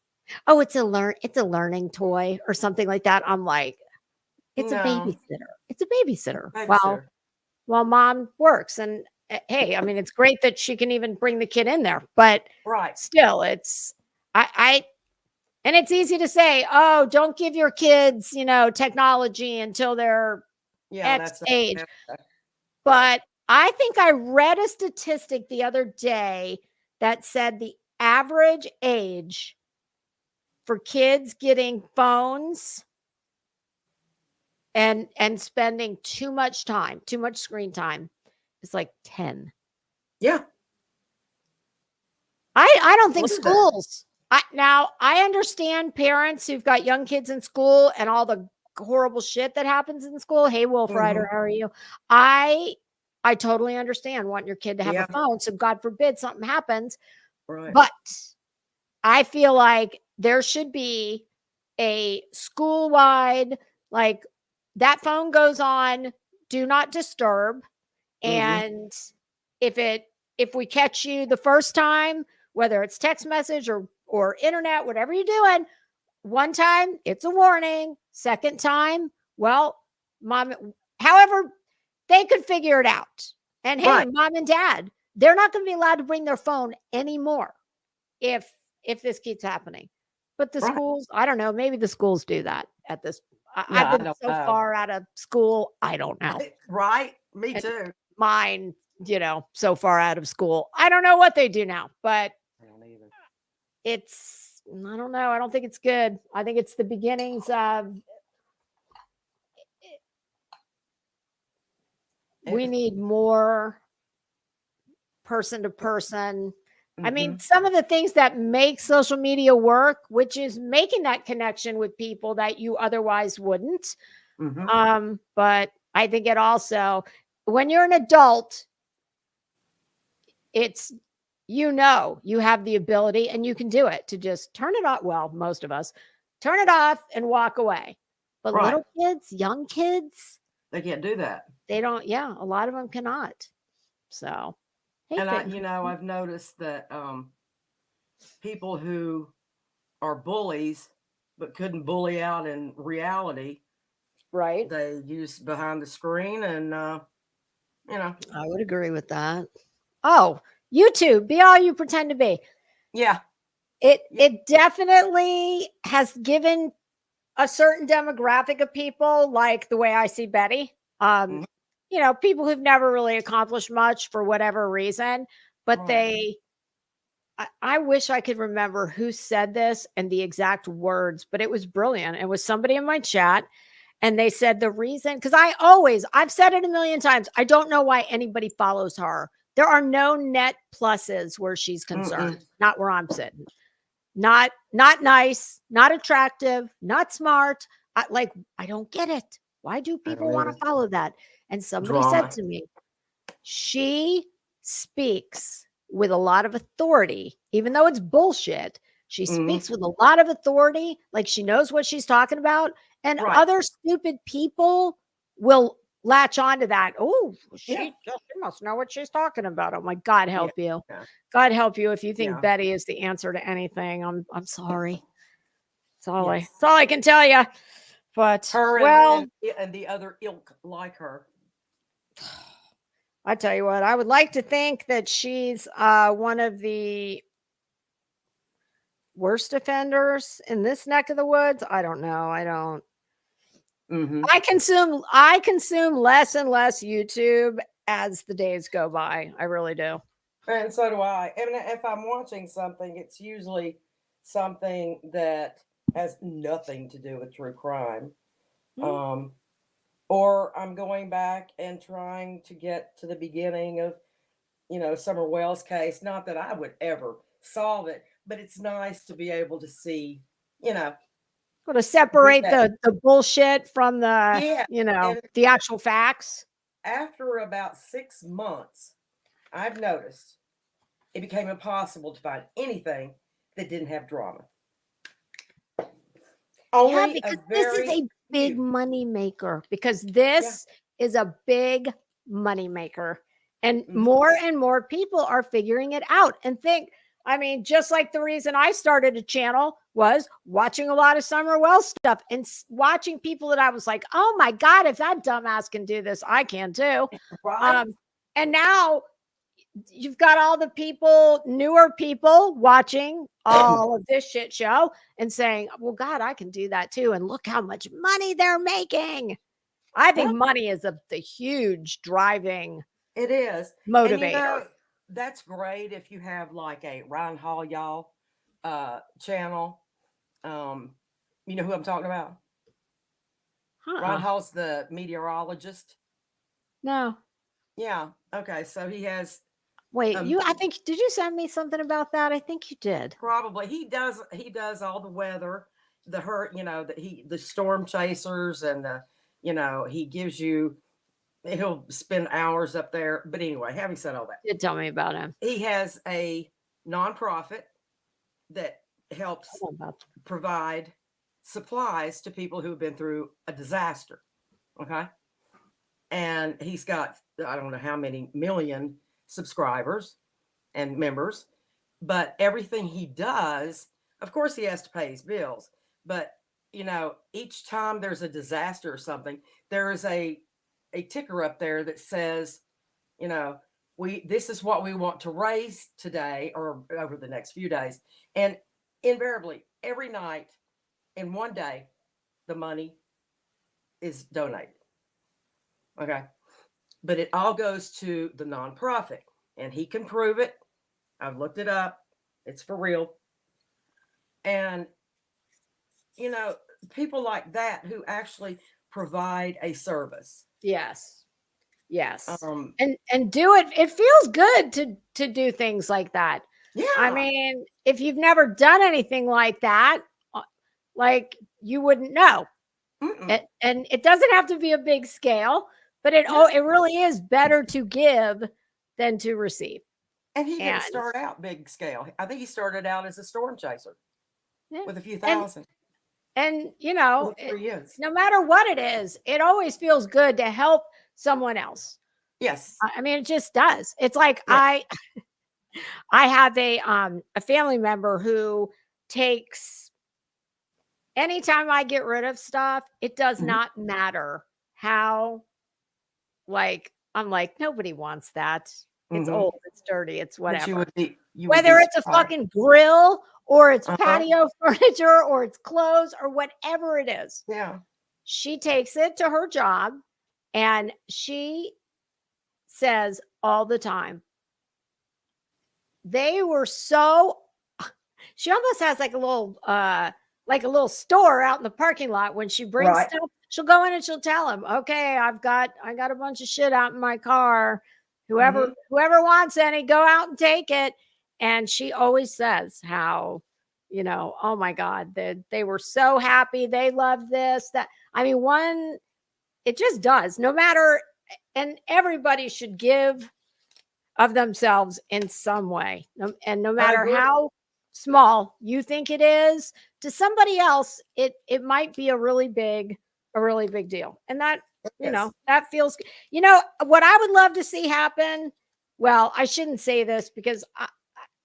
Oh, it's a learning toy or something like that. I'm like, it's a babysitter. It's a babysitter. While mom works. And hey, I mean, it's great that she can even bring the kid in there, but still, it's and it's easy to say, oh, don't give your kids, technology until they're X age. But I think I read a statistic the other day that said the average age for kids getting phones and spending too much screen time is like 10. Yeah. I don't think Look at that. schools. Now I understand parents who've got young kids in school and all the horrible shit that happens in school. Hey, Wolf Rider, how are you? I totally understand wanting your kid to have a phone. So God forbid something happens. Right. But I feel like there should be a school-wide, like, that phone goes on do not disturb. And if we catch you the first time, whether it's text message or internet, whatever you're doing, one time it's a warning. Second time, well, mom, however, they could figure it out. And hey, mom and dad, they're not going to be allowed to bring their phone anymore if this keeps happening. But the schools, I don't know, maybe the schools do that at this. I've been so far out of school, I don't know. Right? Me too. Mine, so far out of school. I don't know what they do now, but I don't either. I don't know. I don't think it's good. I think it's the beginnings of we need more person to person. I mean, some of the things that make social media work, which is making that connection with people that you otherwise wouldn't. But I think it also, when you're an adult, it's, you have the ability and you can do it to just turn it off. Well, most of us turn it off and walk away. But little kids, young kids, they can't do that. They don't. Yeah, a lot of them cannot. So, and I've noticed that people who are bullies but couldn't bully out in reality, right? They use behind the screen, and I would agree with that. Oh, YouTube, be all you pretend to be. Yeah. It definitely has given a certain demographic of people, like the way I see Betty, people who've never really accomplished much for whatever reason, but I wish I could remember who said this and the exact words, but it was brilliant. It was somebody in my chat, and they said the reason, because I've said it a million times, I don't know why anybody follows her. There are no net pluses where she's concerned, not where I'm sitting. Not nice, not attractive, not smart. I don't get it. Why do people want to follow that? And somebody said to me, she speaks with a lot of authority, even though it's bullshit. She speaks with a lot of authority, like she knows what she's talking about. And other stupid people will latch onto that. Oh, she must know what she's talking about. Oh my God, help you. God help you if you think Betty is the answer to anything. I'm sorry. That's all I can tell you. But her and the other ilk like her. I tell you what, I would like to think that she's one of the worst offenders in this neck of the woods. I don't know. I don't. I consume less and less YouTube as the days go by. I really do. And so do I. And if I'm watching something, it's usually something that has nothing to do with true crime. Or I'm going back and trying to get to the beginning of, Summer Wells' case. Not that I would ever solve it, but it's nice to be able to see, to separate the bullshit from the, the actual facts. After about 6 months, I've noticed it became impossible to find anything that didn't have drama. Only because this is a big money maker. Because this is a big money maker, and more people are figuring it out and think. I mean, just like the reason I started a channel was watching a lot of Summer Wells stuff and watching people that I was like, oh my God, if that dumbass can do this, I can too. Right. And now you've got all the newer people watching all of this shit show and saying, well, God, I can do that too. And look how much money they're making. I think money is the huge driving. It is motivator. And that's great if you have like a Ryan Hall y'all channel, You know who I'm talking about? Ron Hall's the meteorologist. No. Yeah. Okay. So he has. Wait, I think, did you send me something about that? I think you did. Probably. He does all the weather, the storm chasers, and he gives you, he'll spend hours up there. But anyway, having said all that, You tell me about him. he has a nonprofit that helps provide supplies to people who've been through a disaster. Okay. And he's got, I don't know how many million subscribers and members, but everything he does, of course, he has to pay his bills. But, each time there's a disaster or something, there is a ticker up there that says, this is what we want to raise today or over the next few days. And invariably, every night in one day, the money is donated. Okay. But it all goes to the nonprofit, and he can prove it. I've looked it up. It's for real. And, people like that who actually provide a service. Yes. Yes. And do it. It feels good to do things like that. Yeah. I mean, if you've never done anything like that, like, you wouldn't know. And it doesn't have to be a big scale, but it really is better to give than to receive. And he didn't start out big scale. I think he started out as a storm chaser with a few thousand. And no matter what it is, it always feels good to help someone else. Yes. I mean, it just does. It's like, I have a family member who takes, anytime I get rid of stuff, it does not matter how, I'm like, nobody wants that. It's old, it's dirty, it's whatever. Whether it's a fucking grill or it's patio furniture or it's clothes or whatever it is. Yeah. She takes it to her job and she says all the time, she almost has like a little store out in the parking lot. When she brings stuff, she'll go in and she'll tell him, okay, I got a bunch of shit out in my car. Whoever wants any, go out and take it. And she always says how, oh my God, they were so happy. They loved this, that. I mean, it just does, no matter, and everybody should give of themselves in some way. And no matter how small you think it is, to somebody else, it might be a really big deal. And that, that feels, what I would love to see happen. Well, I shouldn't say this because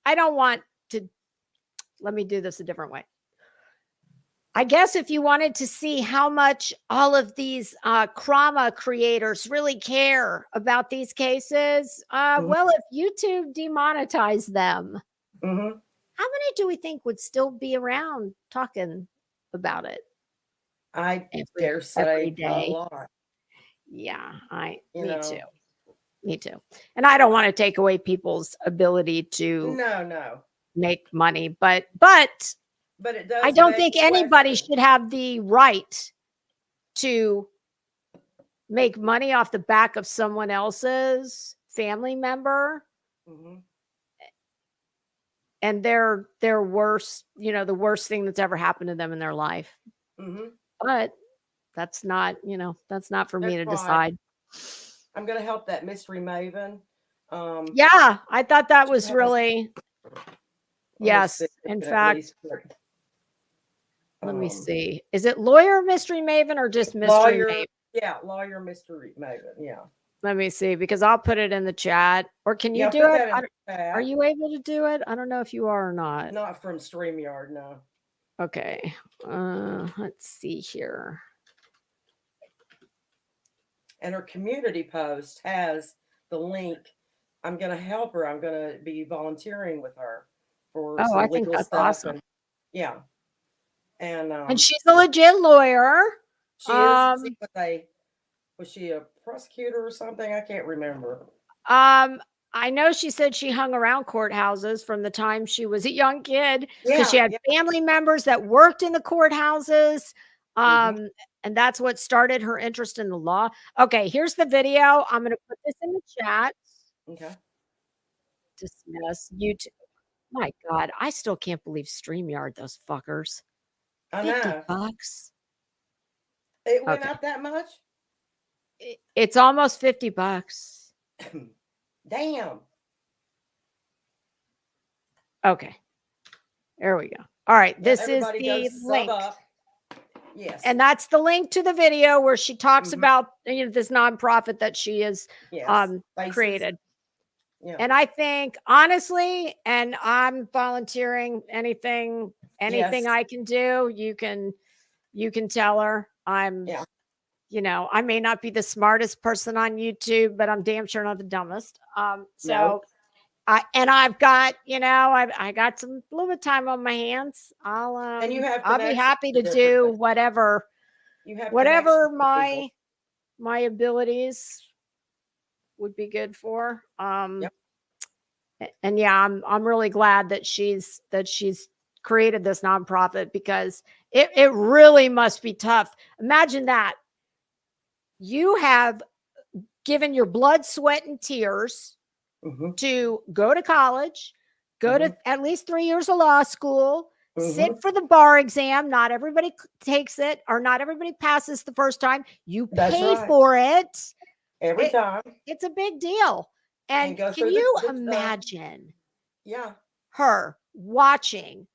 I don't want to, let me do this a different way. I guess if you wanted to see how much all of these trauma creators really care about these cases, well, if YouTube demonetized them, how many do we think would still be around talking about it? I dare say a lot. Yeah, me too. And I don't want to take away people's ability to make money, but it does. I don't think anybody should have the right to make money off the back of someone else's family member. And their worst, the worst thing that's ever happened to them in their life. But that's not, that's not for me to decide. I'm going to help that mystery maven. Yeah, I thought that was really, yes. In fact, let me see. Is it lawyer mystery maven or just mystery maven? Yeah, lawyer mystery maven. Yeah. Let me see, because I'll put it in the chat. Or can you do it? Are you able to do it? I don't know if you are or not. Not from StreamYard, no. Okay. Let's see here. And her community post has the link. I'm going to help her. I'm going to be volunteering with her for some I think legal that's stuff. awesome. And she's a legit lawyer. She is. Was she a prosecutor or something? I can't remember. I know she said she hung around courthouses from the time she was a young kid because she had family members that worked in the courthouses. And that's what started her interest in the law. Okay, here's the video. I'm going to put this in the chat. Okay. Dismiss YouTube. My God, I still can't believe StreamYard, those fuckers. I 50 know. bucks. It went up that much? It's almost 50 bucks. Damn. Okay. There we go. All right. Yeah, this is the link. Yes. And that's the link to the video where she talks about this nonprofit that she has created. Yeah. And I think honestly, and I'm volunteering anything I can do, you can tell her I'm, I may not be the smartest person on YouTube, but I'm damn sure not the dumbest. So I've got, I got some little bit of time on my hands. I'll be happy to do whatever my abilities would be good for. And yeah, I'm really glad that she's created this nonprofit because it really must be tough. Imagine that you have given your blood, sweat, and tears to go to college, go to at least 3 years of law school, sit for the bar exam. Not everybody takes it, or not everybody passes the first time. You pay for it every time. It's a big deal. And can you imagine her watching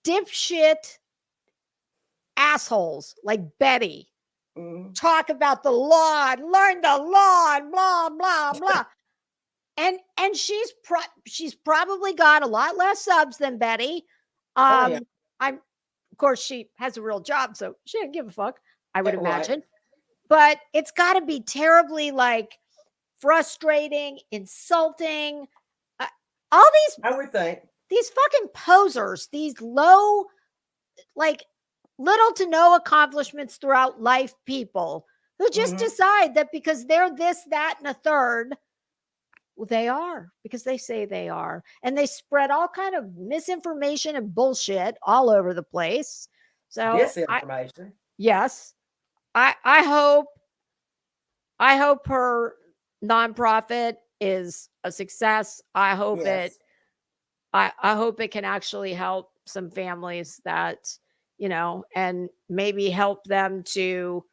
dipshit assholes like Betty talk about the law and learn the law and blah, blah, blah. and she's probably got a lot less subs than Betty. Of course, she has a real job, so she didn't give a fuck, I would imagine. But it's got to be terribly frustrating, insulting. All these, I would think, these fucking posers, these low, little to no accomplishments throughout life people who just decide that because they're this, that, and a third, well, they are, because they say they are. And they spread all kind of misinformation and bullshit all over the place. So disinformation. I hope her nonprofit is a success. I hope I hope it can actually help some families that, and maybe help them to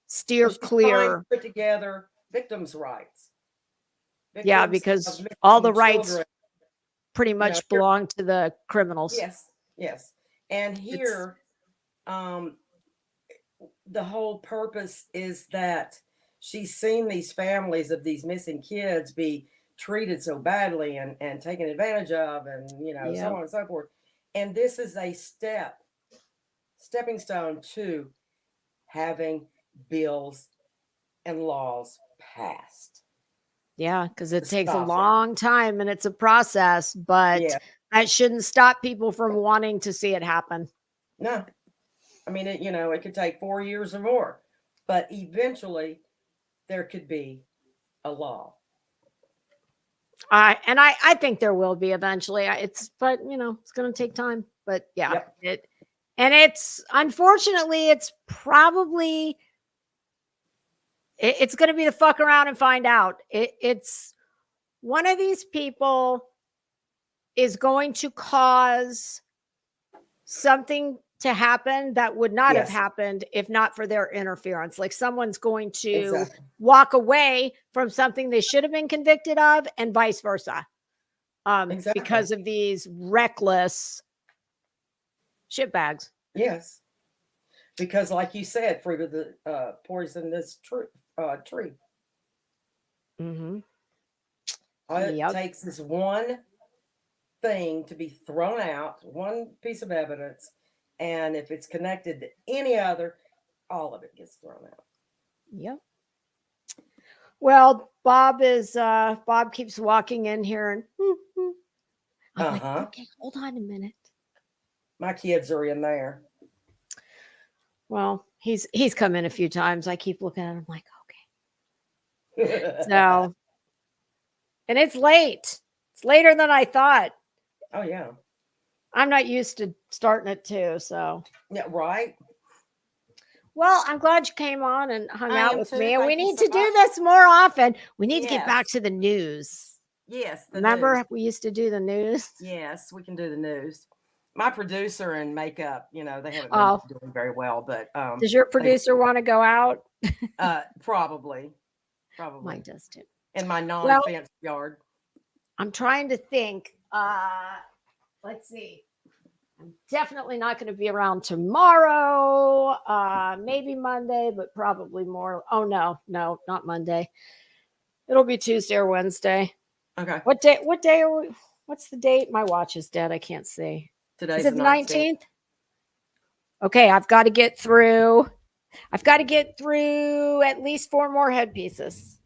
steer clear. Put together victims' rights. Because all the rights pretty much belong to the criminals. Yes. And here, the whole purpose is that she's seen these families of these missing kids be treated so badly and taken advantage of, and so on and so forth. And this is a stepping stone to having bills and laws passed. Yeah, because it takes a long time and it's a process, but that shouldn't stop people from wanting to see it happen. No. I mean, it could take 4 years or more, but eventually there could be a law. I think there will be eventually. It's going to take time. But it's unfortunately it's probably it's going to be the fuck around and find out. It's one of these people is going to cause something to happen that would not have happened if not for their interference. Like someone's going to walk away from something they should have been convicted of, and vice versa, because of these reckless shitbags. Yes, because like you said, fruit of the poisonous tree. All it takes is one thing to be thrown out, one piece of evidence, and if it's connected to any other, all of it gets thrown out. Yep. Well, Bob keeps walking in here and I'm like, okay, hold on a minute. My kids are in there. Well, he's come in a few times. I keep looking at him like, okay. So And it's late. It's later than I thought. Oh, yeah. I'm not used to starting at 2, so. Yeah, right. Well, I'm glad you came on and hung out with me. And we need to do this this more often. We need to get back to the news. Yes. Remember news. we used to do the news? Yes, we can do the news. My producer and makeup, they haven't been doing very well, but does your producer want to go out? Probably. Mine does too. In my non-fenced yard. I'm trying to think. Let's see. I'm definitely not going to be around tomorrow. Maybe Monday, but probably more. Oh no, not Monday. It'll be Tuesday or Wednesday. Okay. What day are we? What's the date? My watch is dead. I can't see. Today's the 19th. Okay, I've got to get through at least 4 more headpieces.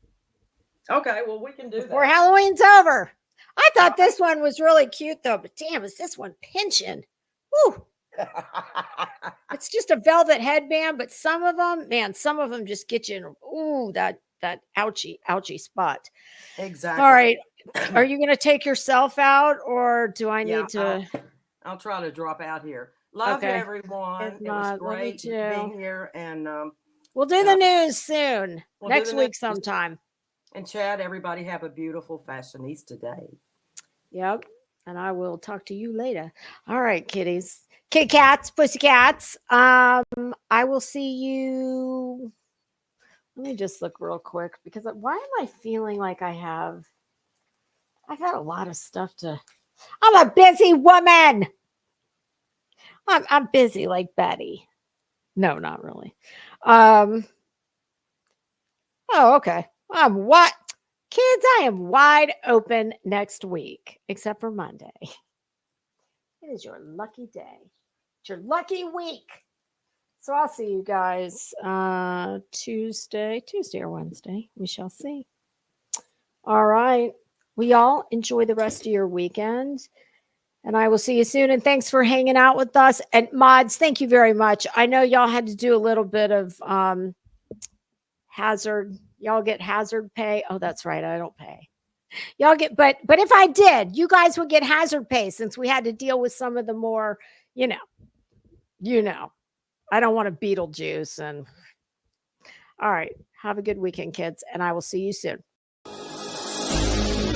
Okay, well, we can do that before Halloween's over. I thought this one was really cute though, but damn, is this one pinching? Woo. It's just a velvet headband, but some of them just get you in that ouchy spot. Exactly. All right. Are you going to take yourself out, or do I need to? I'll try to drop out here. Love everyone. It was great being here, and we'll do the news soon. Next week sometime. And Chad, everybody have a beautiful Fashionista day. Yep. And I will talk to you later. All right, kitties. Kitty cats, pussy cats. I will see you. Let me just look real quick, because why am I feeling like I've got a lot of stuff to. I'm a busy woman. I'm busy like Betty. No, not really. Oh, okay. What? Kids, I am wide open next week, except for Monday. It is your lucky day. It's your lucky week. So I'll see you guys Tuesday or Wednesday. We shall see. All right. We all enjoy the rest of your weekend. And I will see you soon. And thanks for hanging out with us. And mods, thank you very much. I know y'all had to do a little bit of hazard. Y'all get hazard pay. Oh, that's right. I don't pay. Y'all get, but if I did, you guys would get hazard pay, since we had to deal with some of the more, I don't want to Beetlejuice. And all right. Have a good weekend, kids. And I will see you soon.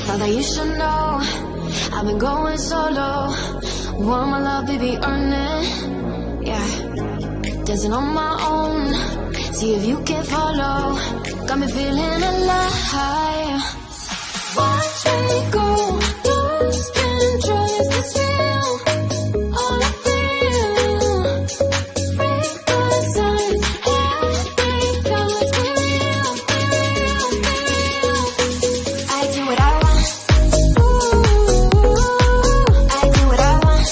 Father, you should know I've been going solo. Want my love, baby, earn it. Yeah, dancing on my own. See if you can follow. Got me feeling alive. Watch me go. Lose control. Is this real? All I feel. Freak the signs. Every time it's real, I do what I want. I do what I want.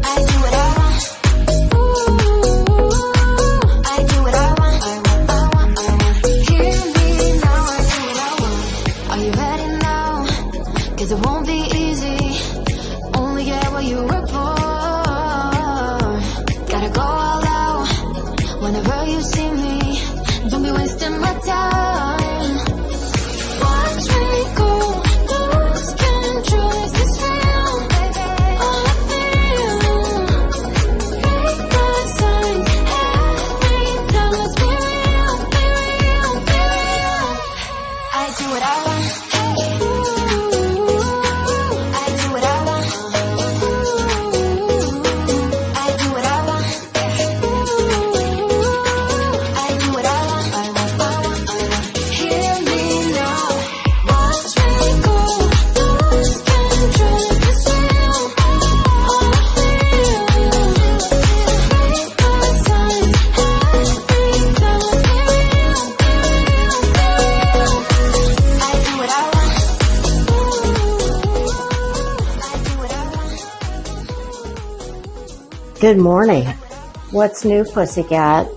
I do what I want. I do what I want. Hear me now, I do what I want. Are you ready now? 'Cause it won't be easy. Only get what you work for. Gotta go all out whenever you see me. Don't be wasting my time. Watch me go. Lose control. Is this real? All I feel. Break the signs. Every time let's be real, be real, be real. I do what I want. I do what I want. I do what I want. I do what I want. Hear me now. Watch me go. Lose control. Is this real? All I feel. Break the signs. Every time let's be real, be real, be real. I do what I want. I do what I want. Good morning. What's new, pussycat?